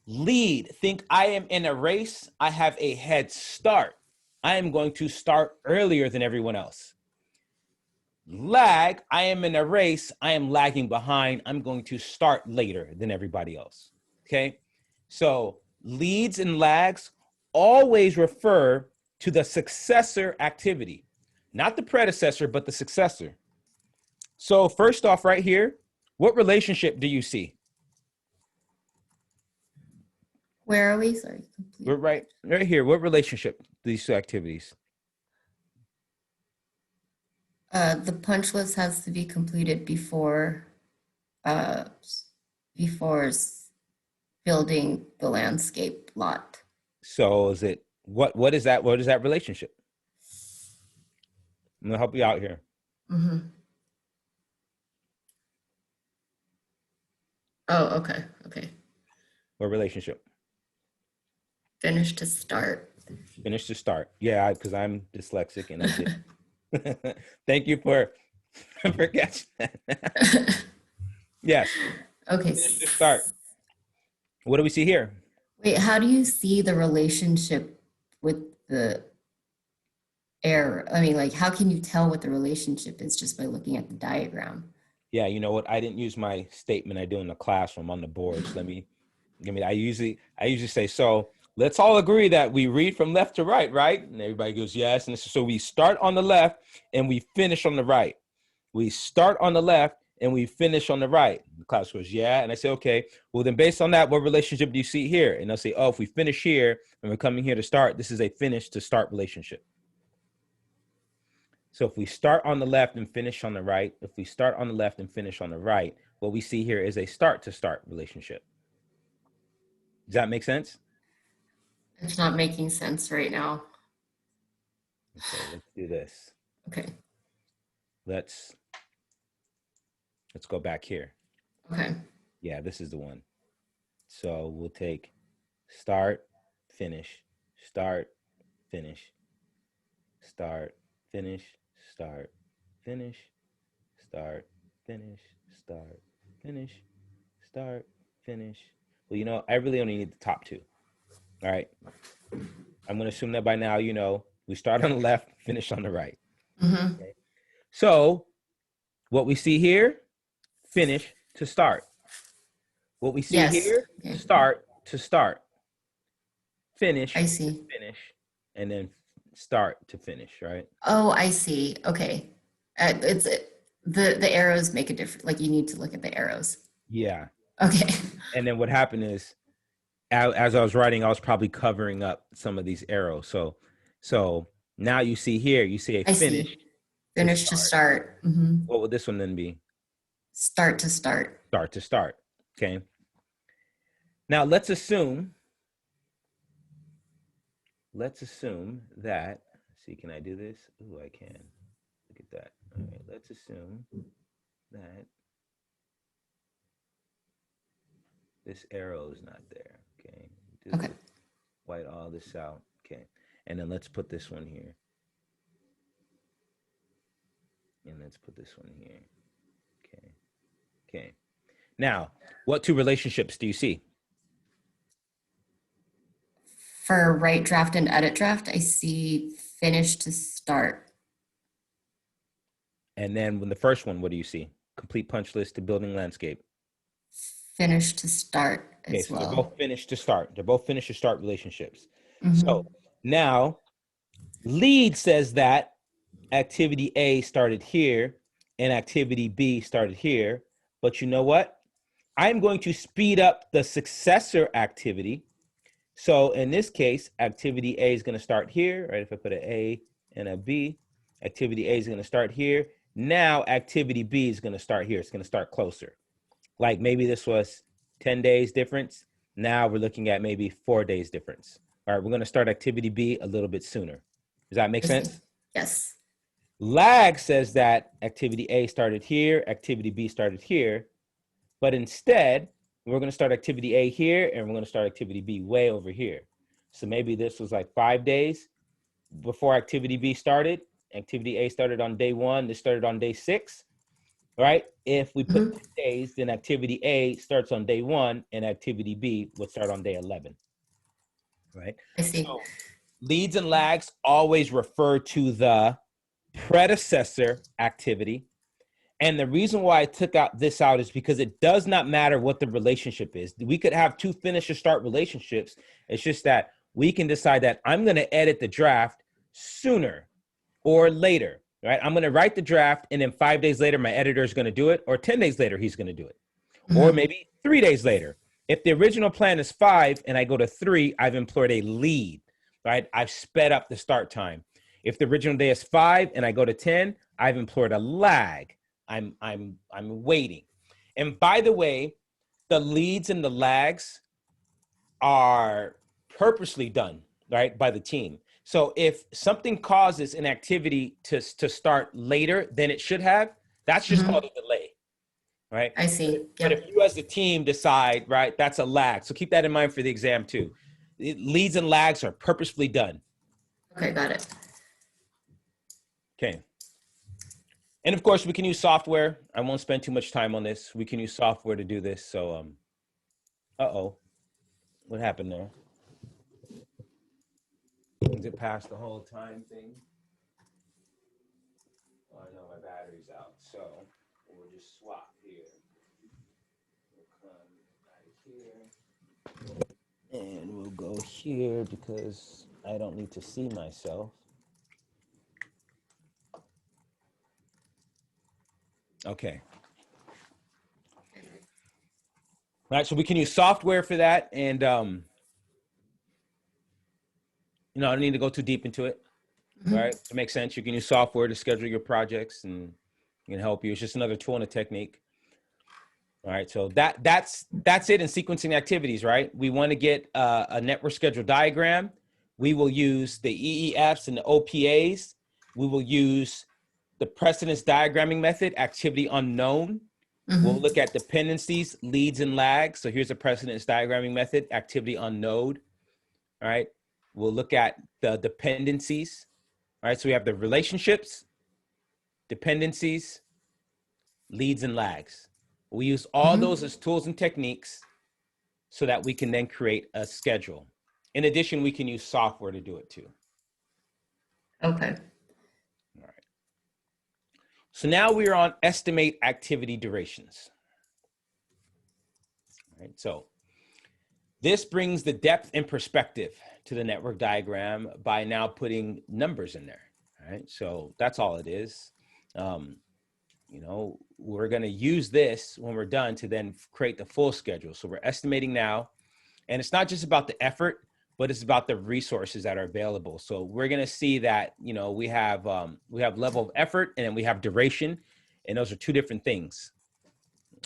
Lead, think I am in a race, I have a head start. I am going to start earlier than everyone else. Lag, I am in a race, I am lagging behind, I'm going to start later than everybody else. Okay, so leads and lags always refer to the successor activity, not the predecessor, but the successor. So first off right here, what relationship do you see?
Where are we? Sorry.
We're right here. What relationship, these two activities?
The punch list has to be completed before before building the landscape lot.
So is it what is that? What is that relationship? I'm gonna help you out here.
Oh, okay. Okay.
What relationship?
Finish to start.
Finish to start. Yeah, because I'm dyslexic and I did. Thank you for catching that. Yes.
Okay.
Finish to start. What do we see here?
Wait, how do you see the relationship with the error? I mean, like, how can you tell what the relationship is just by looking at the diagram?
Yeah, you know what? I didn't use my statement I do in the classroom on the boards. I usually say, so let's all agree that we read from left to right, right? And everybody goes, yes. And so we start on the left and we finish on the right. We start on the left and we finish on the right. The class goes, yeah. And I say, okay, well then based on that, what relationship do you see here? And they'll say, oh, if we finish here and we're coming here to start, this is a finish to start relationship. So if we start on the left and finish on the right, if we start on the left and finish on the right, what we see here is a start to start relationship. Does that make sense?
It's not making sense right now.
Okay, let's do this.
Okay.
Let's go back here.
Okay.
Yeah, this is the one. So we'll take start, finish, start, finish, start, finish, start, finish, start, finish, start, finish, start, finish. Well, you know, I really only need the top two. All right. I'm going to assume that by now, you know, we start on the left, finish on the right.
Mm-hmm.
Okay. So what we see here, finish to start. What we see
Yes.
here,
Okay.
start to start. Finish
I
to
see.
finish, and then start to finish, right?
Oh, I see. Okay. It's the arrows make a difference. Like you need to look at the arrows.
Yeah.
Okay.
And then what happened is, as I was writing, I was probably covering up some of these arrows. So now you see here, you see a
I
finish
see.
to
Finish to
start.
start. Mm-hmm.
What would this one then be?
Start to start.
Start to start. Okay. Now let's assume that, see, can I do this? Ooh, I can. Look at that. All right, let's assume that this arrow is not there. Okay.
Okay.
White all this out. Okay. And then let's put this one here. And let's put this one here. Okay. Okay. Now, what two relationships do you see?
For write draft and edit draft, I see finish to start.
And then when the first one, what do you see? Complete punch list to building landscape.
Finish to start
Okay,
as
so they're
well.
both finish to start. They're both finish to start relationships.
Mm-hmm.
So now lead says that activity A started here and activity B started here. But you know what? I'm going to speed up the successor activity. So in this case, activity A is going to start here, right? If I put an A and a B, activity A is going to start here. Now activity B is going to start here. It's going to start closer. Like maybe this was 10 days difference. Now we're looking at maybe 4 days difference. All right, we're going to start activity B a little bit sooner. Does that make sense?
Yes.
Lag says that activity A started here, activity B started here, but instead, we're going to start activity A here, and we're going to start activity B way over here. So maybe this was like 5 days before activity B started. Activity A started on day 1. This started on day 6, right? If we put 10 days, then activity A starts on day 1, and activity B would start on day 11, right?
I see.
So leads and lags always refer to the predecessor activity. And the reason why I took this out is because it does not matter what the relationship is. We could have two finish or start relationships. It's just that we can decide that I'm going to edit the draft sooner or later, right? I'm going to write the draft, and then 5 days later, my editor is going to do it, or 10 days later, he's going to do it, or maybe 3 days later. If the original plan is 5 and I go to 3, I've employed a lead, right? I've sped up the start time. If the original day is 5 and I go to 10, I've employed a lag. I'm waiting. And by the way, the leads and the lags are purposely done, right, by the team. So if something causes an activity to start later than it should have, that's just called a delay, right?
I see.
But
Yep.
if you as the team decide, right, that's a lag. So keep that in mind for the exam too. Leads and lags are purposefully done.
Okay, got it.
Okay. And of course, we can use software. I won't spend too much time on this. We can use software to do this. So, uh-oh, what happened there? Is it past the whole time thing? Oh, I know my battery's out. So we'll just swap here. We'll come right here. And we'll go here because I don't need to see myself. Okay. All right, so we can use software for that, and I don't need to go too deep into it. Right? To make sense, you can use software to schedule your projects and can help you. It's just another tool and a technique. All right, so that's it in sequencing activities, right? We want to get a network schedule diagram. We will use the EEFs and the OPAs. We will use the precedence diagramming method, activity unknown. We'll look at dependencies, leads and lags. So here's a precedence diagramming method, activity unknown. All right, we'll look at the dependencies. All right, so we have the relationships, dependencies, leads and lags. We use all those as tools and techniques so that we can then create a schedule. In addition, we can use software to do it too.
Okay.
All right. So now we are on estimate activity durations. All right, so this brings the depth and perspective to the network diagram by now putting numbers in there. All right, so that's all it is. You know, we're going to use this when we're done to then create the full schedule. So we're estimating now, and it's not just about the effort, but it's about the resources that are available. So we're going to see that, you know, we have level of effort and then we have duration, and those are two different things.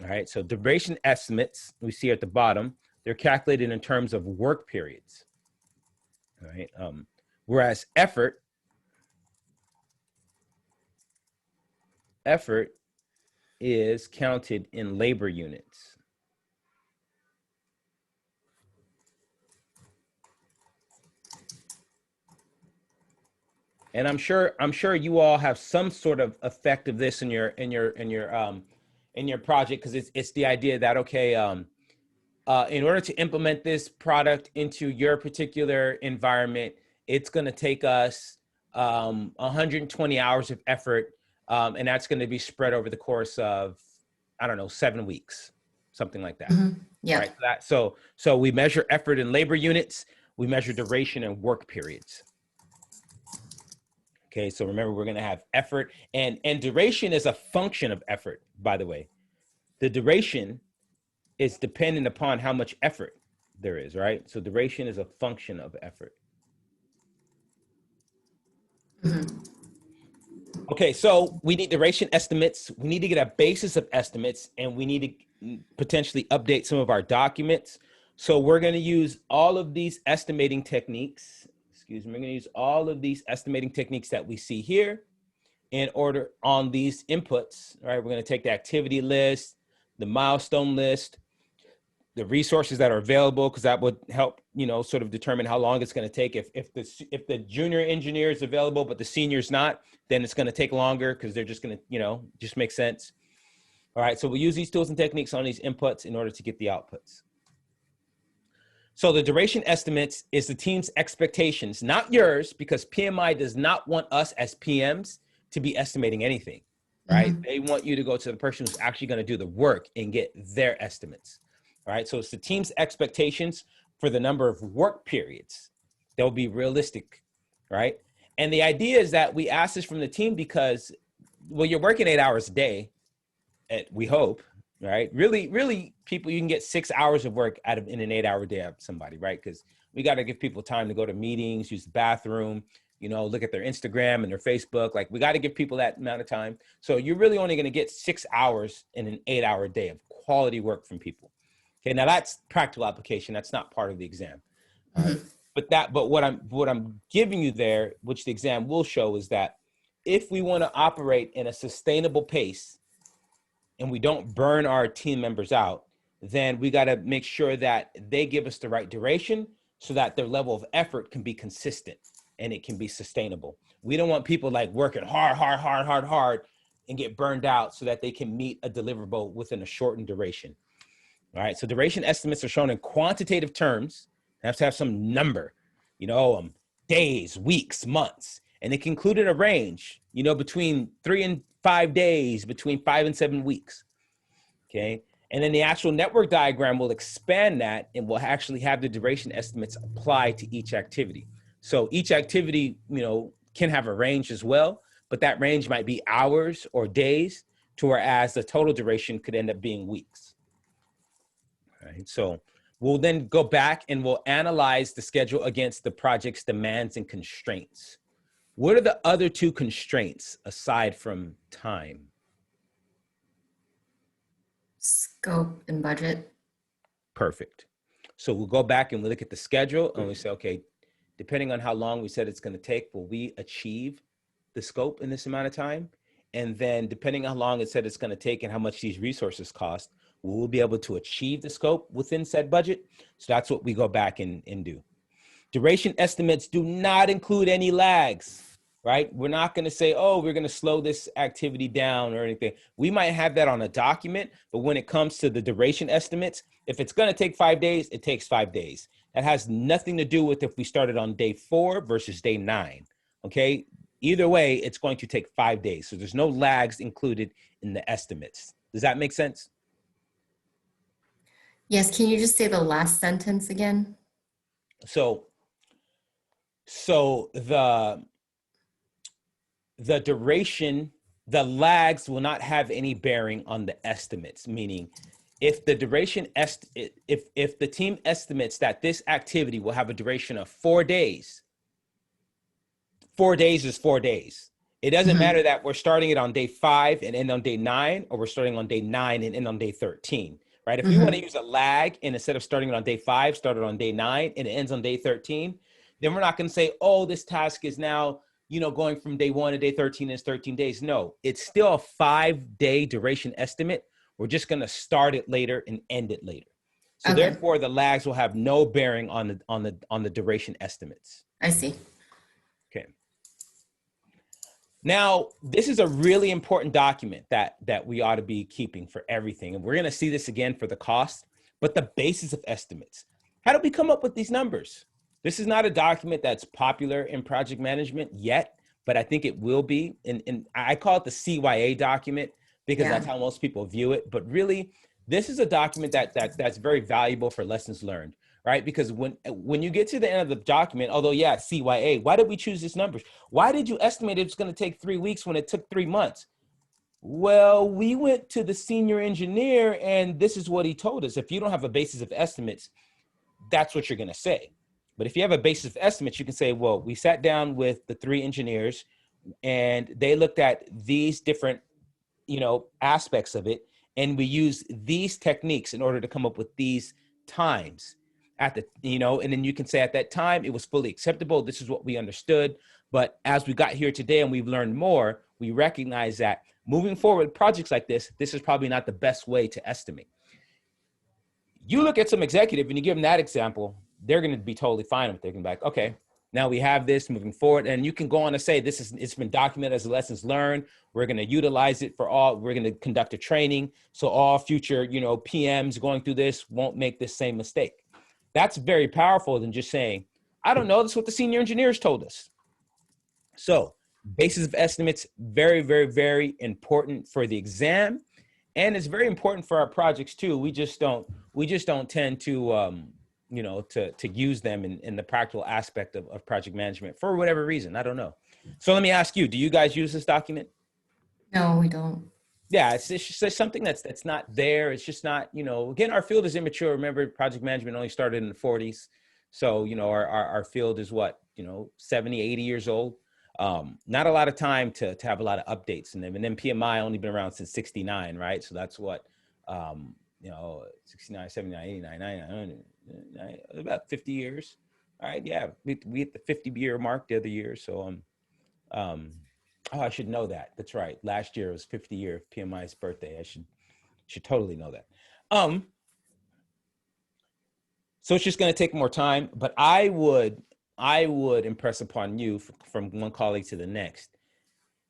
All right. So duration estimates we see at the bottom, they're calculated in terms of work periods. All right. Whereas effort is counted in labor units. And I'm sure you all have some sort of effect of this in your project, because it's the idea that, okay, in order to implement this product into your particular environment, it's going to take us 120 hours of effort, and that's going to be spread over the course of, I don't know, 7 weeks, something like that.
Yeah.
Right? So we measure effort in labor units. We measure duration in work periods. Okay, so remember, we're going to have effort, and duration is a function of effort, by the way. The duration is dependent upon how much effort there is, right? So duration is a function of effort. Okay, so we need duration estimates. We need to get a basis of estimates, and we need to potentially update some of our documents. So we're going to use all of these estimating techniques. Excuse me, we're going to use all of these estimating techniques that we see here in order on these inputs. All right, we're going to take the activity list, the milestone list, the resources that are available, because that would help, you know, sort of determine how long it's going to take. If the junior engineer is available but the senior's not, then it's going to take longer because they're just going to, you know, just make sense. All right, so we'll use these tools and techniques on these inputs in order to get the outputs. So the duration estimates is the team's expectations, not yours, because PMI does not want us as PMs to be estimating anything, right? They want you to go to the person who's actually going to do the work and get their estimates. All right, so it's the team's expectations for the number of work periods that will be realistic, right? And the idea is that we ask this from the team because, well, you're working 8 hours a day, we hope, right? Really, people, you can get 6 hours of work out of in an 8 hour day of somebody, right? Because we got to give people time to go to meetings, use the bathroom, you know, look at their Instagram and their Facebook. Like, we got to give people that amount of time. So you're really only going to get 6 hours in an 8 hour day of quality work from people. Okay, now that's practical application. That's not part of the exam. But what I'm giving you there, which the exam will show, is that if we want to operate in a sustainable pace and we don't burn our team members out, then we got to make sure that they give us the right duration so that their level of effort can be consistent and it can be sustainable. We don't want people like working hard and get burned out so that they can meet a deliverable within a shortened duration. All right, so duration estimates are shown in quantitative terms. They have to have some number, you know, days, weeks, months, and it can include a range, you know, between 3 and 5 days, between 5 and 7 weeks. Okay, and then the actual network diagram will expand that and will actually have the duration estimates apply to each activity. So each activity, you know, can have a range as well, but that range might be hours or days, to whereas the total duration could end up being weeks. Right. So we'll then go back and we'll analyze the schedule against the project's demands and constraints. What are the other two constraints aside from time?
Scope and budget.
Perfect. So we'll go back and we'll look at the schedule and we say, okay, depending on how long we said it's going to take, will we achieve the scope in this amount of time? And then depending on how long it said it's going to take and how much these resources cost, will we be able to achieve the scope within said budget? So that's what we go back and do. Duration estimates do not include any lags, right? We're not going to say, oh, we're going to slow this activity down or anything. We might have that on a document, but when it comes to the duration estimates, if it's going to take 5 days, it takes 5 days. That has nothing to do with if we started on day 4 versus day 9, okay? Either way, it's going to take 5 days. So there's no lags included in the estimates. Does that make sense?
Yes, can you just say the last sentence again?
So the duration, the lags will not have any bearing on the estimates, meaning if the duration, if the team estimates that this activity will have a duration of 4 days, 4 days is 4 days. It doesn't matter that we're starting it on day 5 and end on day 9, or we're starting on day 9 and end on day 13, right? If we want to use a lag and instead of starting it on day 5, start it on day 9 and it ends on day 13, then we're not going to say, oh, this task is now, going from day 1 to day 13 is 13 days. No, it's still a 5-day duration estimate. We're just going to start it later and end it later. So therefore, the lags will have no bearing on the duration estimates.
I see.
Okay. Now, this is a really important document that we ought to be keeping for everything. And we're going to see this again for the cost, but the basis of estimates. How do we come up with these numbers? This is not a document that's popular in project management yet, but I think it will be. And I call it the CYA document because that's how most people view it. But really, this is a document that's very valuable for lessons learned, right? Because when you get to the end of the document, although CYA, why did we choose these numbers? Why did you estimate it's going to take 3 weeks when it took 3 months? Well, we went to the senior engineer and this is what he told us. If you don't have a basis of estimates, that's what you're going to say. But if you have a basis of estimates, you can say, well, we sat down with the 3 engineers and they looked at these different, aspects of it. And we use these techniques in order to come up with these times at the, and then you can say at that time, it was fully acceptable. This is what we understood. But as we got here today and we've learned more, we recognize that moving forward, projects like this is probably not the best way to estimate. You look at some executive and you give them that example, they're going to be totally fine with it. They're going to be like, okay, now we have this moving forward. And you can go on to say, it's been documented as lessons learned. We're going to utilize it we're going to conduct a training. So all future, PMs going through this won't make this same mistake. That's very powerful than just saying, I don't know, that's what the senior engineers told us. So basis of estimates, very, very, very important for the exam. And it's very important for our projects too. We just don't tend to, to use them in the practical aspect of project management for whatever reason. I don't know. So let me ask you, do you guys use this document?
No, we don't.
Yeah, it's just something that's not there. It's just not, again, our field is immature. Remember, project management only started in the 40s. So, our field is what, 70, 80 years old. Not a lot of time to have a lot of updates in them. And then PMI only been around since 69, right? So that's what, 69, 79, 89, 99, about 50 years. All right, yeah, we hit the 50-year mark the other year. So, I should know that. That's right. Last year was 50 year of PMI's birthday. I should totally know that. So it's just going to take more time, but I would impress upon you from one colleague to the next.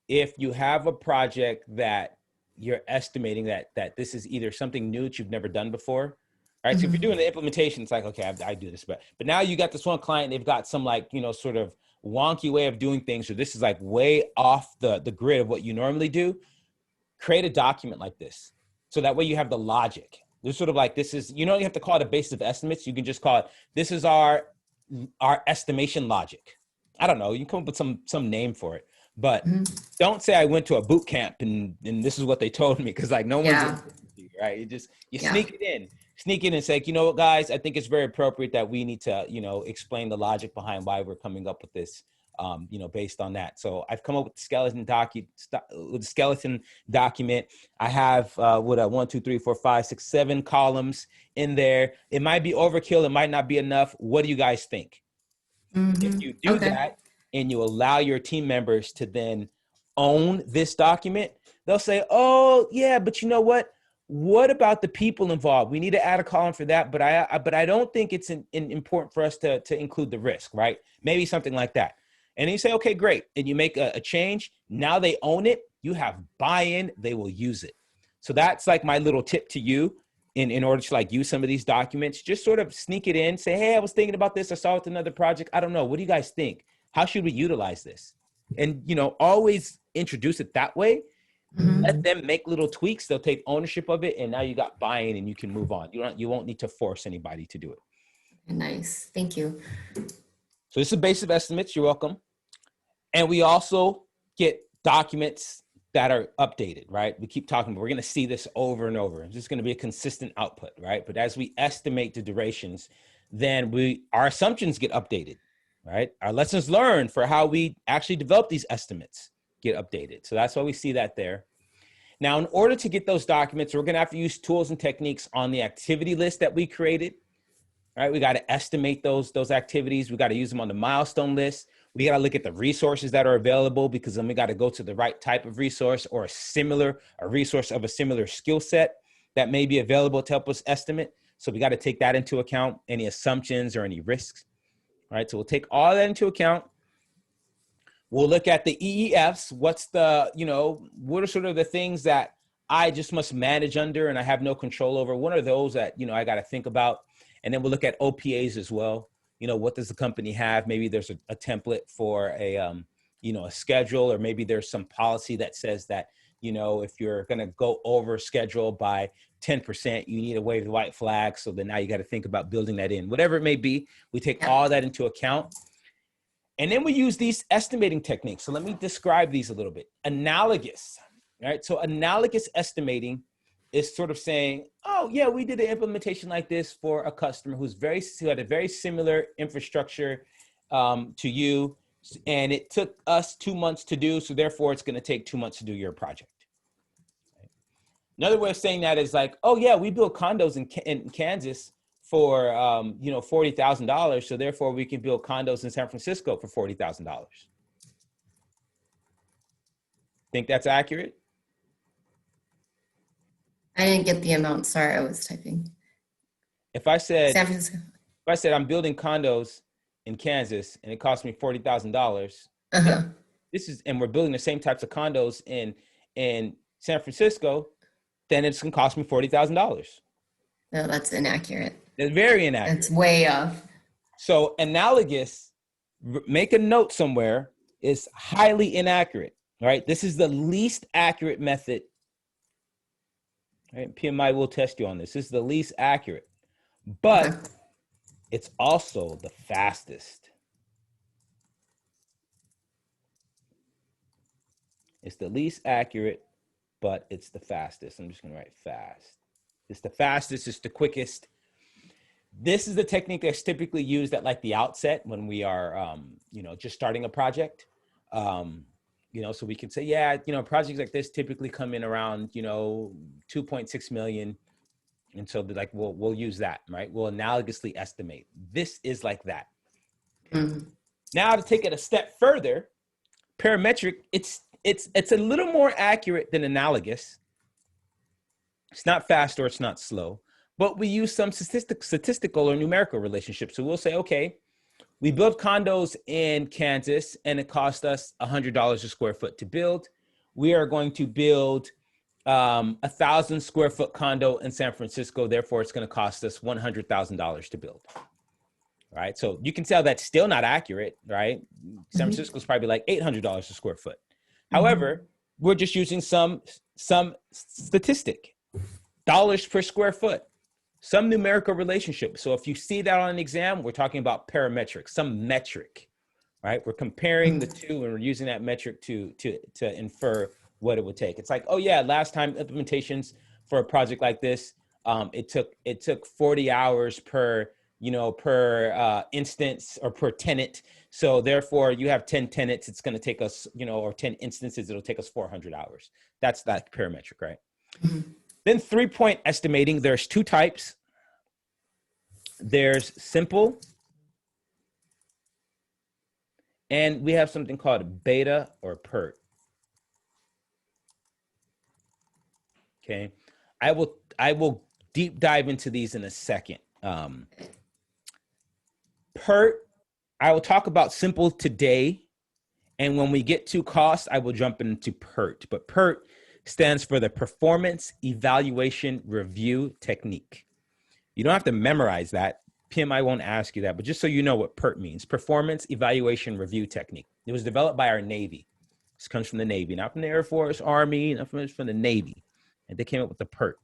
If you have a project that you're estimating that this is either something new that you've never done before, right? So if you're doing the implementation, it's like, okay, I do this, but now you got this one client, they've got some sort of wonky way of doing things. So this is like way off the grid of what you normally do. Create a document like this. So that way you have the logic. There's sort of like, this is, you have to call it a basis of estimates. You can just call it, this is our estimation logic. I don't know. You can come up with some name for it, but don't say I went to a boot camp and this is what they told me. Because no one's right. You sneak in and say, you know what, guys, I think it's very appropriate that we need to, explain the logic behind why we're coming up with this based on that. So I've come up with the skeleton document. I have 1, 2, 3, 4, 5, 6, 7 columns in there. It might be overkill. It might not be enough. What do you guys think? If you do that and you allow your team members to then own this document, they'll say, oh yeah, but you know what about the people involved? We need to add a column for that, but I don't think it's important for us to include the risk, right? Maybe something like that. And then you say, okay, great. And you make a change. Now they own it. You have buy-in. They will use it. So that's like my little tip to you in order to like use some of these documents. Just sort of sneak it in. Say, hey, I was thinking about this. I saw it with another project. I don't know. What do you guys think? How should we utilize this? And, always introduce it that way. Let them make little tweaks. They'll take ownership of it. And now you got buy-in and you can move on. You won't need to force anybody to do it.
Nice. Thank you.
So this is basic estimates. You're welcome. And we also get documents that are updated, right? We keep talking, but we're going to see this over and over. It's just going to be a consistent output, right? But as we estimate the durations, then our assumptions get updated, right? Our lessons learned for how we actually develop these estimates get updated. So that's why we see that there. Now, in order to get those documents, we're going to have to use tools and techniques on the activity list that we created, right? We got to estimate those activities. We got to use them on the milestone list. We got to look at the resources that are available, because then we got to go to the right type of resource or a resource of a similar skill set that may be available to help us estimate. So we got to take that into account, any assumptions or any risks, right? So we'll take all that into account. We'll look at the EEFs. What are sort of the things that I just must manage under and I have no control over? What are those that, I got to think about? And then we'll look at OPAs as well. What does the company have? Maybe there's a template for a schedule, or maybe there's some policy that says that, if you're going to go over schedule by 10%, you need to wave the white flag. So then now you got to think about building that in. Whatever it may be, we take all that into account. And then we use these estimating techniques. So let me describe these a little bit. Analogous, right? So analogous estimating is sort of saying, oh yeah, we did an implementation like this for a customer who had a very similar infrastructure to you, and it took us 2 months to do, so therefore it's going to take 2 months to do your project. Another way of saying that is like, oh yeah, we built condos in Kansas for $40,000, so therefore we can build condos in San Francisco for $40,000. Think that's accurate?
I didn't get the amount. Sorry, I was typing.
If I said
San Francisco.
If I said I'm building condos in Kansas and it cost me $40,000, and we're building the same types of condos in San Francisco, then it's gonna cost me $40,000.
No, that's inaccurate.
It's very inaccurate.
It's way off.
So analogous, make a note somewhere, is highly inaccurate. Right? This is the least accurate method. Right? PMI will test you on this. This is the least accurate, but it's also the fastest. It's the least accurate, but it's the fastest. I'm just going to write fast. It's the fastest. It's the quickest. This is the technique that's typically used at like the outset when we are, just starting a project. So we can say, yeah, projects like this typically come in around, 2.6 million. And so they're like, we'll use that, right? We'll analogously estimate. This is like that. Now to take it a step further, parametric, it's a little more accurate than analogous. It's not fast or it's not slow, but we use some statistical or numerical relationships. So we'll say, okay, we built condos in Kansas and it cost us $100 a square foot to build. We are going to build 1,000 square foot condo in San Francisco. Therefore, it's going to cost us $100,000 to build. Right. So you can tell that's still not accurate, right? San Francisco is probably like $800 a square foot. However, we're just using some statistic, dollars per square foot. Some numerical relationship. So if you see that on an exam, we're talking about parametric, some metric, right? We're comparing the two and we're using that metric to infer what it would take. It's like, oh yeah, last time implementations for a project like this, it took 40 hours per per instance or per tenant. So therefore you have 10 tenants, it's going to take us, or 10 instances, it'll take us 400 hours. That's that parametric, right?
Mm-hmm.
Then 3-point estimating, there's 2 types. There's simple, and we have something called beta or PERT. Okay. I will deep dive into these in a second. PERT, I will talk about simple today. And when we get to cost, I will jump into PERT. But PERT stands for the Performance Evaluation Review Technique. You don't have to memorize that. PMI won't ask you that, but just so you know what PERT means, Performance Evaluation Review Technique. It was developed by our Navy. This comes from the Navy, not from the Air Force, Army, not from the Navy. And they came up with the PERT.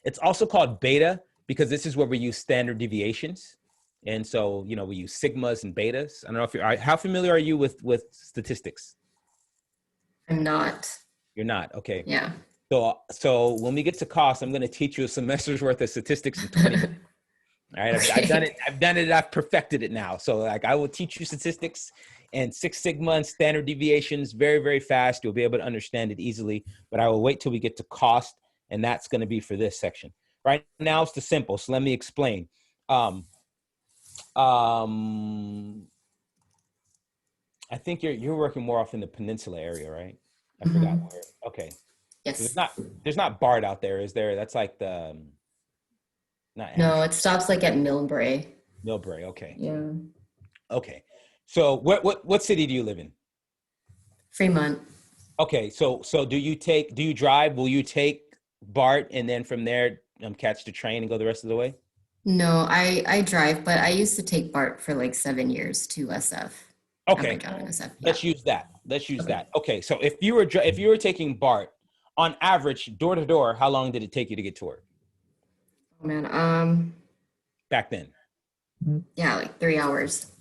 It's also called beta because this is where we use standard deviations. And so, we use sigmas and betas. I don't know if how familiar are you with statistics?
I'm not.
You're not, okay.
Yeah.
So when we get to cost, I'm going to teach you a semester's worth of statistics in 20 minutes. All right, okay. I've done it, I've perfected it now. So I will teach you statistics and Six Sigma and standard deviations very, very fast. You'll be able to understand it easily, but I will wait till we get to cost, and that's going to be for this section. Right now it's the simple, so let me explain. I think you're working more off in the peninsula area, right? I forgot where. Okay.
Yes.
So there's not BART out there, is there? That's like the
No, it stops like at Millbrae.
Millbrae, okay.
Yeah.
Okay. So what city do you live in?
Fremont.
Okay, so do you drive? Will you take BART and then from there catch the train and go the rest of the way?
No, I drive, but I used to take BART for like 7 years to SF.
Okay,
SF.
let's use that. That. Okay, so if you were taking BART, on average, door to door, how long did it take you to get to work?
Oh man,
back then.
Yeah, like 3 hours.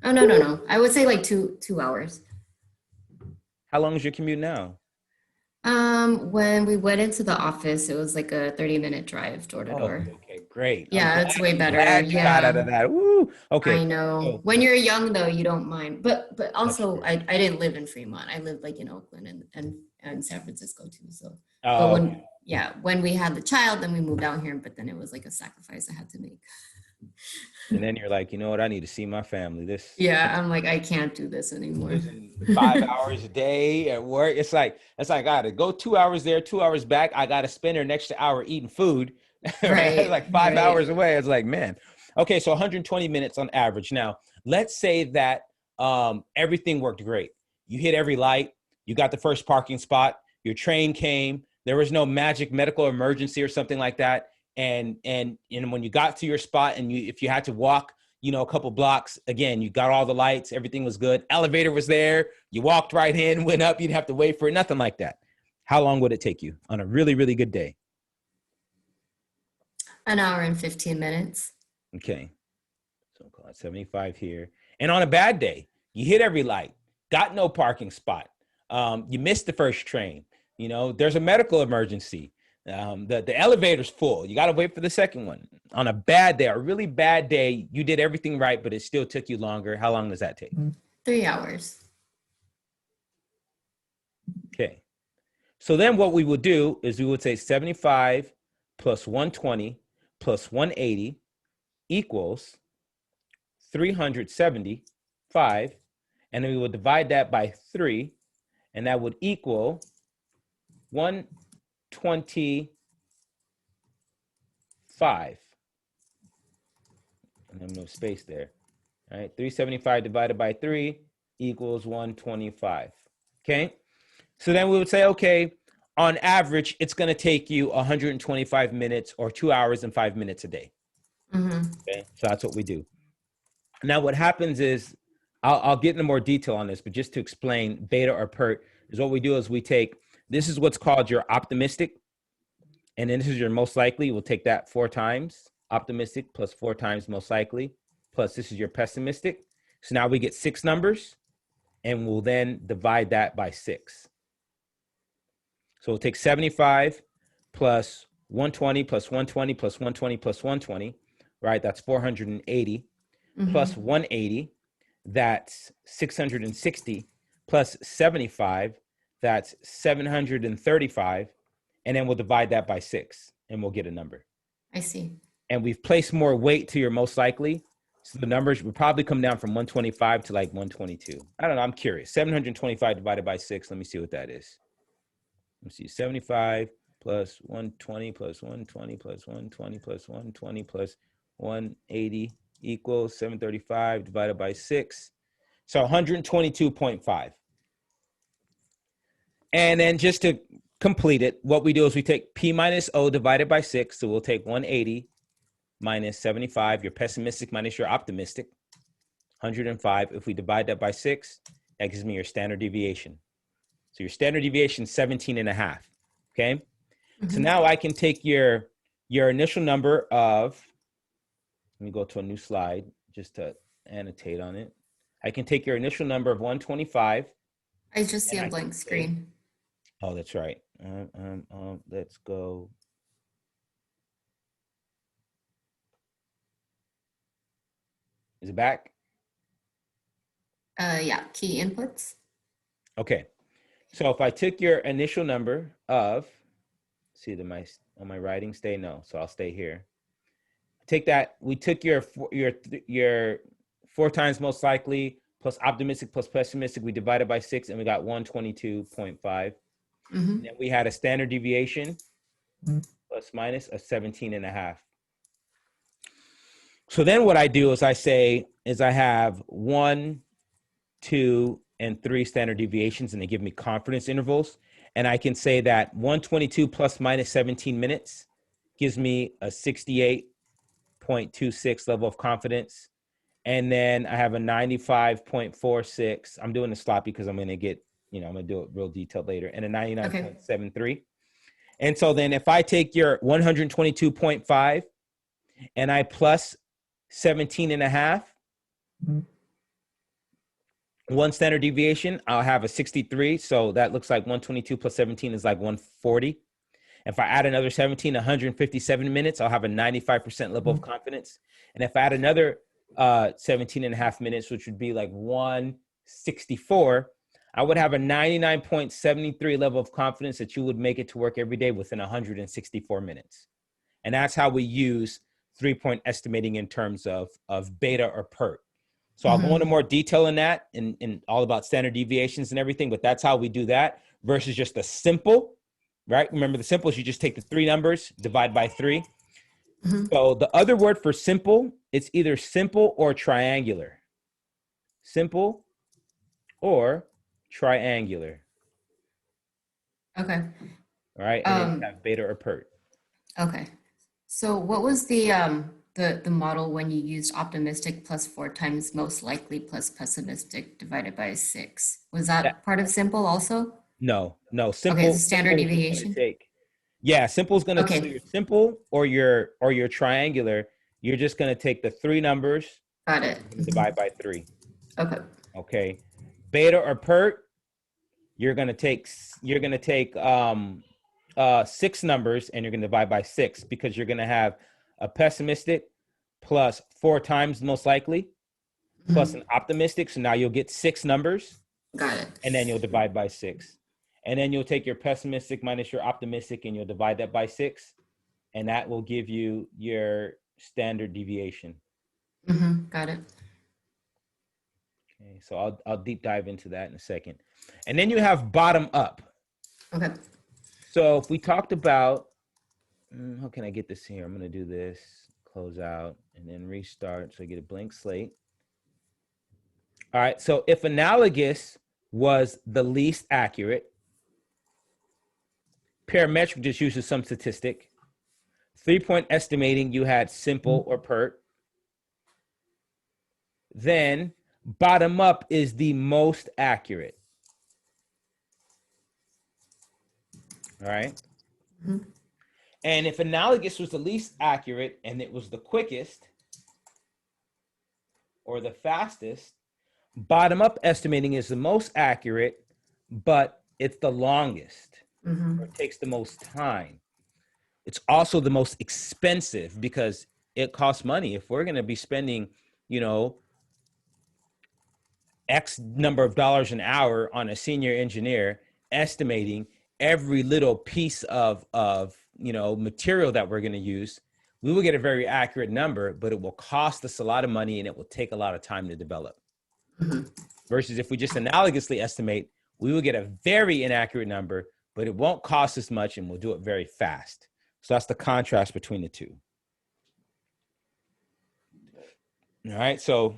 Oh no. I would say like 2 hours.
How long is your commute now?
When we went into the office, it was like a 30-minute drive door to door.
Okay, great.
Yeah, it's way better.
Glad you got out of that. Woo. Okay.
I know. When you're young though, you don't mind. But also I didn't live in Fremont. I lived like in Oakland and San Francisco too. So when we had the child, then we moved out here, but then it was like a sacrifice I had to make.
And then you're like, you know what? I need to see my family.
I'm like, I can't do this anymore.
5 hours a day at work. It's like I gotta go 2 hours there, 2 hours back. I gotta spend an extra hour eating food. Right. Like 5 hours away. It's like, man. Okay, so 120 minutes on average. Now, let's say that everything worked great. You hit every light. You got the first parking spot. Your train came. There was no magic medical emergency or something like that. And when you got to your spot and if you had to walk, a couple blocks, again, you got all the lights, everything was good. Elevator was there. You walked right in, went up. You'd have to wait for it. Nothing like that. How long would it take you on a really, really good day?
An hour and 15 minutes.
Okay. So I'll call it 75 here. And on a bad day, you hit every light, got no parking spot. You missed the first train. There's a medical emergency. The elevator's full. You got to wait for the second one. On a bad day, a really bad day, you did everything right, but it still took you longer. How long does that take?
3 hours.
Okay. So then what we would do is we would say 75 plus 120 plus 180 equals 375. And then we would divide that by 3, and that would equal 125. And then no space there. All right, 375 divided by 3 equals 125. Okay, so then we would say, okay, on average, it's going to take you 125 minutes or 2 hours and 5 minutes a day. Okay, so that's what we do. Now, what happens is, I'll get into more detail on this, but just to explain beta or PERT is what we do is we take, this is what's called your optimistic, and then this is your most likely. We'll take that 4 times, optimistic plus 4 times most likely, plus this is your pessimistic. So now we get 6 numbers, and we'll then divide that by 6. So we'll take 75 plus 120 plus 120 plus 120 plus 120. right? That's 480 plus 180, that's 660 plus 75, that's 735. And then we'll divide that by 6 and we'll get a number.
I see.
And we've placed more weight to your most likely. So the numbers would probably come down from 125 to like 122. I don't know. I'm curious. 725 divided by 6. Let me see what that is. Let's see. 75 plus 120 plus 120 plus 120 plus 120 plus 180 equals 735 divided by 6. So 122.5. And then just to complete it, what we do is we take P minus O divided by 6. So we'll take 180 minus 75, your pessimistic minus your optimistic, 105. If we divide that by 6, that gives me your standard deviation. So your standard deviation is 17.5, okay? So now I can take your initial number of, let me go to a new slide just to annotate on it. I can take your initial number of 125.
I just see a blank screen.
Oh, that's right. Let's go. Is it back?
Yeah, key inputs.
Okay. So if I took your initial number of, see the on my writing stay? No, so I'll stay here. Take that. We took your 4 times most likely plus optimistic plus pessimistic. We divided by 6 and we got 122.5. And then we had a standard deviation plus minus of 17.5. So then what I do is I have 1, 2, and 3 standard deviations, and they give me confidence intervals. And I can say that 122 plus minus 17 minutes gives me a 68.26 level of confidence. And then I have a 95.46. I'm doing the sloppy because I'm going to get, I'm going to do it real detailed later. And a 99.73. Okay. And so then if I take your 122.5 and I plus 17.5, one standard deviation, I'll have a 63. So that looks like 122 plus 17 is like 140. If I add another 17, 157 minutes, I'll have a 95% level of confidence. And if I add another 17.5 minutes, which would be like 164, I would have a 99.73 level of confidence that you would make it to work every day within 164 minutes. And that's how we use 3-point estimating in terms of beta or PERT. So I'll go into more detail in that and all about standard deviations and everything, but that's how we do that versus just a simple, right? Remember the simple is you just take the 3 numbers, divide by 3. So the other word for simple, it's either simple or triangular. Simple or triangular.
Okay.
All right, and then you have beta or PERT.
Okay. So what was the model when you used optimistic plus 4 times most likely plus pessimistic divided by 6? Was that part of simple also?
No. Simple.
Okay, it's a standard deviation.
Yeah, simple is gonna so your simple or your triangular. You're just gonna take the 3 numbers.
Got it.
Divide by 3.
Okay.
Beta or PERT, you're gonna take 6 numbers and you're gonna divide by 6 because you're gonna have a pessimistic plus 4 times most likely plus an optimistic. So now you'll get 6 numbers.
Got it.
And then you'll divide by 6. And then you'll take your pessimistic minus your optimistic and you'll divide that by 6. And that will give you your standard deviation.
Got it.
Okay, so I'll deep dive into that in a second. And then you have bottom up.
Okay.
So if we talked about, how can I get this here? I'm going to do this, close out, and then restart so I get a blank slate. All right, so if analogous was the least accurate, parametric just uses some statistic. 3-point estimating, you had simple or PERT. Then bottom up is the most accurate. All right. And if analogous was the least accurate and it was the quickest or the fastest, bottom up estimating is the most accurate, but it's the longest. Or it takes the most time. It's also the most expensive because it costs money. If we're going to be spending, you know, X number of dollars an hour on a senior engineer estimating every little piece of you know, material that we're going to use, we will get a very accurate number, but it will cost us a lot of money and it will take a lot of time to develop. Versus if we just analogously estimate, we will get a very inaccurate number, but it won't cost us much and we'll do it very fast. So that's the contrast between the two. All right, so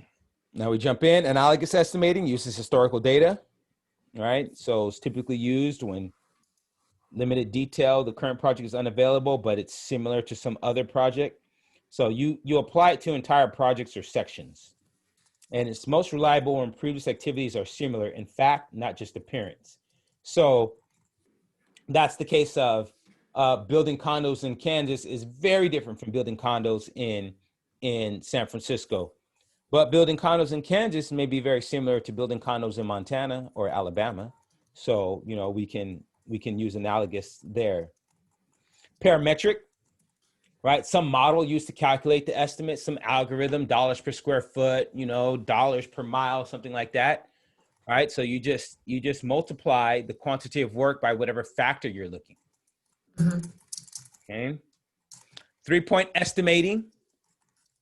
now we jump in. Analogous estimating uses historical data. All right, so it's typically used when limited detail, the current project is unavailable, but it's similar to some other project. So you apply it to entire projects or sections. And it's most reliable when previous activities are similar, in fact, not just appearance. So that's the case of building condos in Kansas is very different from building condos in San Francisco. But building condos in Kansas may be very similar to building condos in Montana or Alabama. So, you know, we can use analogous there. Parametric, right? Some model used to calculate the estimate, some algorithm, dollars per square foot, you know, dollars per mile, something like that. Right? So you just multiply the quantity of work by whatever factor you're looking. Okay. 3-point estimating.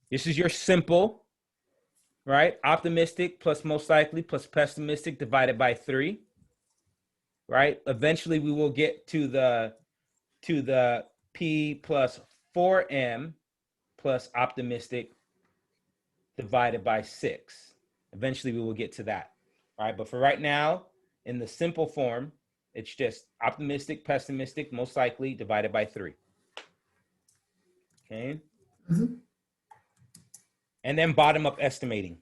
This is your simple, right? Optimistic plus most likely plus pessimistic divided by 3. Right? Eventually we will get to the P plus 4M plus optimistic divided by 6. Eventually we will get to that. All right, but for right now, in the simple form, it's just optimistic, pessimistic, most likely divided by 3. Okay. And then bottom up estimating.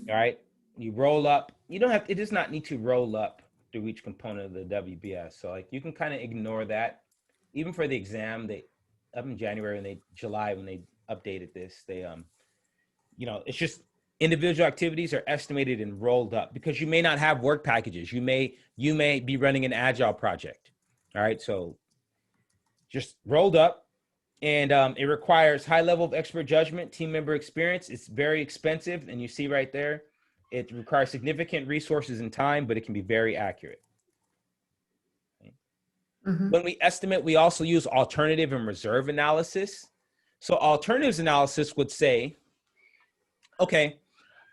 All right. You roll up. You don't have, it does not need to roll up through each component of the WBS. So like you can kind of ignore that. Even for the exam, they up in January July when they updated this, they you know, it's just individual activities are estimated and rolled up because you may not have work packages. You may be running an Agile project. All right. So just rolled up, and it requires high level of expert judgment, team member experience. It's very expensive. And you see right there, it requires significant resources and time, but it can be very accurate. Okay. When we estimate, we also use alternative and reserve analysis. So alternatives analysis would say, okay,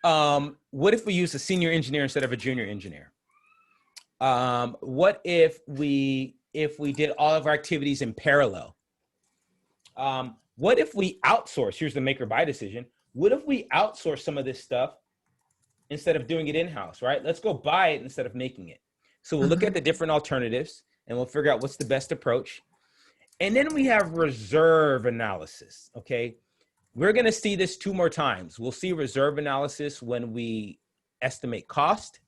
what if we use a senior engineer instead of a junior engineer? What if we did all of our activities in parallel? What if we outsource? Here's the make or buy decision. What if we outsource some of this stuff instead of doing it in-house, right? Let's go buy it instead of making it. So we'll look at the different alternatives and we'll figure out what's the best approach. And then we have reserve analysis, okay? We're going to see this 2 more times. We'll see reserve analysis when we estimate cost.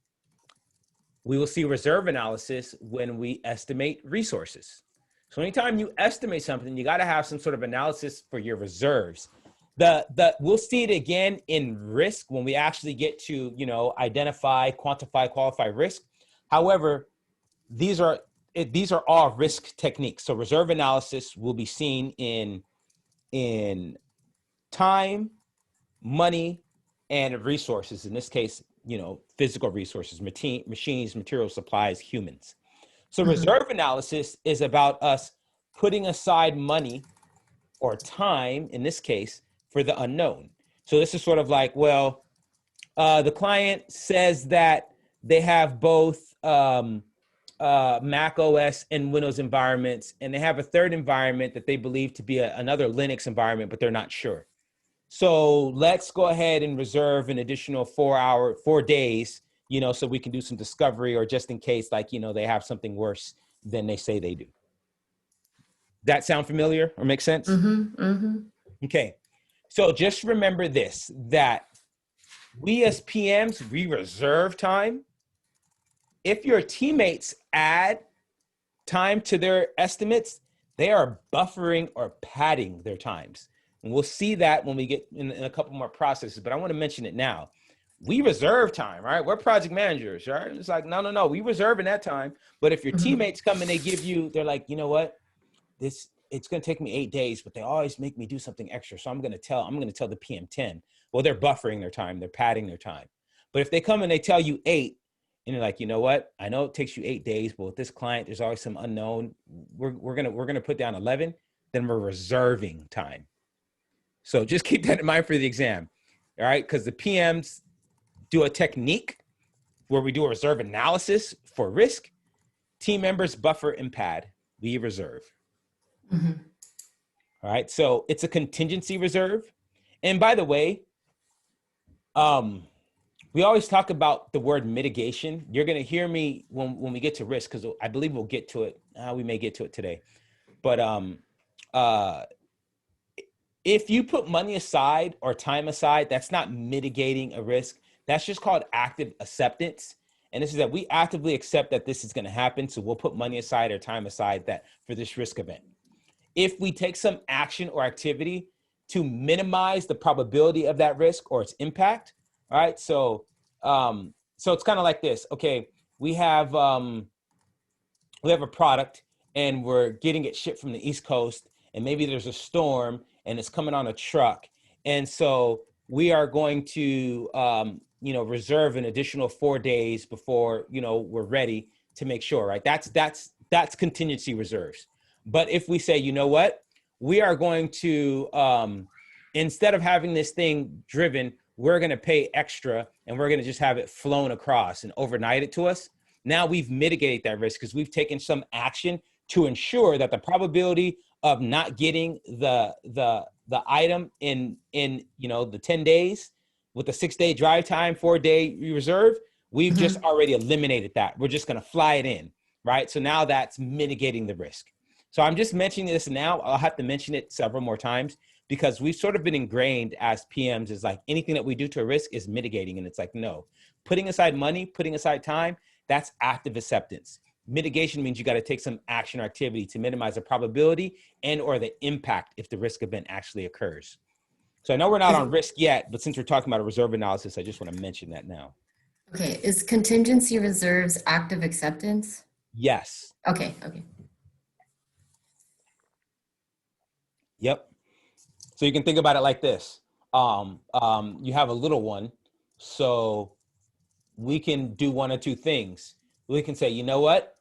We will see reserve analysis when we estimate resources. So anytime you estimate something, you got to have some sort of analysis for your reserves. We'll see it again in risk when we actually get to, you know, identify, quantify, qualify risk. However, these are all risk techniques. So reserve analysis will be seen in time, money, and resources. In this case, you know, physical resources, machines, materials, supplies, humans. So reserve analysis is about us putting aside money or time, in this case, for the unknown. So this is sort of like, well, the client says that they have both Mac OS and Windows environments, and they have a third environment that they believe to be another Linux environment, but they're not sure. So let's go ahead and reserve an additional 4 days, you know, so we can do some discovery, or just in case, like, you know, they have something worse than they say they do. That sound familiar or make sense? Okay. So just remember this, that we as PMs, we reserve time. If your teammates add time to their estimates, they are buffering or padding their times. And we'll see that when we get in a couple more processes, but I want to mention it now. We reserve time, right? We're project managers, right? It's like, no, we reserve in that time. But if your teammates come and they give you, they're like, you know what? it's going to take me 8 days, but they always make me do something extra. So I'm going to tell the PM 10, well, they're buffering their time. They're padding their time. But if they come and they tell you 8, and you're like, you know what? I know it takes you 8 days, but with this client, there's always some unknown. We're going to put down 11, then we're reserving time. So just keep that in mind for the exam. All right. Because the PMs do a technique where we do a reserve analysis for risk. Team members buffer and pad. We reserve.
Mm-hmm.
All right. So it's a contingency reserve. And by the way, we always talk about the word mitigation. You're going to hear me when we get to risk, because I believe we'll get to it. We may get to it today. But if you put money aside or time aside, that's not mitigating a risk. That's just called active acceptance. And this is that we actively accept that this is going to happen. So we'll put money aside or time aside that for this risk event. If we take some action or activity to minimize the probability of that risk or its impact, all right. So it's kind of like this. Okay, we have a product and we're getting it shipped from the East Coast, and maybe there's a storm and it's coming on a truck. And so we are going to, reserve an additional 4 days before, we're ready to make sure, right? That's contingency reserves. But if we say, you know what, we are going to, instead of having this thing driven, we're going to pay extra and we're going to just have it flown across and overnight it to us. Now we've mitigated that risk because we've taken some action to ensure that the probability of not getting the item in the 10 days with a 6-day drive time, 4-day reserve, we've just already eliminated that. We're just going to fly it in, right? So now that's mitigating the risk. So I'm just mentioning this now. I'll have to mention it several more times because we've sort of been ingrained as PMs is like anything that we do to a risk is mitigating. And it's like, no, putting aside money, putting aside time, that's active acceptance. Mitigation means you got to take some action or activity to minimize the probability and or the impact if the risk event actually occurs. So I know we're not on risk yet, but since we're talking about a reserve analysis, I just want to mention that now.
Okay, is contingency reserves active acceptance?
Yes.
Okay.
Yep. So you can think about it like this. You have a little one, so we can do one or two things. We can say, you know what?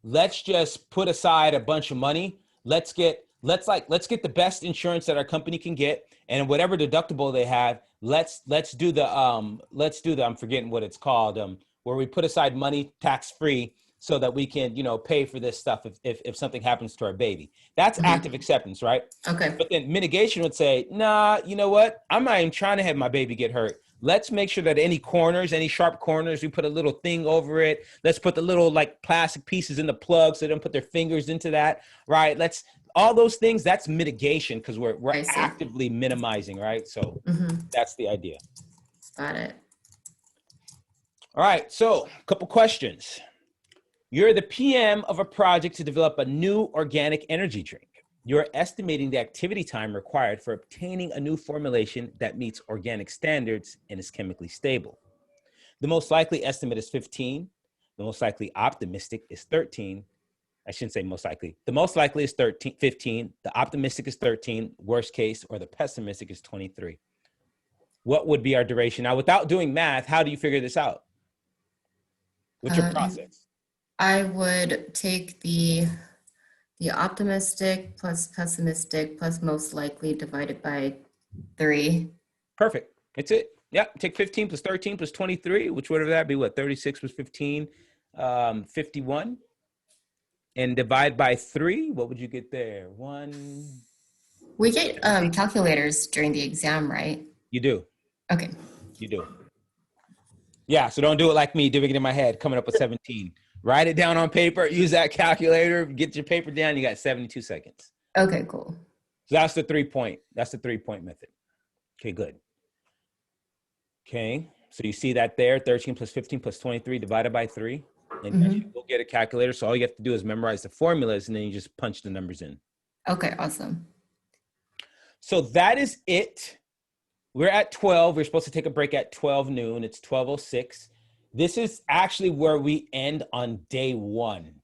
Let's just put aside a bunch of money. Let's get the best insurance that our company can get, and whatever deductible they have, let's do the I'm forgetting what it's called, where we put aside money tax-free so that we can, pay for this stuff if something happens to our baby. That's active acceptance, right?
Okay.
But then mitigation would say, nah, you know what? I'm not even trying to have my baby get hurt. Let's make sure that any sharp corners, we put a little thing over it. Let's put the little like plastic pieces in the plug so they don't put their fingers into that, right? All those things, that's mitigation because we're actively minimizing, right? So that's the idea.
Got it.
All right, so a couple questions. You're the PM of a project to develop a new organic energy drink. You're estimating the activity time required for obtaining a new formulation that meets organic standards and is chemically stable. The most likely estimate is 15. The most likely optimistic is 13. I shouldn't say most likely. The most likely is 15. The optimistic is 13, worst case, or the pessimistic is 23. What would be our duration? Now, without doing math, how do you figure this out? What's your process?
I would take the optimistic plus pessimistic plus most likely divided by 3.
Perfect. That's it. Yeah. Take 15 plus 13 plus 23, which would that be? What? 36 plus 15, 51. And divide by 3. What would you get there? 1.
We get calculators during the exam, right?
You do.
Okay.
You do. Yeah. So don't do it like me, doing it in my head, coming up with 17. Write it down on paper, use that calculator, get your paper down, you got 72 seconds.
Okay, cool.
So that's the 3-point method. Okay, good. Okay, so you see that there, 13 plus 15 plus 23 divided by 3. And you will get a calculator, so all you have to do is memorize the formulas and then you just punch the numbers in.
Okay, awesome.
So that is it. We're at 12. We're supposed to take a break at 12 noon. It's 12:06. This is actually where we end on day 1.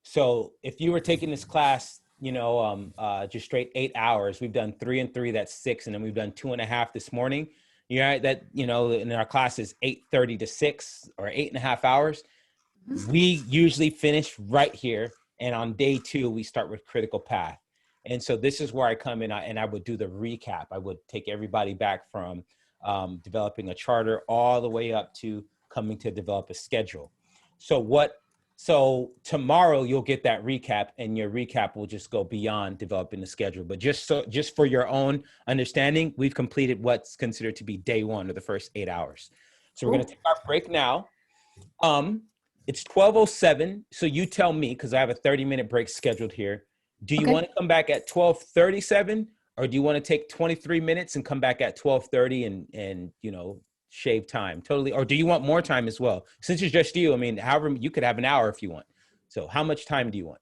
So if you were taking this class just straight 8 hours. We've done 3 and 3, that's 6. And then we've done 2.5 this morning. Yeah, that, in our class is 8:30 to 6, or 8.5 hours. We usually finish right here. And on day 2, we start with critical path. And so this is where I come in, and I would do the recap. I would take everybody back from developing a charter all the way up to coming to develop a schedule. So tomorrow you'll get that recap, and your recap will just go beyond developing the schedule. But just for your own understanding, we've completed what's considered to be day 1, or the first 8 hours. So we're going to take our break now. It's 12:07. So you tell me, because I have a 30-minute break scheduled here. Do you want to come back at 12:37, or do you want to take 23 minutes and come back at 12:30 and shave time totally? Or do you want more time as well? Since it's just you, I mean, however, you could have an hour if you want. So how much time do you want?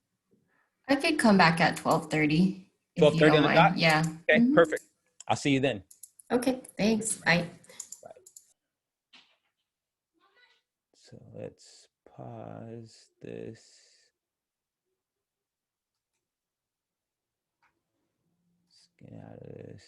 I could come back at 12:30 if you
12:30
don't
on the dot?
mind. Yeah.
Okay, perfect. I'll see you then.
Okay, thanks. Bye.
Bye. So let's pause this. Let's get out of this.